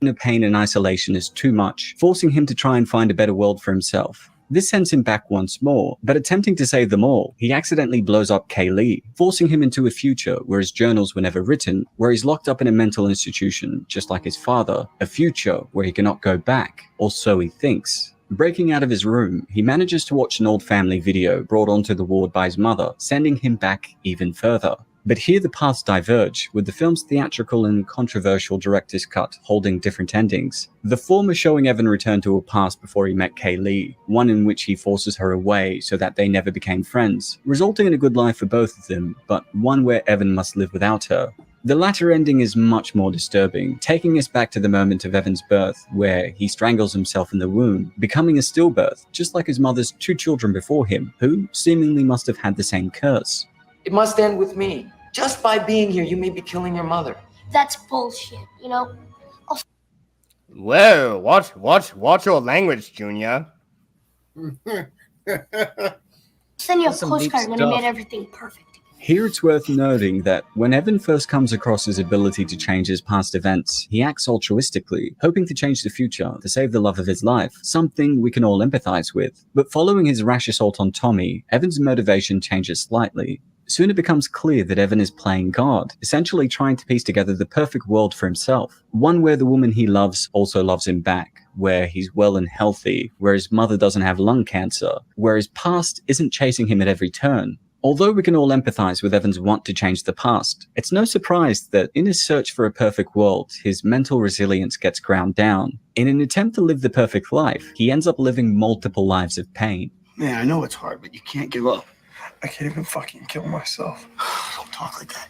The pain and isolation is too much, forcing him to try and find a better world for himself. This sends him back once more, but attempting to save them all, he accidentally blows up Kaylee, forcing him into a future where his journals were never written, where he's locked up in a mental institution, just like his father, a future where he cannot go back, or so he thinks. Breaking out of his room, he manages to watch an old family video brought onto the ward by his mother, sending him back even further. But here the paths diverge, with the film's theatrical and controversial director's cut holding different endings. The former showing Evan return to a past before he met Kaylee, one in which he forces her away so that they never became friends, resulting in a good life for both of them, but one where Evan must live without her. The latter ending is much more disturbing, taking us back to the moment of Evan's birth, where he strangles himself in the womb, becoming a stillbirth, just like his mother's 2 children before him, who seemingly must have had the same curse. It must end with me. Just by being here, you may be killing your mother. That's bullshit, you know? Whoa, watch your language, Junior. Send you a Some postcard deep when I stuff. made everything perfect. Here it's worth noting that when Evan first comes across his ability to change his past events, he acts altruistically, hoping to change the future to save the love of his life, something we can all empathize with. But following his rash assault on Tommy, Evan's motivation changes slightly. Soon it becomes clear that Evan is playing God, essentially trying to piece together the perfect world for himself. One where the woman he loves also loves him back, where he's well and healthy, where his mother doesn't have lung cancer, where his past isn't chasing him at every turn. Although we can all empathize with Evan's want to change the past, it's no surprise that in his search for a perfect world, his mental resilience gets ground down. In an attempt to live the perfect life, he ends up living multiple lives of pain. Man, I know it's hard, but you can't give up. I can't even fucking kill myself. Don't talk like that.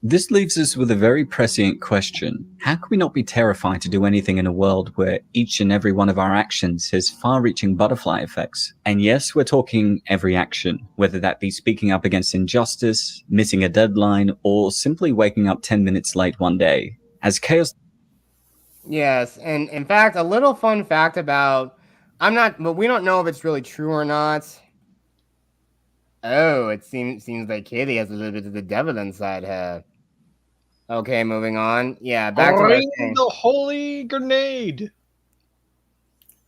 This leaves us with a very prescient question. How can we not be terrified to do anything in a world where each and every one of our actions has far-reaching butterfly effects? And yes, we're talking every action, whether that be speaking up against injustice, missing a deadline, or simply waking up 10 minutes late one day. As chaos... Yes, and in fact, a little fun fact about... but we don't know if it's really true or not. Oh, it seems like Kaylee has a little bit of the devil inside her. Okay, moving on. Yeah, back to the holy grenade.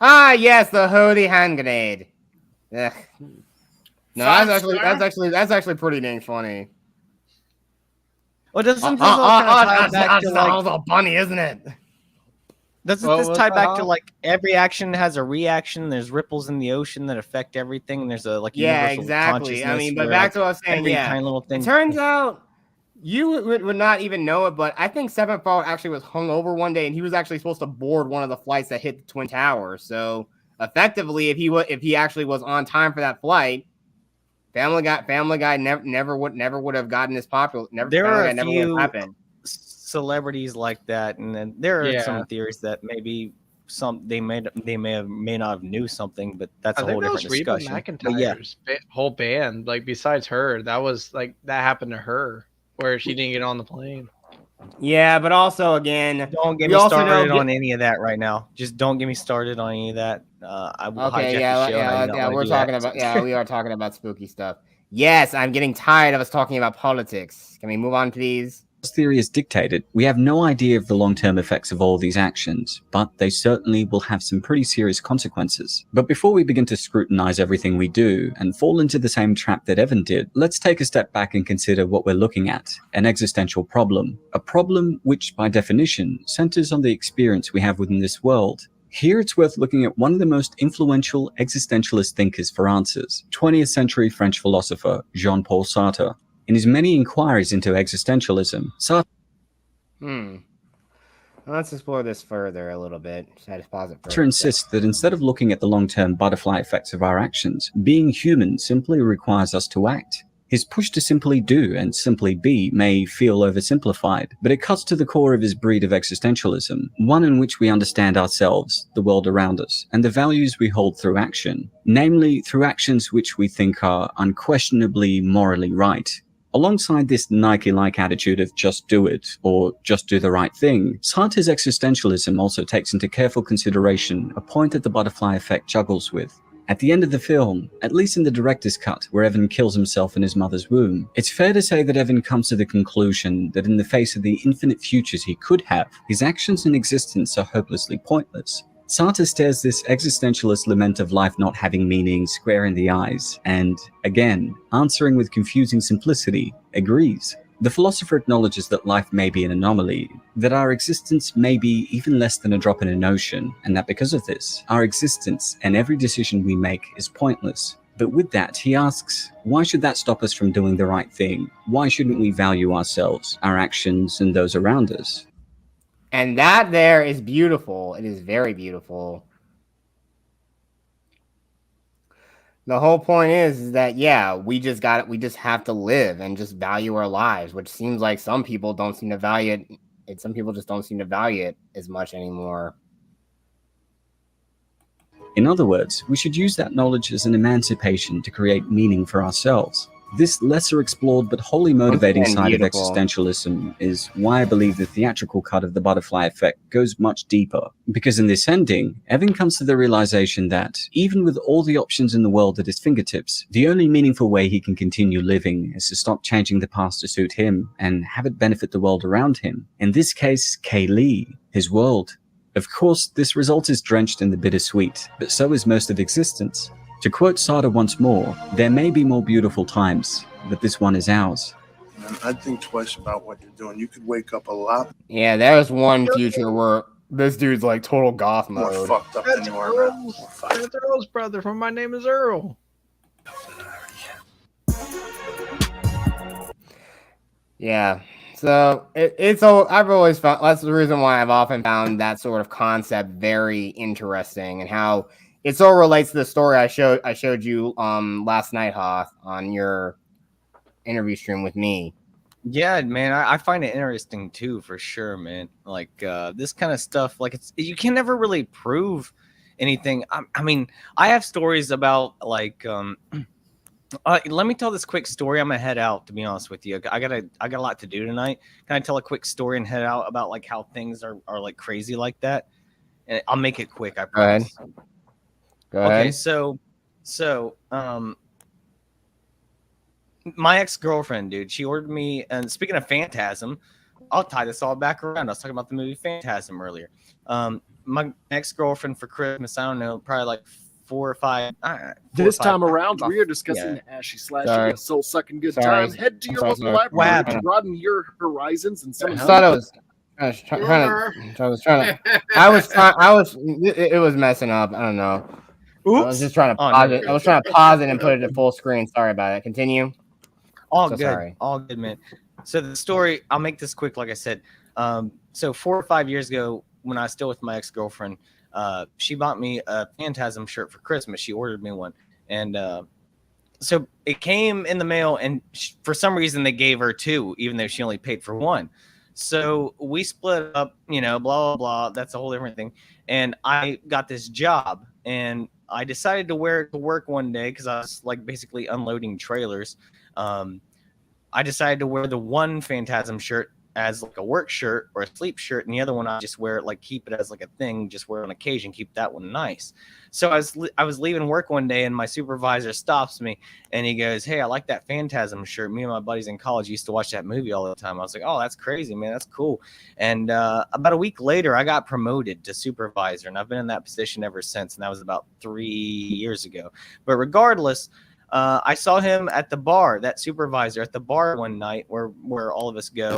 Ah, yes, the holy hand grenade. Ugh. No, that's actually pretty dang funny. Well, doesn't this all kind of tie back to like a bunny, isn't it? Doesn't this tie back to like every action has a reaction? There's ripples in the ocean that affect everything, and there's a universal exactly. I mean, but where, back to what I was saying. Yeah, tiny little thing. It turns out you would not even know it, but I think Sevenfold actually was hungover one day, and he was actually supposed to board one of the flights that hit the Twin Towers. So effectively, if he actually was on time for that flight, Family Guy never would have gotten this popular. There are a few celebrities like that, and then there are some theories that maybe they may not have knew something, but that's a whole different discussion. McIntyre's whole band, like besides her, that happened to her where she didn't get on the plane. Yeah, but also again, don't get me started on any of that right now. Just don't get me started on any of that. I will hijack the show. We are talking about spooky stuff. Yes, I'm getting tired of us talking about politics. Can we move on, please? Theory is dictated. We have no idea of the long-term effects of all these actions, but they certainly will have some pretty serious consequences. But before we begin to scrutinize everything we do and fall into the same trap that Evan did, let's take a step back and consider what we're looking at: an existential problem. A problem which, by definition, centers on the experience we have within this world. Here it's worth looking at one of the most influential existentialist thinkers for answers, 20th century French philosopher Jean-Paul Sartre. In his many inquiries into existentialism, Sartre... Let's explore this further a little bit. Just had to pause it To for insist that instead of looking at the long-term butterfly effects of our actions, being human simply requires us to act. His push to simply do and simply be may feel oversimplified, but it cuts to the core of his breed of existentialism, one in which we understand ourselves, the world around us, and the values we hold through action, namely through actions which we think are unquestionably morally right. Alongside this Nike-like attitude of just do it, or just do the right thing, Sartre's existentialism also takes into careful consideration a point that the butterfly effect juggles with. At the end of the film, at least in the director's cut, where Evan kills himself in his mother's womb, it's fair to say that Evan comes to the conclusion that in the face of the infinite futures he could have, his actions and existence are hopelessly pointless. Sartre stares this existentialist lament of life not having meaning square in the eyes, and, again, answering with confusing simplicity, agrees. The philosopher acknowledges that life may be an anomaly, that our existence may be even less than a drop in an ocean, and that because of this, our existence and every decision we make is pointless. But with that, he asks, why should that stop us from doing the right thing? Why shouldn't we value ourselves, our actions, and those around us? And that there is beautiful. It is very beautiful. The whole point is that, yeah, we just have to live and just value our lives, which seems like some people don't seem to value it. And some people just don't seem to value it as much anymore. In other words, we should use that knowledge as an emancipation to create meaning for ourselves. This lesser explored but wholly motivating side of existentialism is why I believe the theatrical cut of the butterfly effect goes much deeper. Because in this ending, Evan comes to the realization that, even with all the options in the world at his fingertips, the only meaningful way he can continue living is to stop changing the past to suit him and have it benefit the world around him. In this case, Kaylee, his world. Of course, this result is drenched in the bittersweet, but so is most of existence. To quote Sartre once more, there may be more beautiful times, but this one is ours. I'd think twice about what you're doing. You could wake up a lot. Yeah, there was one future where this dude's like total goth more mode. fucked up than you are now. That's Earl's brother from My Name is Earl. Yeah. So I've always found that's the reason why I've often found that sort of concept very interesting, and how it so relates to the story I showed you last night, Hoth, on your interview stream with me. Yeah, man, I find it interesting too, for sure, man. Like this kind of stuff, like you can never really prove anything. I mean, I have stories about like let me tell this quick story. I'm gonna head out, to be honest with you. I got a lot to do tonight. Can I tell a quick story and head out about like how things are like crazy like that? And I'll make it quick, I promise. Go ahead. Okay, so my ex-girlfriend, dude, she ordered me, and speaking of Phantasm, I'll tie this all back around. I was talking about the movie Phantasm earlier. My ex-girlfriend for Christmas, I don't know, probably like 4 or 5. This time around, we are discussing ashy slashing and soul sucking good time. Head to your local library to broaden your horizons and some. It was messing up. I don't know. Oops. I was just trying to pause it. I was trying to pause it and put it to full screen. Sorry about it. Continue. All good. Sorry. All good, man. So the story, I'll make this quick, like I said. So 4 or 5 years ago, when I was still with my ex-girlfriend, she bought me a Phantasm shirt for Christmas. She ordered me one. And so it came in the mail, and for some reason they gave her 2, even though she only paid for 1. So we split up, you know, blah, blah, blah. That's a whole different thing. And I got this job, and I decided to wear it to work one day because I was like basically unloading trailers. I decided to wear the one Phantasm shirt as like a work shirt or a sleep shirt, and the other one I just wear it, like keep it as like a thing, just wear it on occasion, keep that one nice. So I was leaving work one day, and my supervisor stops me, and he goes, "Hey, I like that Phantasm shirt. Me and my buddies in college used to watch that movie all the time." I was like, "Oh, that's crazy, man. That's cool." And about a week later, I got promoted to supervisor, and I've been in that position ever since, and that was about 3 years ago. But regardless, I saw him at the bar, that supervisor at the bar one night where all of us go.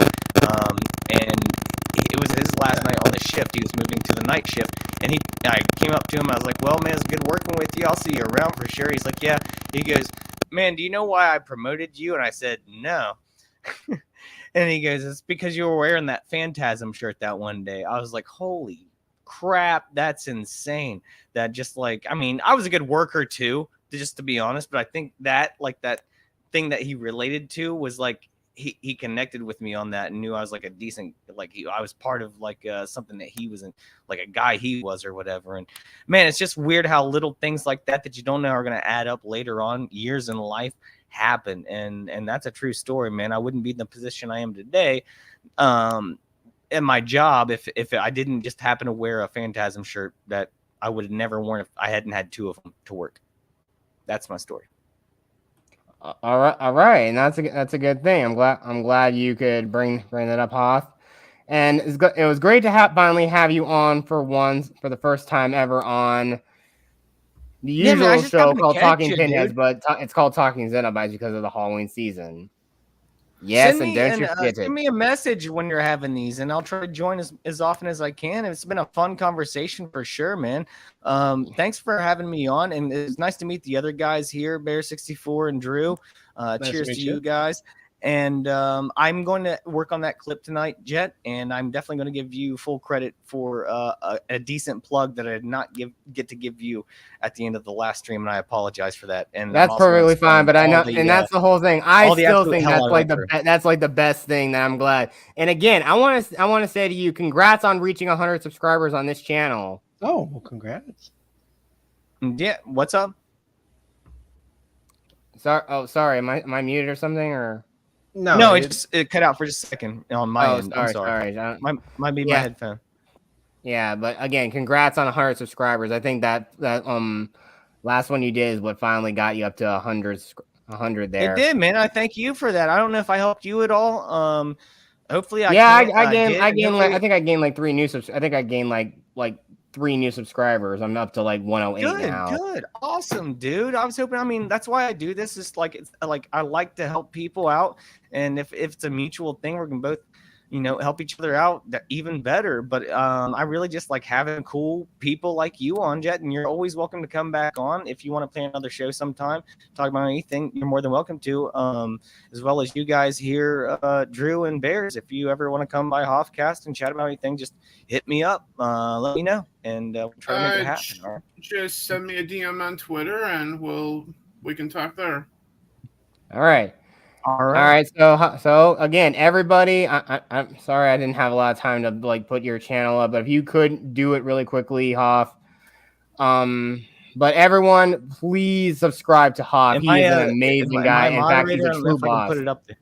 And it was his last night on the shift. He was moving to the night shift. And I came up to him. I was like, "Well, man, it's good working with you. I'll see you around for sure." He's like, "Yeah." He goes, "Man, do you know why I promoted you?" And I said, "No." And he goes, it's because you were wearing that Phantasm shirt that one day. I was like, holy crap, that's insane. That just like, I mean, I was a good worker too, just to be honest, but I think that like that thing that he related to was like he connected with me on that and knew I was like a decent, like I was part of like something that he wasn't, like a guy he was or whatever. And man, it's just weird how little things like that you don't know are going to add up later on, years in life, happen. And that's a true story, man. I wouldn't be in the position I am today in my job if I didn't just happen to wear a Phantasm shirt that I would have never worn if I hadn't had two of them to work. That's my story. All right, and that's a good thing. I'm glad you could bring that up, Hoth. And it was great to finally have you on for the first time ever on the usual show called Talking Pinheads, but it's called Talking Cenobites because of the Halloween season. Yes, and don't you forget send me a message when you're having these, and I'll try to join as often as I can. It's been a fun conversation for sure, man. Thanks for having me on, and it's nice to meet the other guys here, Bear64 and Drew. Cheers to you guys. And I'm going to work on that clip tonight, Jet, and I'm definitely going to give you full credit for a decent plug that I did not get to give you at the end of the last stream, and I apologize for that. And that's perfectly fine, but I know, and that's the whole thing. I still think that's like the best thing that I'm glad. And again, I want to say to you, congrats on reaching 100 subscribers on this channel. Oh, well, congrats. Yeah, what's up? Sorry, am I muted or something or? No, it cut out for just a second on my end. I'm sorry. Might be my headphone. Yeah, but again, congrats on 100 subscribers. I think that last one you did is what finally got you up to 100 there. It did, man. I thank you for that. I don't know if I helped you at all. Hopefully, I gained I think I gained like 3 new subs. I think I gained like 3 new subscribers. I'm up to like 108 now. Good, awesome, dude. I was hoping. I mean, that's why I do this. Is like it's like I like to help people out, and if it's a mutual thing, we can both, help each other out. Even better. But I really just like having cool people like you on, Jet, and you're always welcome to come back on if you want to play another show sometime. Talk about anything, you're more than welcome to. As well as you guys here, Drew and Bears. If you ever want to come by Hoffcast and chat about anything, just hit me up. Let me know, and we'll try to make it happen. All right? Just send me a DM on Twitter, and we can talk there. All right. All right. So again, everybody, I'm sorry I didn't have a lot of time to like put your channel up, but if you could do it really quickly, Hoff. But everyone, please subscribe to Hoff. He is an amazing guy. In fact, he's a true boss. Put it up there.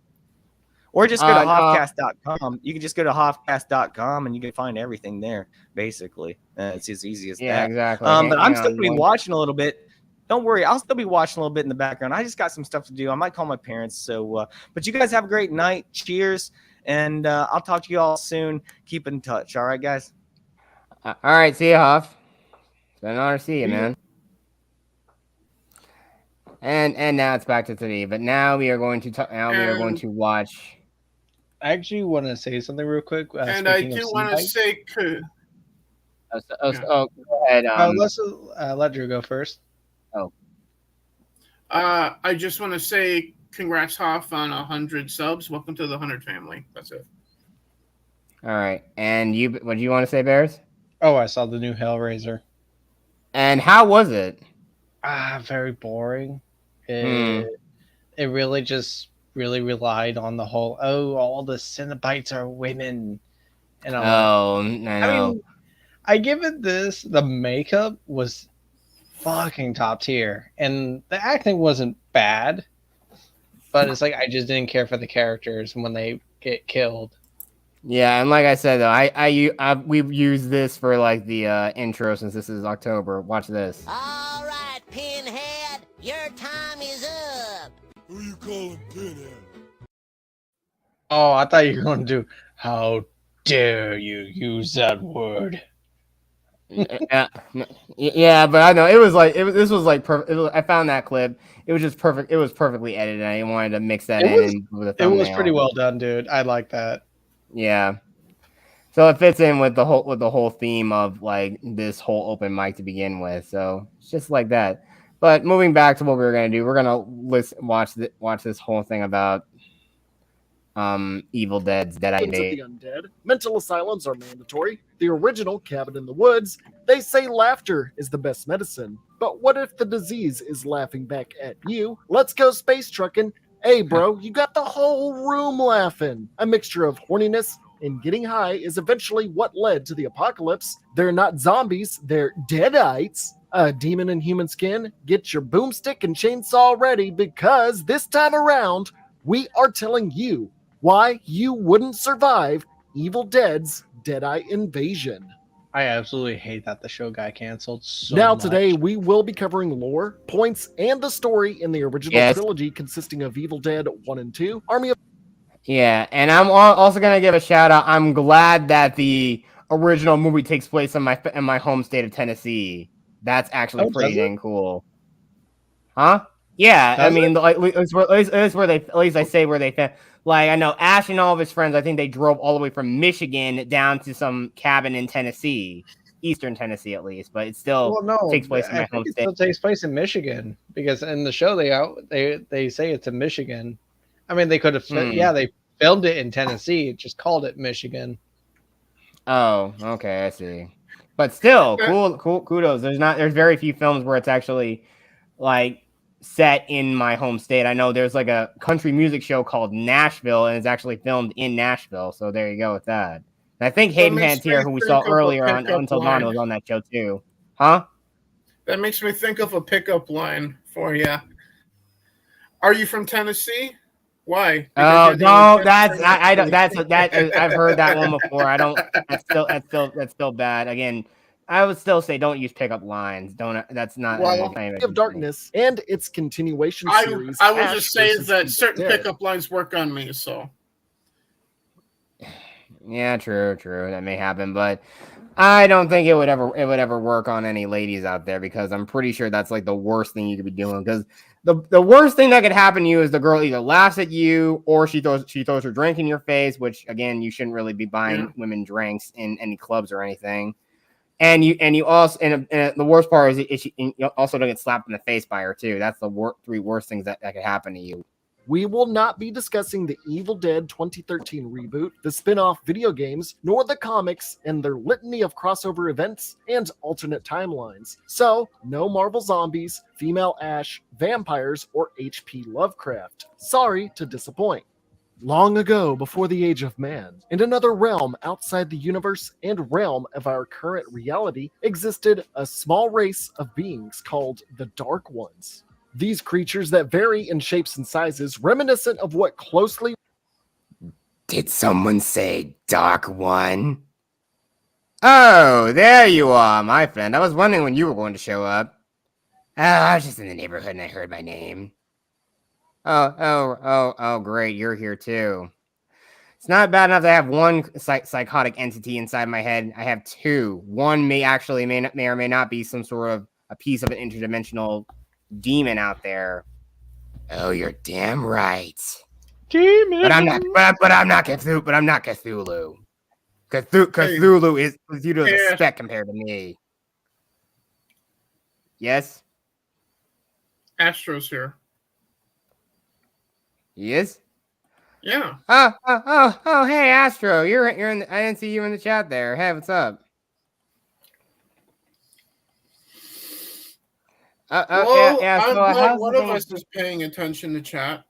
Or just go to hoffcast.com. You can just go to hoffcast.com and you can find everything there, basically. It's as easy as that. Yeah, exactly. But I'm still going to be watching a little bit. Don't worry, I'll still be watching a little bit in the background. I just got some stuff to do. I might call my parents. So, but you guys have a great night. Cheers. And I'll talk to you all soon. Keep in touch. All right, guys? All right. See you, Hoff. It's been an honor to see you, man. And now it's back to today. But now we are going to watch. I actually want to say something real quick. And I do want to say, go ahead. Let's let Drew go first. I just want to say congrats, Hoff, on 100 subs. Welcome to the 100 family. That's it. All right. And what do you want to say, Bears? Oh, I saw the new Hellraiser. And how was it? Very boring. It really just relied on the whole, all the Cenobites are women. And I know. I mean, I give it this. The makeup was fucking top tier, and the acting wasn't bad, but it's like I just didn't care for the characters when they get killed. Yeah, and like I said though, we've used this for like the intro since this is October. Watch this. All right, Pinhead, your time is up. Who you calling Pinhead? Oh, I thought you were going to do. How dare you use that word? Yeah, but I know it was like this was like perfect. I found that clip. It was just perfect. It was perfectly edited. I wanted to mix that in with a thumbnail. It was pretty well done, dude. I like that. Yeah. So it fits in with the whole theme of like this whole open mic to begin with. So it's just like that. But moving back to what we were gonna do, we're gonna watch this whole thing about Evil Dead's Dead Of the Invasion. undead, mental asylums are mandatory. The original Cabin in the Woods, they say laughter is the best medicine. But what if the disease is laughing back at you? Let's go space trucking. Hey, bro, you got the whole room laughing. A mixture of horniness and getting high is eventually what led to the apocalypse. They're not zombies, they're deadites. A demon in human skin, get your boomstick and chainsaw ready because this time around, we are telling you why you wouldn't survive Evil Dead's Deadeye Invasion. I absolutely hate that the show got canceled so Now, much. today, we will be covering lore, points, and the story in the original trilogy consisting of Evil Dead 1 and 2, Army of... Yeah, and I'm also gonna give a shout out. I'm glad that the original movie takes place in my home state of Tennessee. That's actually pretty dang cool. Huh? Yeah, I mean, like, it's where they, at least I say where they found. Like, I know Ash and all of his friends, I think they drove all the way from Michigan down to some cabin in Tennessee, eastern Tennessee at least, but it still takes place in my home state. It still takes place in Michigan because in the show they say it's in Michigan. I mean, they could have, they filmed it in Tennessee, just called it Michigan. Oh, okay, I see. But still, cool, kudos. There's very few films where it's actually like set in my home state. I know there's like a country music show called Nashville, and it's actually filmed in Nashville. So there you go with that. And I think Hayden Panettiere, who we saw earlier on Until Dawn, was on that show too. Huh? That makes me think of a pickup line for you. Are you from Tennessee? Why? Oh no, I've heard that one before. I don't. That's still bad. Again, I would still say don't use pickup lines. Don't. That's not. of Darkness and its continuation series. I will just say that certain pickup lines work on me. So. Yeah, true. That may happen, but I don't think it would ever work on any ladies out there because I'm pretty sure that's like the worst thing you could be doing because. The worst thing that could happen to you is the girl either laughs at you or she throws her drink in your face, which again you shouldn't really be buying women drinks in any clubs or anything. And you also and the worst part is you also don't get slapped in the face by her too. That's the three worst things that could happen to you. We will not be discussing the Evil Dead 2013 reboot, the spin-off video games, nor the comics and their litany of crossover events and alternate timelines. So, no Marvel Zombies, female Ash, vampires, or H.P. Lovecraft. Sorry to disappoint. Long ago, before the age of man, in another realm outside the universe and realm of our current reality, existed a small race of beings called the Dark Ones. These creatures that vary in shapes and sizes, reminiscent of what closely... Did someone say Dark One? Oh, there you are, my friend. I was wondering when you were going to show up. Oh, I was just in the neighborhood and I heard my name. Oh, great, you're here too. It's not bad enough to have one psychotic entity inside my head. I have two. One may or may not be some sort of a piece of an interdimensional demon out there. Oh, you're damn right. Demon. But I'm not Cthulhu. But I'm not Cthulhu. Cthulhu is a speck compared to me. Yes. Astro's here. He is. Yeah. Oh! Hey, Astro, you're in. I didn't see you in the chat there. Hey, what's up? Well, yeah. I'm So glad one of us is paying attention to chat.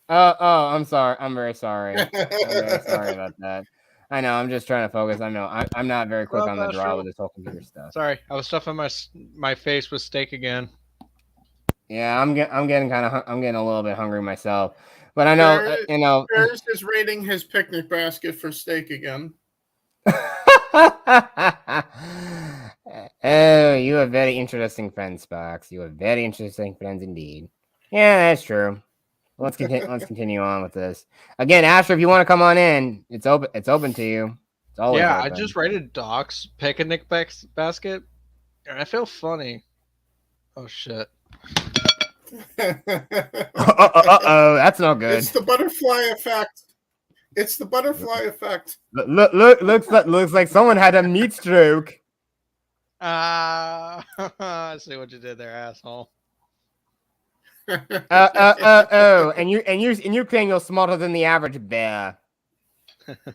I'm sorry. I'm very sorry. I'm very sorry about that. I know. I'm just trying to focus. I know. I'm not very quick on the draw with this whole computer stuff. Sorry, I was stuffing my face with steak again. Yeah, I'm getting a little bit hungry myself, but I know Paris is raiding his picnic basket for steak again. Oh, you have very interesting friends, Spox. You have very interesting friends indeed. Yeah, that's true. Let's continue on with this. Again, Asher, if you want to come on in, it's open. It's open to you. It's always open. I just raided Doc's picnic basket, and I feel funny. Oh shit. That's no good. It's the butterfly effect. It's the butterfly effect. Looks like someone had a meat stroke. I see what you did there, asshole. And you're claiming you're smarter than the average bear.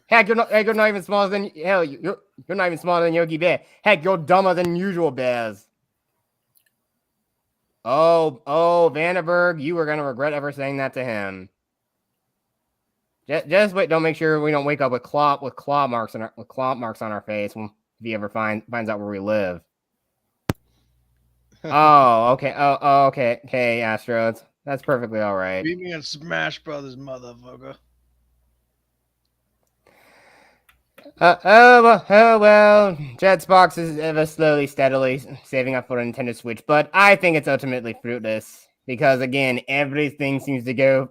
Heck, you're not even smarter than you're not even smarter than Yogi Bear. Heck, you're dumber than usual bears. Oh, Vandenberg, you are gonna regret ever saying that to him. Just wait. Don't make sure we don't wake up with claw marks on our face if he ever finds out where we live. Oh, okay. Okay, Astro. That's perfectly all right. Beat me in Smash Brothers, motherfucker. Well. Jetsbox is ever slowly, steadily saving up for a Nintendo Switch, but I think it's ultimately fruitless because, again, everything seems to go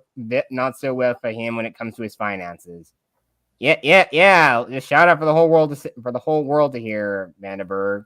not so well for him when it comes to his finances. Yeah. Just shout out for the whole world to hear, Vandenberg.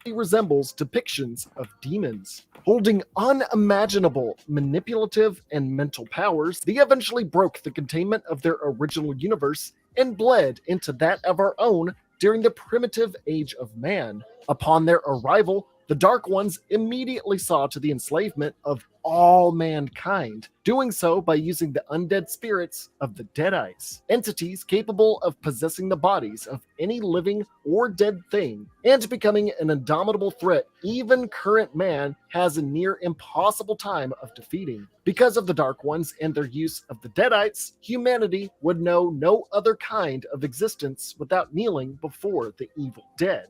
He resembles depictions of demons. Holding unimaginable manipulative and mental powers, they eventually broke the containment of their original universe and bled into that of our own during the primitive age of man. Upon their arrival, the Dark Ones immediately saw to the enslavement of all mankind, doing so by using the undead spirits of the Deadites, entities capable of possessing the bodies of any living or dead thing, and becoming an indomitable threat even current man has a near impossible time of defeating. Because of the Dark Ones and their use of the Deadites, humanity would know no other kind of existence without kneeling before the evil dead.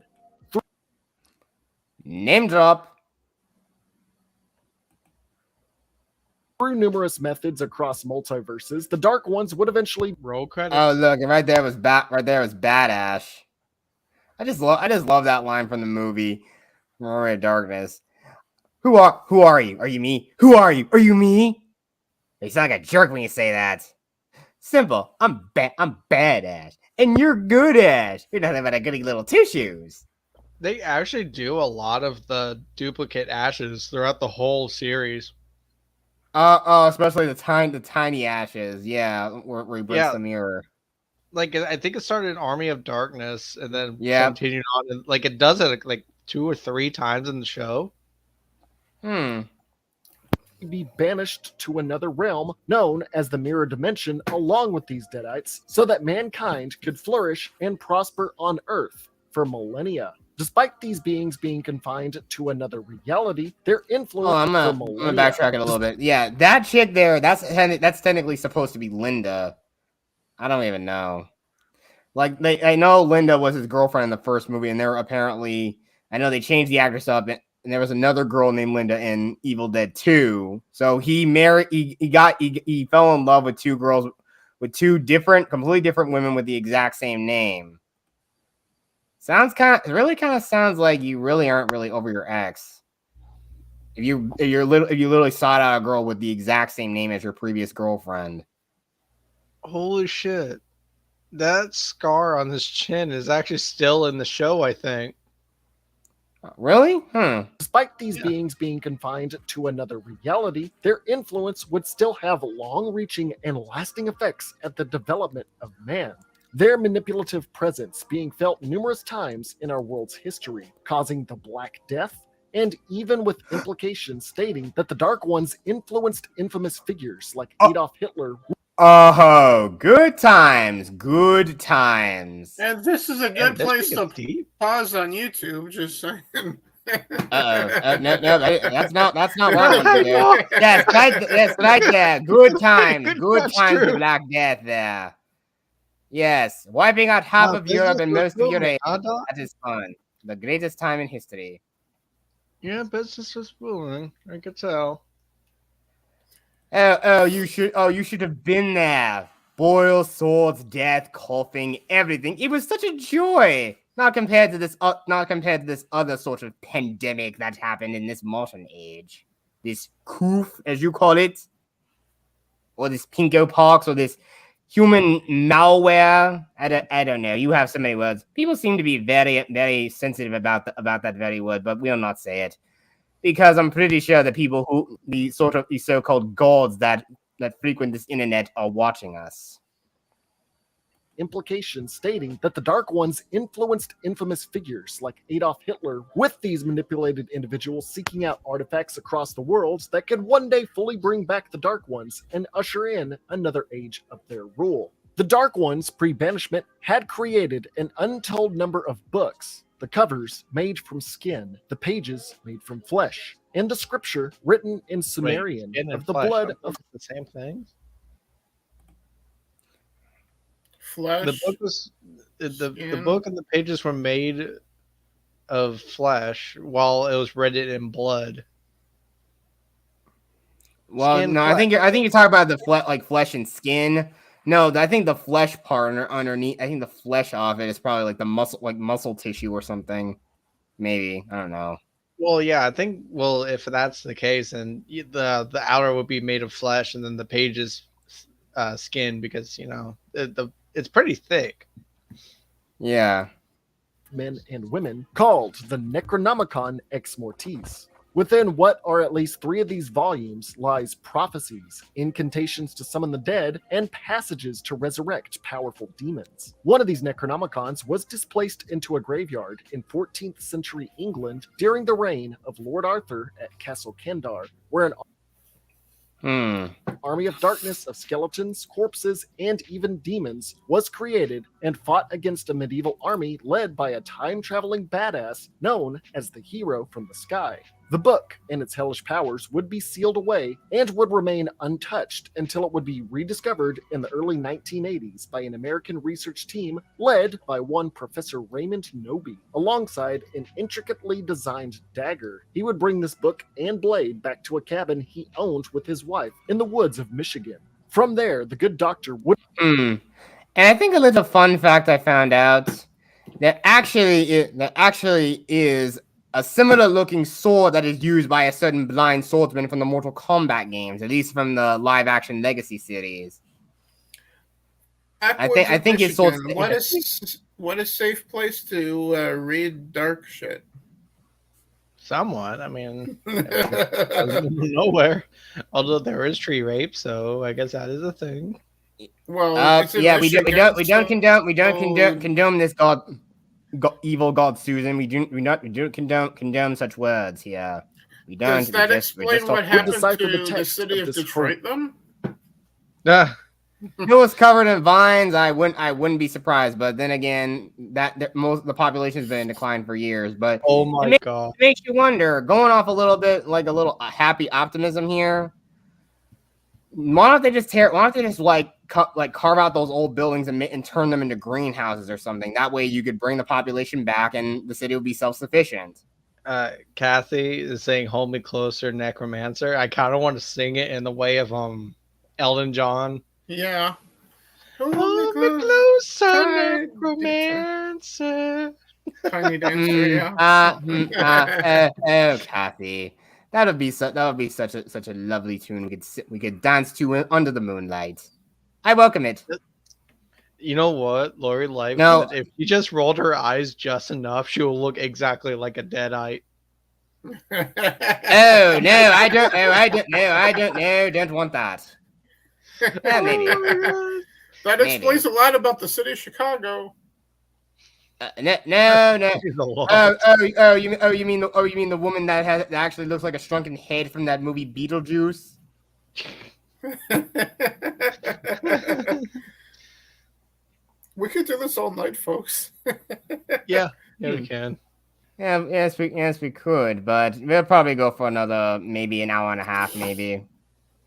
Name drop. Through numerous methods across multiverses, the Dark Ones would eventually roll credits. Oh, look, right there was badass. I just love that line from the movie Army of Darkness. Who are you? Are you me? Who are you? Are you me? You sound like a jerk when you say that. Simple. I'm badass, and you're good ass. You're nothing but a goody little tissues. They actually do a lot of the duplicate ashes throughout the whole series. Especially the tiny ashes. Yeah, where he breaks the mirror. Like I think it started in Army of Darkness and then continued on, and like it does it like 2 or 3 times in the show. Be banished to another realm known as the Mirror Dimension along with these Deadites so that mankind could flourish and prosper on Earth for millennia. Despite these beings being confined to another reality, their influence I'm gonna backtrack it a little bit. Yeah, that chick there, that's technically supposed to be Linda. I don't even know. Like, I know Linda was his girlfriend in the first movie, and they're apparently, I know they changed the actress up, and there was another girl named Linda in Evil Dead 2. So he fell in love with 2 girls, with 2 completely different women with the exact same name. Really kind of sounds like you really aren't really over your ex. If you literally sought out a girl with the exact same name as your previous girlfriend. Holy shit. That scar on his chin is actually still in the show, I think. Really? Despite these beings being confined to another reality, their influence would still have long-reaching and lasting effects at the development of man. Their manipulative presence being felt numerous times in our world's history, causing the Black Death, and even with implications stating that the Dark Ones influenced infamous figures like Adolf Hitler. Oh, good times. And this is a good place to pause on YouTube, just saying. No, that's not what I want to do. Yes, right there. Good times. Good times with Black Death there. Yes, wiping out half of Europe and most of Europe. That is fun. The greatest time in history. Yeah, business was booming. I could tell. You should have been there. Boils, swords, death, coughing, everything. It was such a joy. Not compared to this other sort of pandemic that happened in this modern age. This coof, as you call it, or this pinko pox, or this human malware. I don't know. You have so many words. People seem to be very, very sensitive about that very word, but we'll not say it because I'm pretty sure the people who the so-called gods that frequent this internet are watching us. implications stating that the Dark Ones influenced infamous figures like Adolf Hitler, with these manipulated individuals seeking out artifacts across the world that could one day fully bring back the Dark Ones and usher in another age of their rule. The Dark Ones, pre-banishment, had created an untold number of books, the covers made from skin, the pages made from flesh, and the scripture written in Sumerian of the blood of the same thing. Flesh. The book was the book and the pages were made of flesh, while it was written in blood. Well, Skin, no, I think you're talking about the flesh and skin. No, I think the flesh part underneath. I think the flesh off it is probably like the muscle tissue or something. Maybe, I don't know. Well, yeah, I think. Well, if that's the case, then the outer would be made of flesh, and then the pages skin, because it's pretty thick. Yeah. Men and women called the Necronomicon Ex Mortis. Within what are at least 3 of these volumes lies prophecies, incantations to summon the dead, and passages to resurrect powerful demons. One of these Necronomicons was displaced into a graveyard in 14th century England during the reign of Lord Arthur at Castle Candar, where an army of darkness of skeletons, corpses, and even demons was created and fought against a medieval army led by a time-traveling badass known as the Hero from the Sky. The book and its hellish powers would be sealed away and would remain untouched until it would be rediscovered in the early 1980s by an American research team led by one Professor Raymond Noby. Alongside an intricately designed dagger, he would bring this book and blade back to a cabin he owned with his wife in the woods of Michigan. From there, the good doctor would... And I think a little fun fact I found out that actually is a similar looking sword that is used by a certain blind swordsman from the Mortal Kombat games, at least from the live action Legacy series. I think his sword. What a safe place to read dark shit. Somewhat. I mean, nowhere. Although there is tree rape, so I guess that is a thing. Well, yeah, we don't condone this evil God Susan. We don't condone such words here. We don't. Does that explain what happened to the city of Detroit, then? If it was covered in vines, I wouldn't be surprised. But then again, most of the population has been in decline for years. But oh my god, it makes you wonder. Going off a little bit, like a little happy optimism here. Why don't they just carve out those old buildings and turn them into greenhouses or something? That way you could bring the population back and the city would be self-sufficient. Kathy is saying "Hold Me Closer, Necromancer." I kind of want to sing it in the way of Elton John. Yeah. Hold me closer, Necromancer. Tiny dancer, yeah. Oh, Kathy. That would be such a lovely tune. We could dance to under the moonlight. I welcome it. You know what, Lori? Like, no, if you just rolled her eyes just enough, she will look exactly like a deadite. Oh no, I don't. Oh, I don't. No, I don't. No, don't want that. Yeah, maybe. That explains a lot about the city of Chicago. No. You mean the woman that actually looks like a shrunken head from that movie Beetlejuice? We could do this all night, folks. Yeah, we can. Yes, we could, but we'll probably go for another maybe an hour and a half, maybe.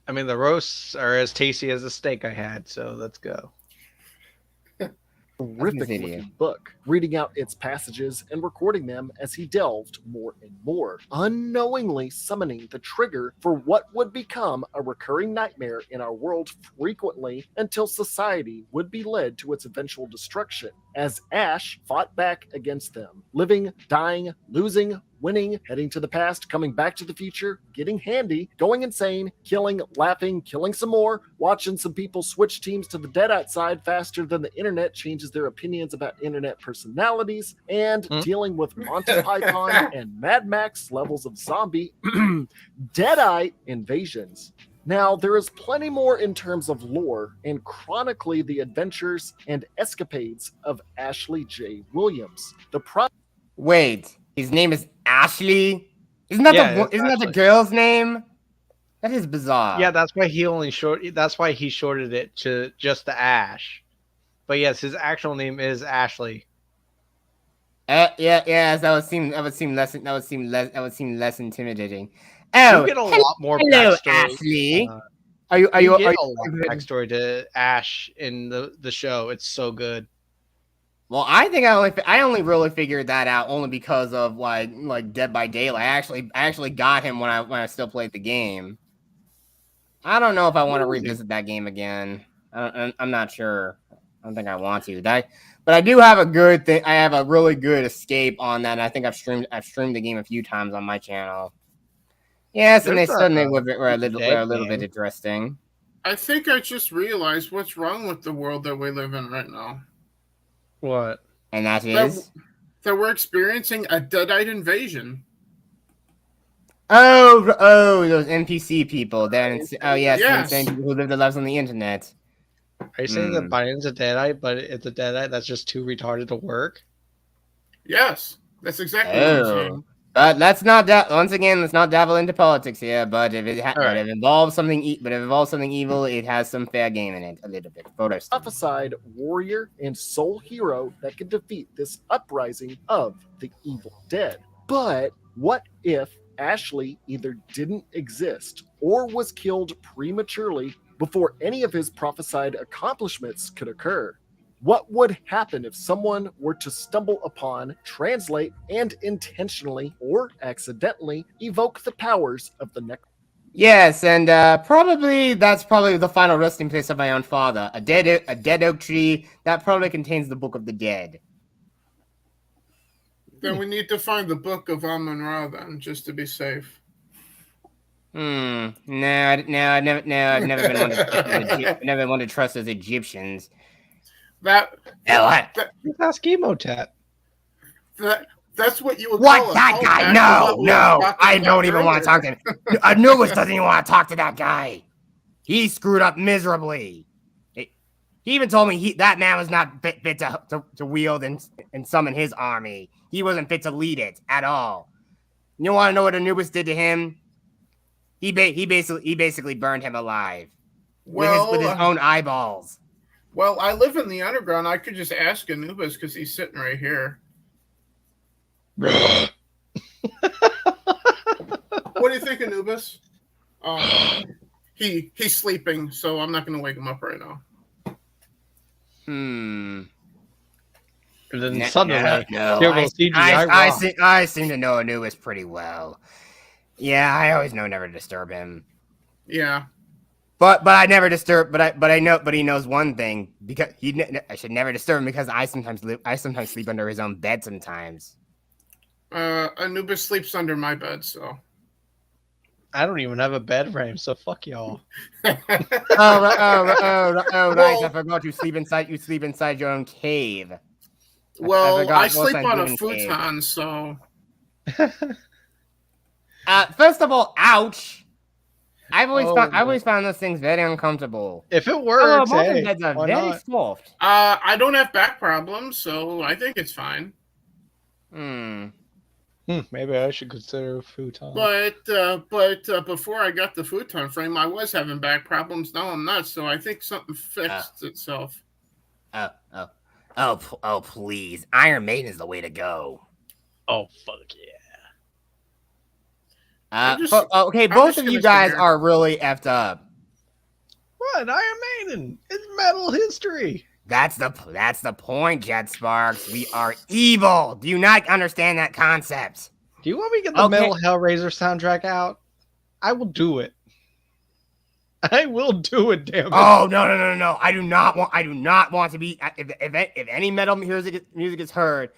I mean, the roasts are as tasty as the steak I had, so let's go. Horrific looking book, reading out its passages and recording them as he delved more and more, unknowingly summoning the trigger for what would become a recurring nightmare in our world frequently until society would be led to its eventual destruction, as Ash fought back against them, living, dying, losing, winning, heading to the past, coming back to the future, getting handy, going insane, killing, laughing, killing some more, watching some people switch teams to the deadite side faster than the internet changes their opinions about internet personalities, and dealing with Monty Python and Mad Max levels of zombie deadite invasions. Now, there is plenty more in terms of lore and chronically the adventures and escapades of Ashley J. Williams. Wait, his name is Ashley? Isn't that the girl's name? That is bizarre. Yeah, that's why he shorted it to just the Ash. But yes, his actual name is Ashley. Yes, that would seem less intimidating. Oh, you get a lot more hello, backstory. Ashley. Are you get a lot of backstory to Ash in the show? It's so good. Well, I think I only really figured that out only because of like Dead by Daylight. I actually got him when I still played the game. I don't know if I want to revisit that game again. I'm not sure. I don't think I want to. But I do have a good thing. I have a really good escape on that. And I think I've streamed the game a few times on my channel. Yes, and they suddenly were a little bit interesting. I think I just realized what's wrong with the world that we live in right now. What? And that is that we're experiencing a deadite invasion. Oh, those NPC people. Yes. Insane people who live their lives on the internet. Are you saying that Biden's a deadite, but it's a deadite that's just too retarded to work? Yes, that's exactly what I'm saying. But let's not once again. Let's not dabble into politics here. But if it involves something, evil, it has some fair game in it. A little bit. Prophesied warrior and soul hero that could defeat this uprising of the evil dead. But what if Ashley either didn't exist or was killed prematurely before any of his prophesied accomplishments could occur? What would happen if someone were to stumble upon, translate, and intentionally or accidentally evoke the powers of the next? Yes, and that's probably the final resting place of my own father. A dead oak tree that probably contains the Book of the Dead. Then we need to find the Book of Amun-Ra then, just to be safe. No, I've never been one to never wanted to trust those Egyptians. That's Chemotap. That's what you would call it. That guy? No, I don't even want to talk to him. Anubis doesn't even want to talk to that guy. He screwed up miserably. He even told me that man was not fit to wield and summon his army. He wasn't fit to lead it at all. You want to know what Anubis did to him? He basically burned him alive with his own eyeballs. Well, I live in the underground. I could just ask Anubis because he's sitting right here. What do you think, Anubis? He's sleeping, so I'm not going to wake him up right now. I seem to know Anubis pretty well. Yeah, I always know never to disturb him. Yeah. But I never disturb. But he knows one thing, because I should never disturb him because I sometimes sleep under his own bed sometimes. Anubis sleeps under my bed, so I don't even have a bed frame, so fuck y'all. Right. I forgot you sleep inside your own cave. Well, I sleep on a futon, so. First of all, ouch. I've always found those things very uncomfortable. If it works, most beds are very soft. I don't have back problems, so I think it's fine. Maybe I should consider a futon. But before I got the futon frame, I was having back problems. Now I'm not, so I think something fixed itself. Oh, please. Iron Maiden is the way to go. Oh, fuck yeah. Both of you guys are really effed up. What? Iron Maiden? It's metal history. That's the point, Jet Sparks. We are evil. Do you not understand that concept? Do you want me to get the Metal Hellraiser soundtrack out? I will do it. I will do it, damn it. Oh no! I do not want to be. If any metal music is heard,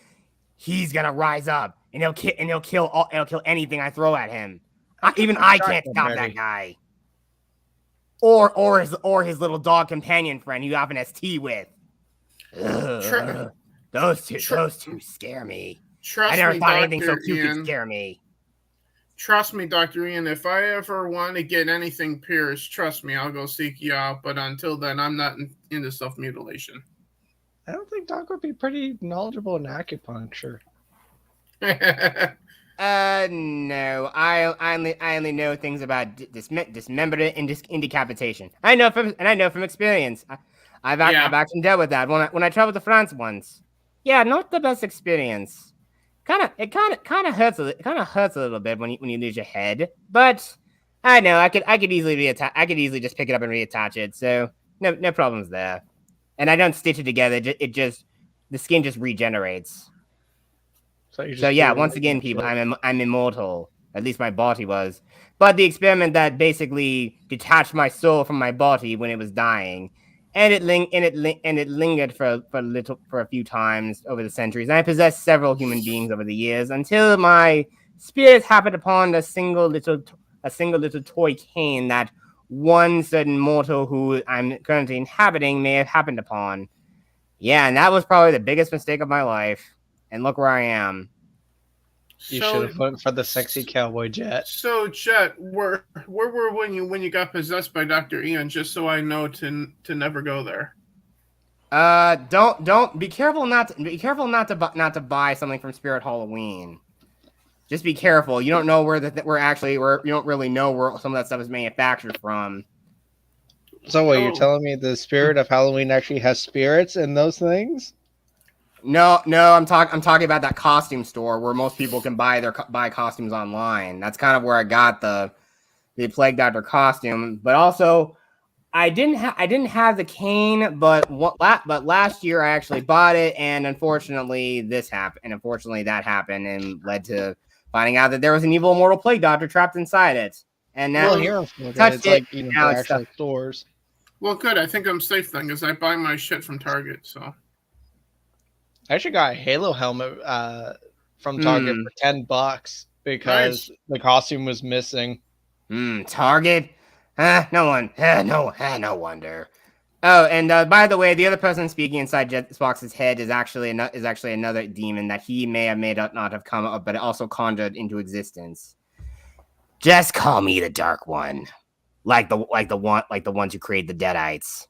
he's gonna rise up and he'll kill anything I throw at him. Even I can't stop that guy. Or his little dog companion friend who you often has tea with. Those two scare me. I never thought anything so cute could scare me. Trust me, Dr. Ian, if I ever want to get anything pierced, trust me, I'll go seek you out. But until then, I'm not into self-mutilation. I don't think Doc would be pretty knowledgeable in acupuncture. No. I only know things about dismemberment and decapitation. I know from experience. I've actually dealt with that when I traveled to France once. Yeah, not the best experience. It kind of hurts a little bit when you lose your head, but I know I could easily reattach. I could easily just pick it up and reattach it. So no problems there. And I don't stitch it together. The skin just regenerates. So yeah, once again, people, I'm immortal. At least my body was. But the experiment that basically detached my soul from my body when it was dying, and it lingered for a few times over the centuries. And I possessed several human beings over the years until my spirit happened upon a single little toy cane that one certain mortal who I'm currently inhabiting may have happened upon. Yeah, and that was probably the biggest mistake of my life. And look where I am. You should have went for the sexy cowboy Jet. So, Jet, where were when you got possessed by Dr. Ian? Just so I know to never go there. Don't be careful not to buy something from Spirit Halloween. Just be careful. You don't know where you don't really know where some of that stuff is manufactured from. So what, you're telling me the Spirit of Halloween actually has spirits in those things? No, I'm talking about that costume store where most people can buy costumes online. That's kind of where I got the Plague Doctor costume. But also, I didn't have the cane, but last year I actually bought it, and unfortunately this happened. And unfortunately that happened and led to finding out that there was an evil immortal Plague Doctor trapped inside it. And now it's like actual stores. Well, good. I think I'm safe then because I buy my shit from Target. So. I actually got a Halo helmet from Target for $10 because the costume was missing. Target? No wonder. Oh, and by the way, the other person speaking inside Jetbox's head is actually another demon that he may not have come up, but also conjured into existence. Just call me the Dark One, like the ones who create the Deadites.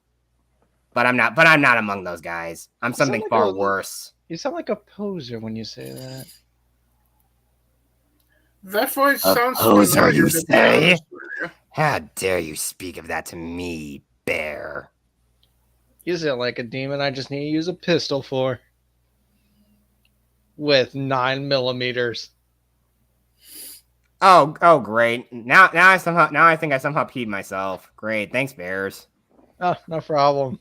But I'm not among those guys. I'm something far worse. You sound like a poser when you say that. That voice sounds poser, you say? How dare you speak of that to me, bear? You sound like a demon I just need to use a pistol for. With 9mm. Oh, great. Now I think I somehow peed myself. Great, thanks, bears. Oh, no problem.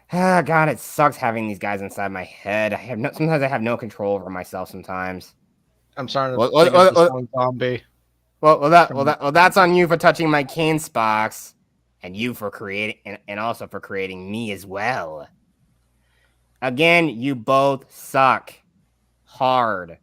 God, it sucks having these guys inside my head. Sometimes I have no control over myself. Sometimes I'm starting to think of this one zombie. Well, that's on you for touching my cane box, and you for creating, and also for creating me as well. Again, you both suck hard.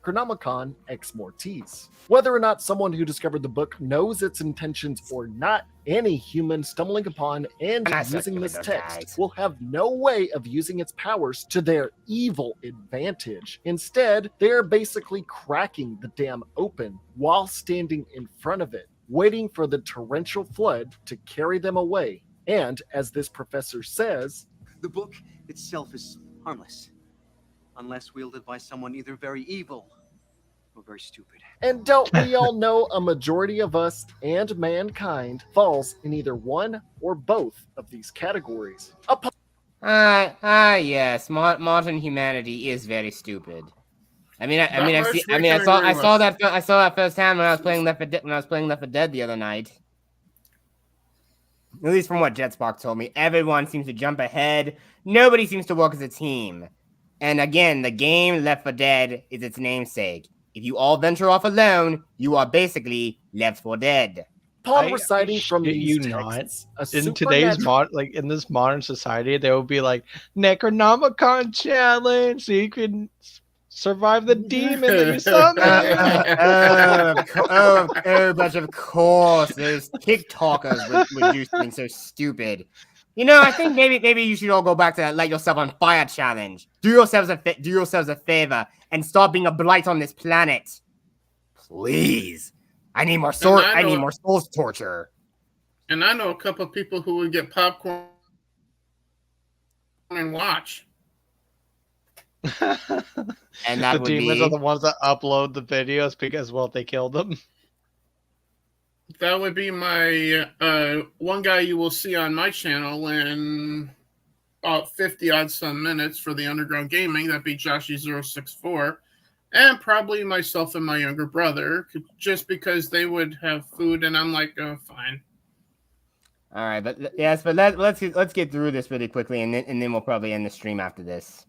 Chronomicon Ex Mortis. Whether or not someone who discovered the book knows its intentions or not, any human stumbling upon and using this text will have no way of using its powers to their evil advantage. Instead, they are basically cracking the dam open while standing in front of it, waiting for the torrential flood to carry them away. And, as this professor says, the book itself is harmless, unless wielded by someone either very evil or very stupid. And don't we all know a majority of us and mankind falls in either one or both of these categories? Yes, modern humanity is very stupid. I saw that firsthand when I was playing Left 4 Dead the other night. At least from what Jetspock told me, everyone seems to jump ahead. Nobody seems to work as a team. And again, the game Left 4 Dead is its namesake. If you all venture off alone, you are basically Left 4 Dead. Upon reciting from these texts, in in this modern society, there will be like Necronomicon challenge, so you can survive the demon that you summoned. But of course, those TikTokers would do something so stupid. I think maybe you should all go back to that light yourself on fire challenge. Do yourselves a favor and stop being a blight on this planet. Please. I need more souls torture. And I know a couple of people who would get popcorn and watch. And that the would demons be... are the ones that upload the videos because, well, they killed them. That would be my one guy you will see on my channel in about 50 odd some minutes for the Underground Gaming. That'd be Joshy064. And probably myself and my younger brother, just because they would have food, and I'm like, oh, fine. All right, but let's get through this really quickly, and then we'll probably end the stream after this.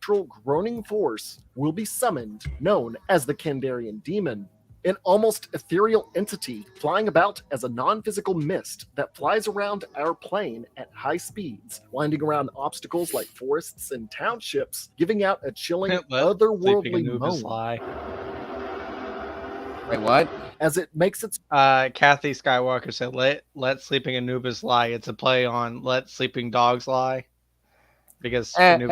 Groaning force will be summoned, known as the Candarian Demon, an almost ethereal entity flying about as a non-physical mist that flies around our plane at high speeds, winding around obstacles like forests and townships, giving out a chilling, otherworldly moan. Wait, what? As it makes its... Kathy Skywalker said, let Sleeping Anubis lie. It's a play on Let Sleeping Dogs Lie. Because Anubis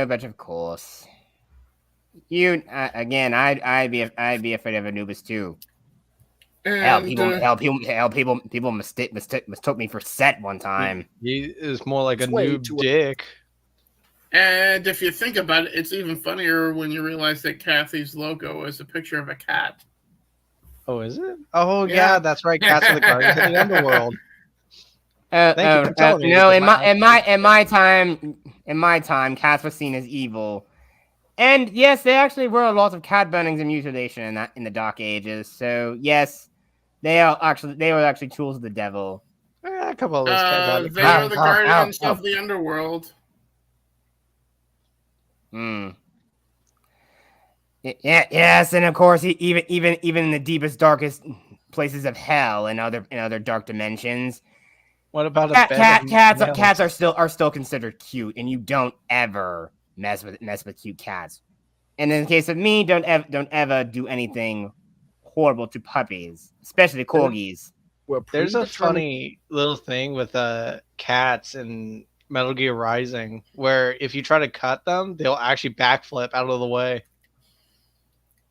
but of course. You again, I'd be afraid of Anubis too. And, people mistook me for Set one time. He is more like a noob dick. And if you think about it, it's even funnier when you realize that Kathy's logo is a picture of a cat. Oh, is it? Oh, yeah, that's right. Cats are the guardians of the underworld. Thank you for telling me. No, in my time, cats were seen as evil. And yes, there actually were a lot of cat burnings and mutilation in the Dark Ages. So yes, they were actually tools of the devil. A couple of those cats. They are the guardians of the underworld. Yes, and of course, even in the deepest, darkest places of hell and other dark dimensions. What about cats are still considered cute, and you don't ever mess with cute cats. And in the case of me, don't ever do anything horrible to puppies, especially corgis. There's a funny little thing with cats in Metal Gear Rising where if you try to cut them, they'll actually backflip out of the way.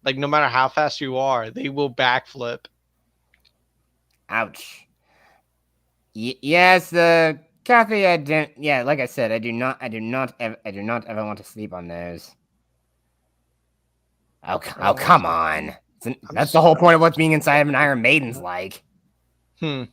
Like no matter how fast you are, they will backflip. Ouch. Yes, the Kathy, like I said, I do not ever want to sleep on those. Oh, come on. That's the whole point of what's being inside of an Iron Maiden's like. And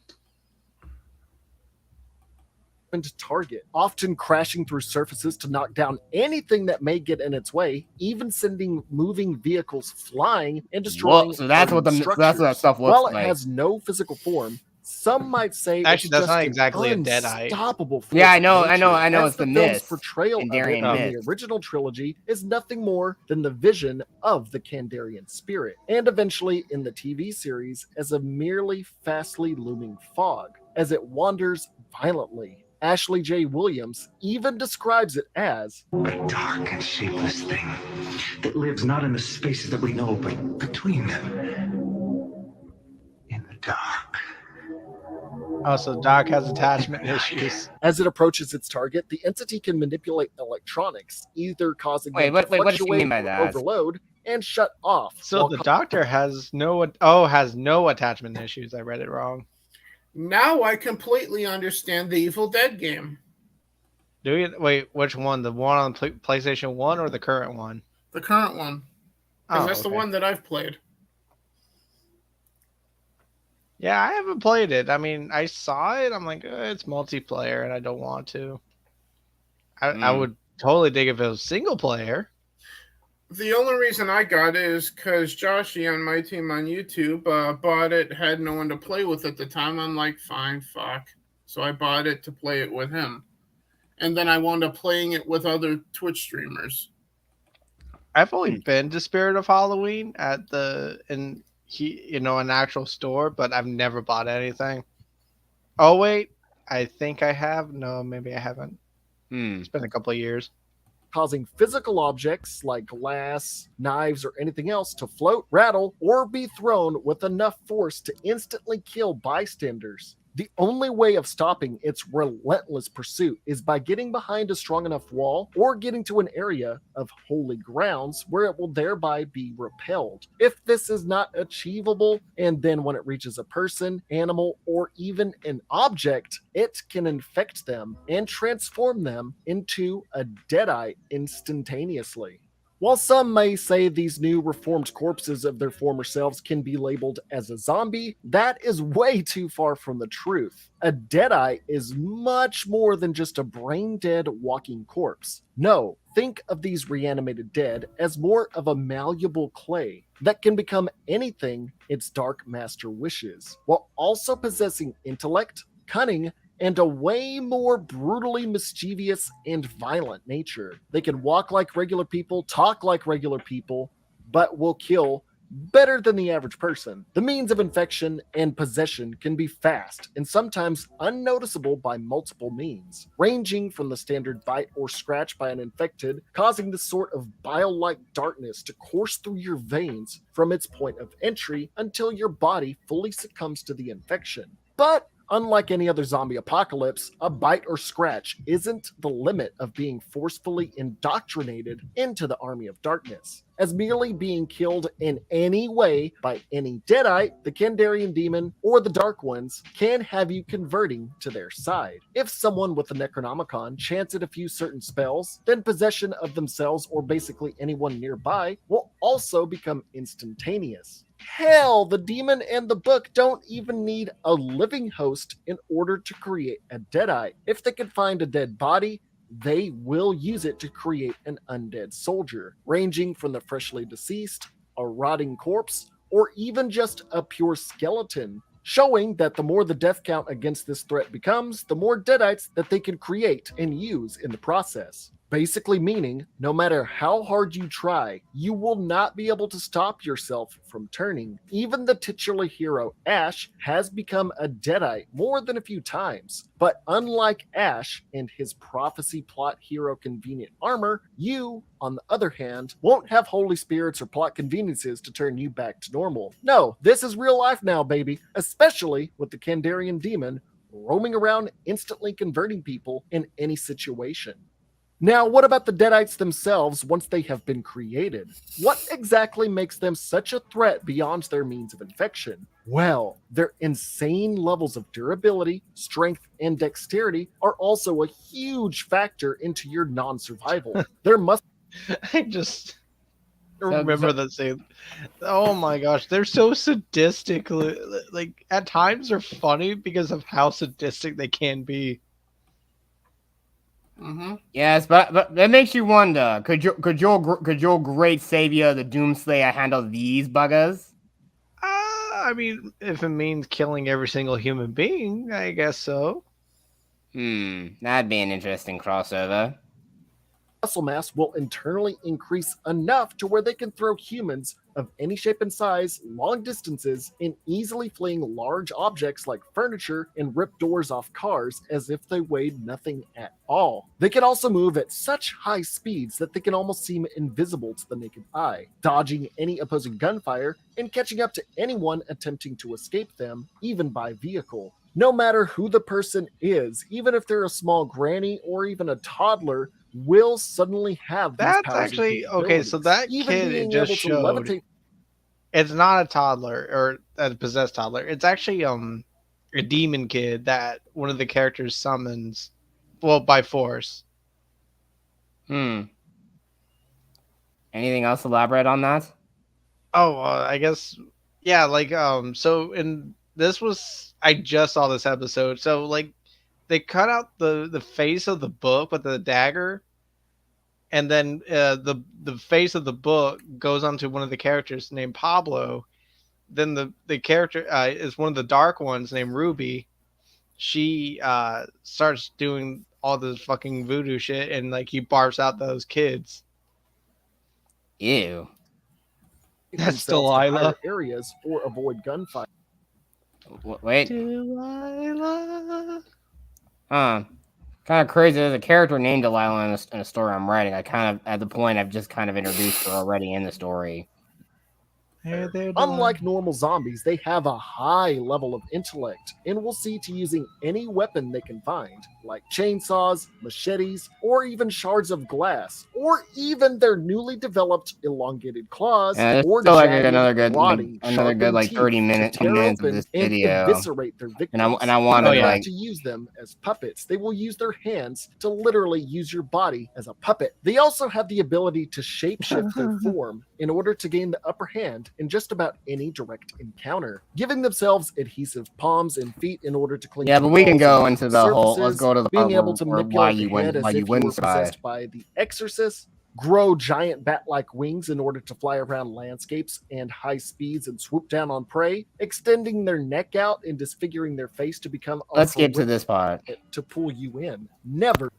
target, often crashing through surfaces to knock down anything that may get in its way, even sending moving vehicles flying and destroying. So that's what that stuff looks like. While it has no physical form, some might say actually that's just not exactly a deadite. Unstoppable force. Yeah, I know. It's the film's myth. Portrayal of it in the original trilogy is nothing more than the vision of the Candarian spirit, and eventually in the TV series as a merely fastly looming fog, as it wanders violently. Ashley J. Williams even describes it as a dark and shapeless thing that lives not in the spaces that we know, but between them. In the dark. Oh, so Doc has attachment issues. As it approaches its target, the entity can manipulate electronics, either causing them to what do you mean by that? overload and shut off. So the Doctor has no attachment issues. I read it wrong. Now I completely understand the Evil Dead game. Do you? Wait, which one? The one on PlayStation 1 or the current one? The current one. That's the one that I've played. Yeah, I haven't played it. I mean, I saw it. I'm like, it's multiplayer, and I don't want to. I would totally dig if it was single player. The only reason I got it is because Joshy on my team on YouTube bought it, had no one to play with at the time. I'm like, fine, fuck. So I bought it to play it with him. And then I wound up playing it with other Twitch streamers. I've only been to Spirit of Halloween at an actual store, but I've never bought anything. Oh, wait. I think I have. No, maybe I haven't. It's been a couple of years. Causing physical objects like glass, knives, or anything else to float, rattle, or be thrown with enough force to instantly kill bystanders. The only way of stopping its relentless pursuit is by getting behind a strong enough wall or getting to an area of holy grounds where it will thereby be repelled. If this is not achievable, and then when it reaches a person, animal, or even an object, it can infect them and transform them into a deadite instantaneously. While some may say these new reformed corpses of their former selves can be labeled as a zombie, that is way too far from the truth. A deadite is much more than just a brain-dead walking corpse. No, think of these reanimated dead as more of a malleable clay that can become anything its dark master wishes, while also possessing intellect, cunning, and a way more brutally mischievous and violent nature. They can walk like regular people, talk like regular people, but will kill better than the average person. The means of infection and possession can be fast and sometimes unnoticeable by multiple means, ranging from the standard bite or scratch by an infected, causing the sort of bile-like darkness to course through your veins from its point of entry until your body fully succumbs to the infection. But unlike any other zombie apocalypse, a bite or scratch isn't the limit of being forcefully indoctrinated into the army of darkness. As merely being killed in any way by any deadite, the Candarian Demon, or the Dark Ones can have you converting to their side. If someone with the Necronomicon chanted a few certain spells, then possession of themselves or basically anyone nearby will also become instantaneous. Hell, the demon and the book don't even need a living host in order to create a deadite. If they can find a dead body, they will use it to create an undead soldier, ranging from the freshly deceased, a rotting corpse, or even just a pure skeleton, showing that the more the death count against this threat becomes, the more deadites that they can create and use in the process. Basically meaning, no matter how hard you try, you will not be able to stop yourself from turning. Even the titular hero, Ash, has become a deadite more than a few times. But unlike Ash and his prophecy plot hero convenient armor, you, on the other hand, won't have holy spirits or plot conveniences to turn you back to normal. No, this is real life now, baby, especially with the Candarian Demon roaming around instantly converting people in any situation. Now, what about the deadites themselves once they have been created? What exactly makes them such a threat beyond their means of infection? Well, their insane levels of durability, strength, and dexterity are also a huge factor into your non-survival. There must I just remember that scene. Oh my gosh, they're so sadistic. Like at times they're funny because of how sadistic they can be. Mm-hmm. Yes, but that makes you wonder: could your great savior, the Doomslayer, handle these buggers? I mean, if it means killing every single human being, I guess so. That'd be an interesting crossover. Muscle mass will internally increase enough to where they can throw humans of any shape and size long distances in easily fleeing large objects like furniture and rip doors off cars as if they weighed nothing at all. They can also move at such high speeds that they can almost seem invisible to the naked eye, dodging any opposing gunfire and catching up to anyone attempting to escape them, even by vehicle. No matter who the person is, even if they're a small granny or even a toddler, will suddenly have these That's powers. Actually okay. So that kid it just showed. It's not a toddler or a possessed toddler. It's actually a demon kid that one of the characters summons, well, by force. Anything else elaborate on that? Oh, I guess yeah. Like so in this was I just saw this episode. So like they cut out the face of the book with the dagger, and then the face of the book goes onto one of the characters named Pablo. Then the character is one of the dark ones named Ruby. She starts doing all this fucking voodoo shit, and like he barfs out those kids. Ew. That's Delilah. Areas or avoid gunfire. Wait. Delilah. Huh. Kind of crazy. There's a character named Delilah in a story I'm writing. I kind of, at the point, I've just kind of introduced her already in the story. Hey there, Unlike normal zombies, they have a high level of intellect and will see to using any weapon they can find, like chainsaws, machetes, or even shards of glass, or even their newly developed elongated claws Yeah, there's or still like jagged, another good rotting, sharpened 30 teeth minutes, to tear 10 minutes of open this and video. eviscerate their victims. And I wanted In order like to use them as puppets, they will use their hands to literally use your body as a puppet. They also have the ability to shapeshift their form in order to gain the upper hand in just about any direct encounter, giving themselves adhesive palms and feet in order to cling yeah, to but we can walls go and into the whole. Let's surfaces, go to the being part able to why manipulate you the head wouldn't as if you were survive. possessed by the Exorcist, grow giant bat-like wings in order to fly around landscapes and high speeds and swoop down on prey, extending their neck out and disfiguring their face to become Let's skip to this part. to pull you in. Never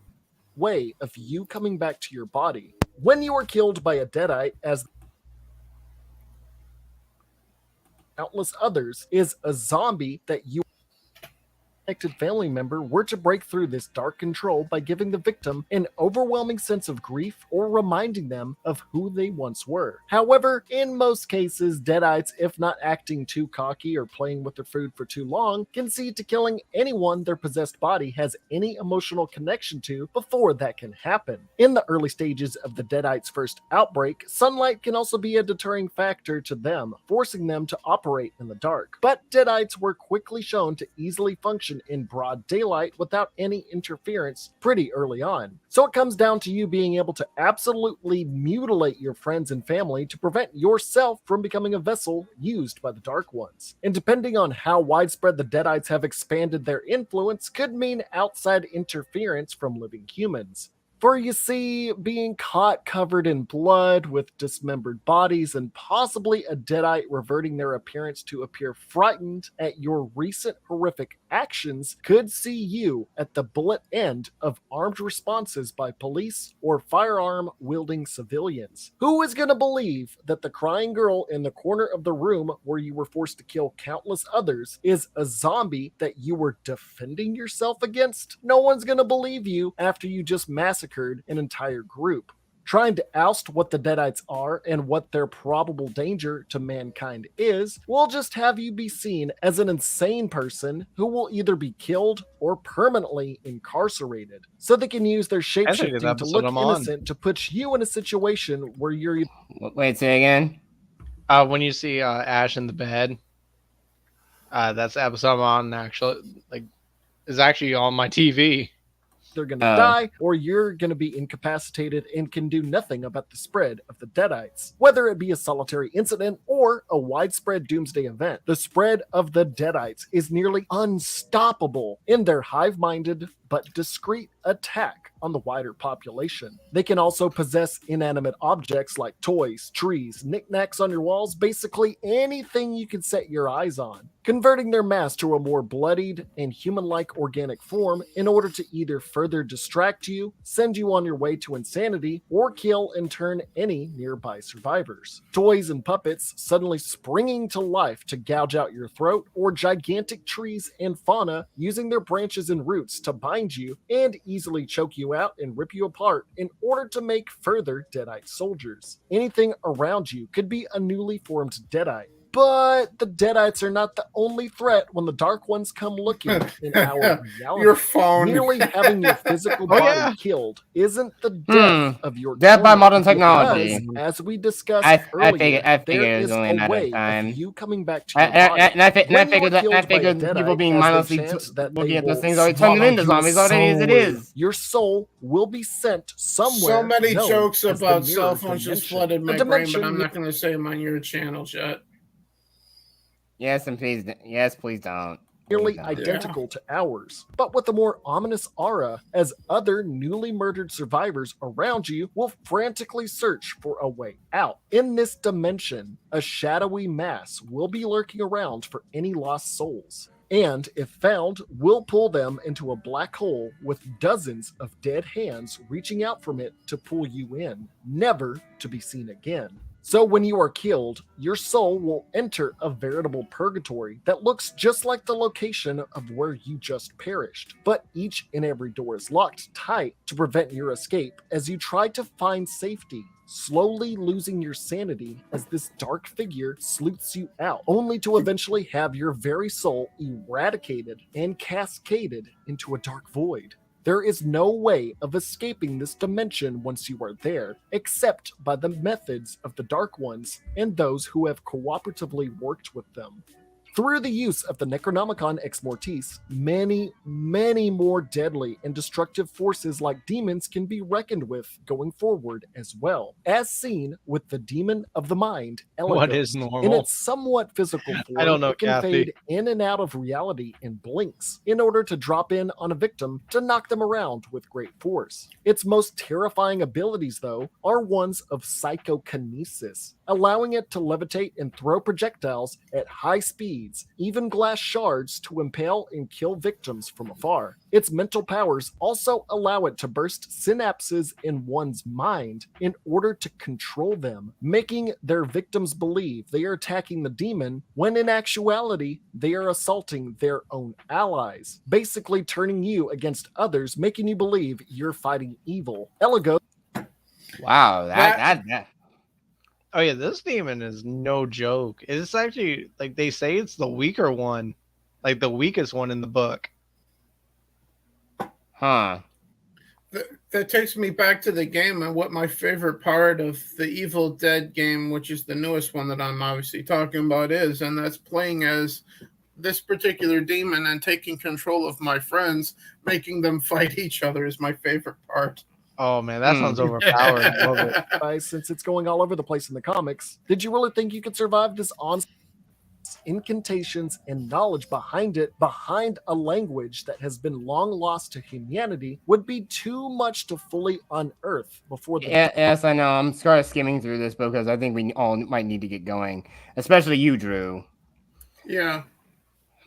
way of you coming back to your body. When you are killed by a deadite, as countless others, is a zombie that you family member were to break through this dark control by giving the victim an overwhelming sense of grief or reminding them of who they once were. However, in most cases, deadites, if not acting too cocky or playing with their food for too long, concede to killing anyone their possessed body has any emotional connection to before that can happen. In the early stages of the deadites' first outbreak, sunlight can also be a deterring factor to them, forcing them to operate in the dark. But deadites were quickly shown to easily function in broad daylight without any interference pretty early on. So it comes down to you being able to absolutely mutilate your friends and family to prevent yourself from becoming a vessel used by the Dark Ones. And depending on how widespread the deadites have expanded their influence could mean outside interference from living humans. For you see, being caught covered in blood with dismembered bodies and possibly a deadite reverting their appearance to appear frightened at your recent horrific actions could see you at the bullet end of armed responses by police or firearm-wielding civilians. Who is going to believe that the crying girl in the corner of the room where you were forced to kill countless others is a zombie that you were defending yourself against? No one's going to believe you after you just massacred an entire group. Trying to oust what the deadites are and what their probable danger to mankind is will just have you be seen as an insane person who will either be killed or permanently incarcerated, so they can use their shapeshifting to look innocent to put you in a situation where you're... Wait, say again? When you see Ash in the bed, that's the episode I'm on, actually. Like, is actually on my TV. They're going to die, or you're going to be incapacitated and can do nothing about the spread of the deadites. Whether it be a solitary incident or a widespread doomsday event, the spread of the deadites is nearly unstoppable in their hive-minded but discreet attack on the wider population. They can also possess inanimate objects like toys, trees, knickknacks on your walls, basically anything you can set your eyes on, converting their mass to a more bloodied and human-like organic form in order to either further distract you, send you on your way to insanity, or kill and turn any nearby survivors. Toys and puppets suddenly springing to life to gouge out your throat, or gigantic trees and fauna using their branches and roots to bind you and easily choke you out and rip you apart in order to make further deadite soldiers. Anything around you could be a newly formed deadite. But the deadites are not the only threat when the Dark Ones come looking in our reality. Your phone. Merely having your physical body killed isn't the death of your death by torment, modern technology. because, as we discussed I earlier, figured there it was is only a a matter of way time. of you coming back to your body. And I When you are figured killed by a people deadite, being has the mindlessly chance that looking they at those will things already turn them swallow into your zombies already as it soul. is. Your soul will be sent somewhere. So many known jokes as the about mirror cell phones just dimension. flooded A my brain, dimension but I'm not going to say them on your channel yet. Yes, and please, yes, please don't. Nearly identical to ours, but with a more ominous aura, as other newly murdered survivors around you will frantically search for a way out. In this dimension, a shadowy mass will be lurking around for any lost souls, and if found, will pull them into a black hole with dozens of dead hands reaching out from it to pull you in, never to be seen again. So when you are killed, your soul will enter a veritable purgatory that looks just like the location of where you just perished. But each and every door is locked tight to prevent your escape as you try to find safety. slowly losing your sanity as this dark figure sleuths you out, only to eventually have your very soul eradicated and cascaded into a dark void. There is no way of escaping this dimension once you are there, except by the methods of the Dark Ones and those who have cooperatively worked with them. Through the use of the Necronomicon Ex Mortis, many, many more deadly and destructive forces like demons can be reckoned with going forward as well, as seen with the Demon of the Mind, What is Elegos. normal? In its somewhat physical form, I don't know, it can Kathy. fade in and out of reality in blinks in order to drop in on a victim to knock them around with great force. Its most terrifying abilities, though, are ones of psychokinesis, allowing it to levitate and throw projectiles at high speeds, even glass shards to impale and kill victims from afar. Its mental powers also allow it to burst synapses in one's mind in order to control them, making their victims believe they are attacking the demon when in actuality they are assaulting their own allies, basically turning you against others, making you believe you're fighting evil. Elegos. Wow, that. Oh yeah, this demon is no joke. It's actually like they say it's the weaker one, like the weakest one in the book. Huh. That takes me back to the game and what my favorite part of the Evil Dead game, which is the newest one that I'm obviously talking about, is, and that's playing as this particular demon and taking control of my friends, making them fight each other is my favorite part. Oh man, that sounds overpowered. I love it. Since it's going all over the place in the comics, did you really think you could survive this onslaught? Incantations and knowledge behind it, behind a language that has been long lost to humanity, would be too much to fully unearth before the Yes, I know. I'm sort of skimming through this because I think we all might need to get going, especially you, Drew. Yeah.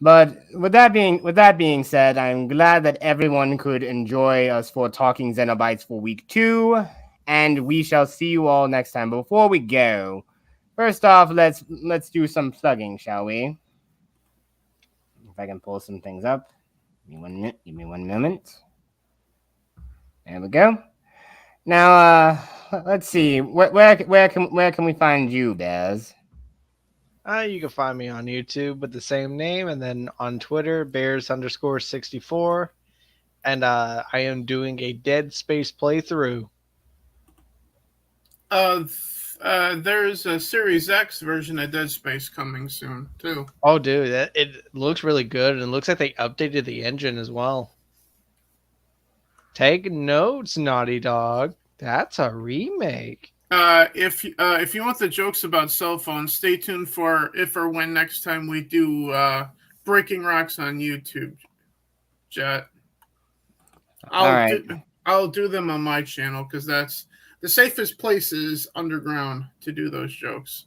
But with that being said, I'm glad that everyone could enjoy us for talking Cenobites for week 2, and we shall see you all next time. Before we go, first off, let's do some plugging, shall we? If I can pull some things up. Give me one moment. There we go. Now, let's see. Where can we find you, Bears? You can find me on YouTube with the same name, and then on Twitter, Bears_64. And I am doing a Dead Space playthrough. There's a Series X version of Dead Space coming soon too. Oh, dude, it looks really good, and it looks like they updated the engine as well. Take notes, Naughty Dog. That's a remake. If you want the jokes about cell phones, stay tuned for if or when next time we do Breaking Rocks on YouTube, Jet. I'll do them on my channel because that's the safest place is underground to do those jokes.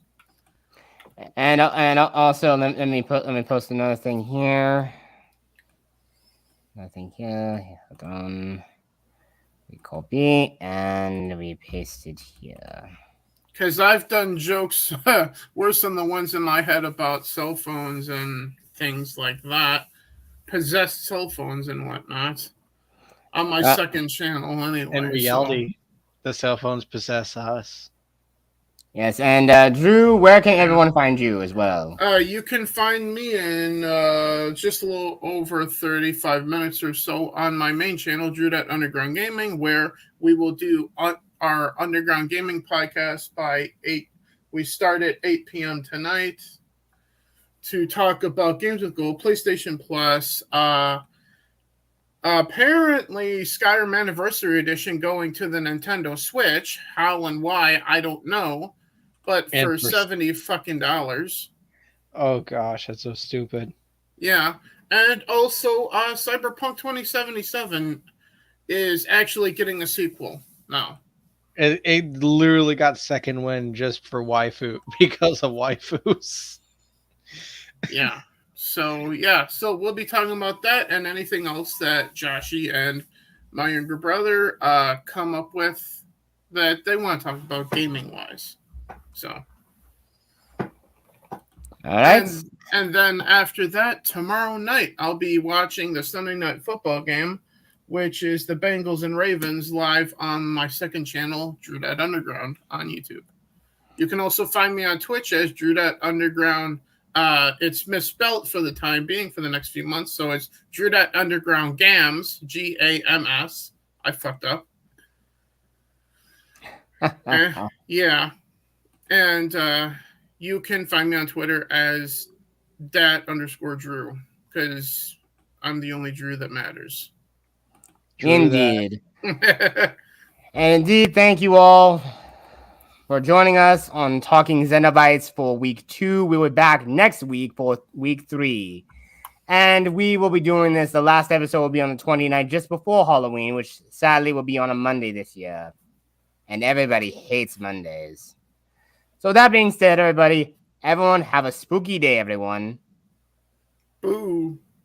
And also let me post another thing here. Nothing here. Hold on. We copy and we paste it here. Because I've done jokes worse than the ones in my head about cell phones and things like that. Possessed cell phones and whatnot. On my second channel anyway. In reality, the cell phones possess us. Yes, and Drew, where can everyone find you as well? You can find me in just a little over 35 minutes or so on my main channel, Drew Underground Gaming, where we will do our Underground Gaming podcast by 8. We start at 8 p.m. tonight to talk about Games with Gold, PlayStation Plus, apparently Skyrim Anniversary Edition going to the Nintendo Switch. How and why, I don't know. But for $70 fucking dollars. Oh gosh, that's so stupid. Yeah. And also Cyberpunk 2077 is actually getting a sequel now. It literally got second win just for waifu because of waifus. Yeah. So we'll be talking about that and anything else that Joshy and my younger brother come up with that they want to talk about gaming wise. So, all right. And then after that, tomorrow night, I'll be watching the Sunday Night Football game which is the Bengals and Ravens, live on my second channel, Drew That Underground, on YouTube. You can also find me on Twitch as Drew That Underground. It's misspelled for the time being for the next few months, so it's Drew That Underground Gams, Gams. I fucked up. Yeah. And you can find me on Twitter as Dat_Drew, because I'm the only Drew that matters. Indeed. And indeed, thank you all for joining us on Talking Cenobites for week 2. We'll be back next week for week 3. And we will be doing this. The last episode will be on the 29th, just before Halloween, which sadly will be on a Monday this year. And everybody hates Mondays. So that being said, everyone have a spooky day, everyone. Boo.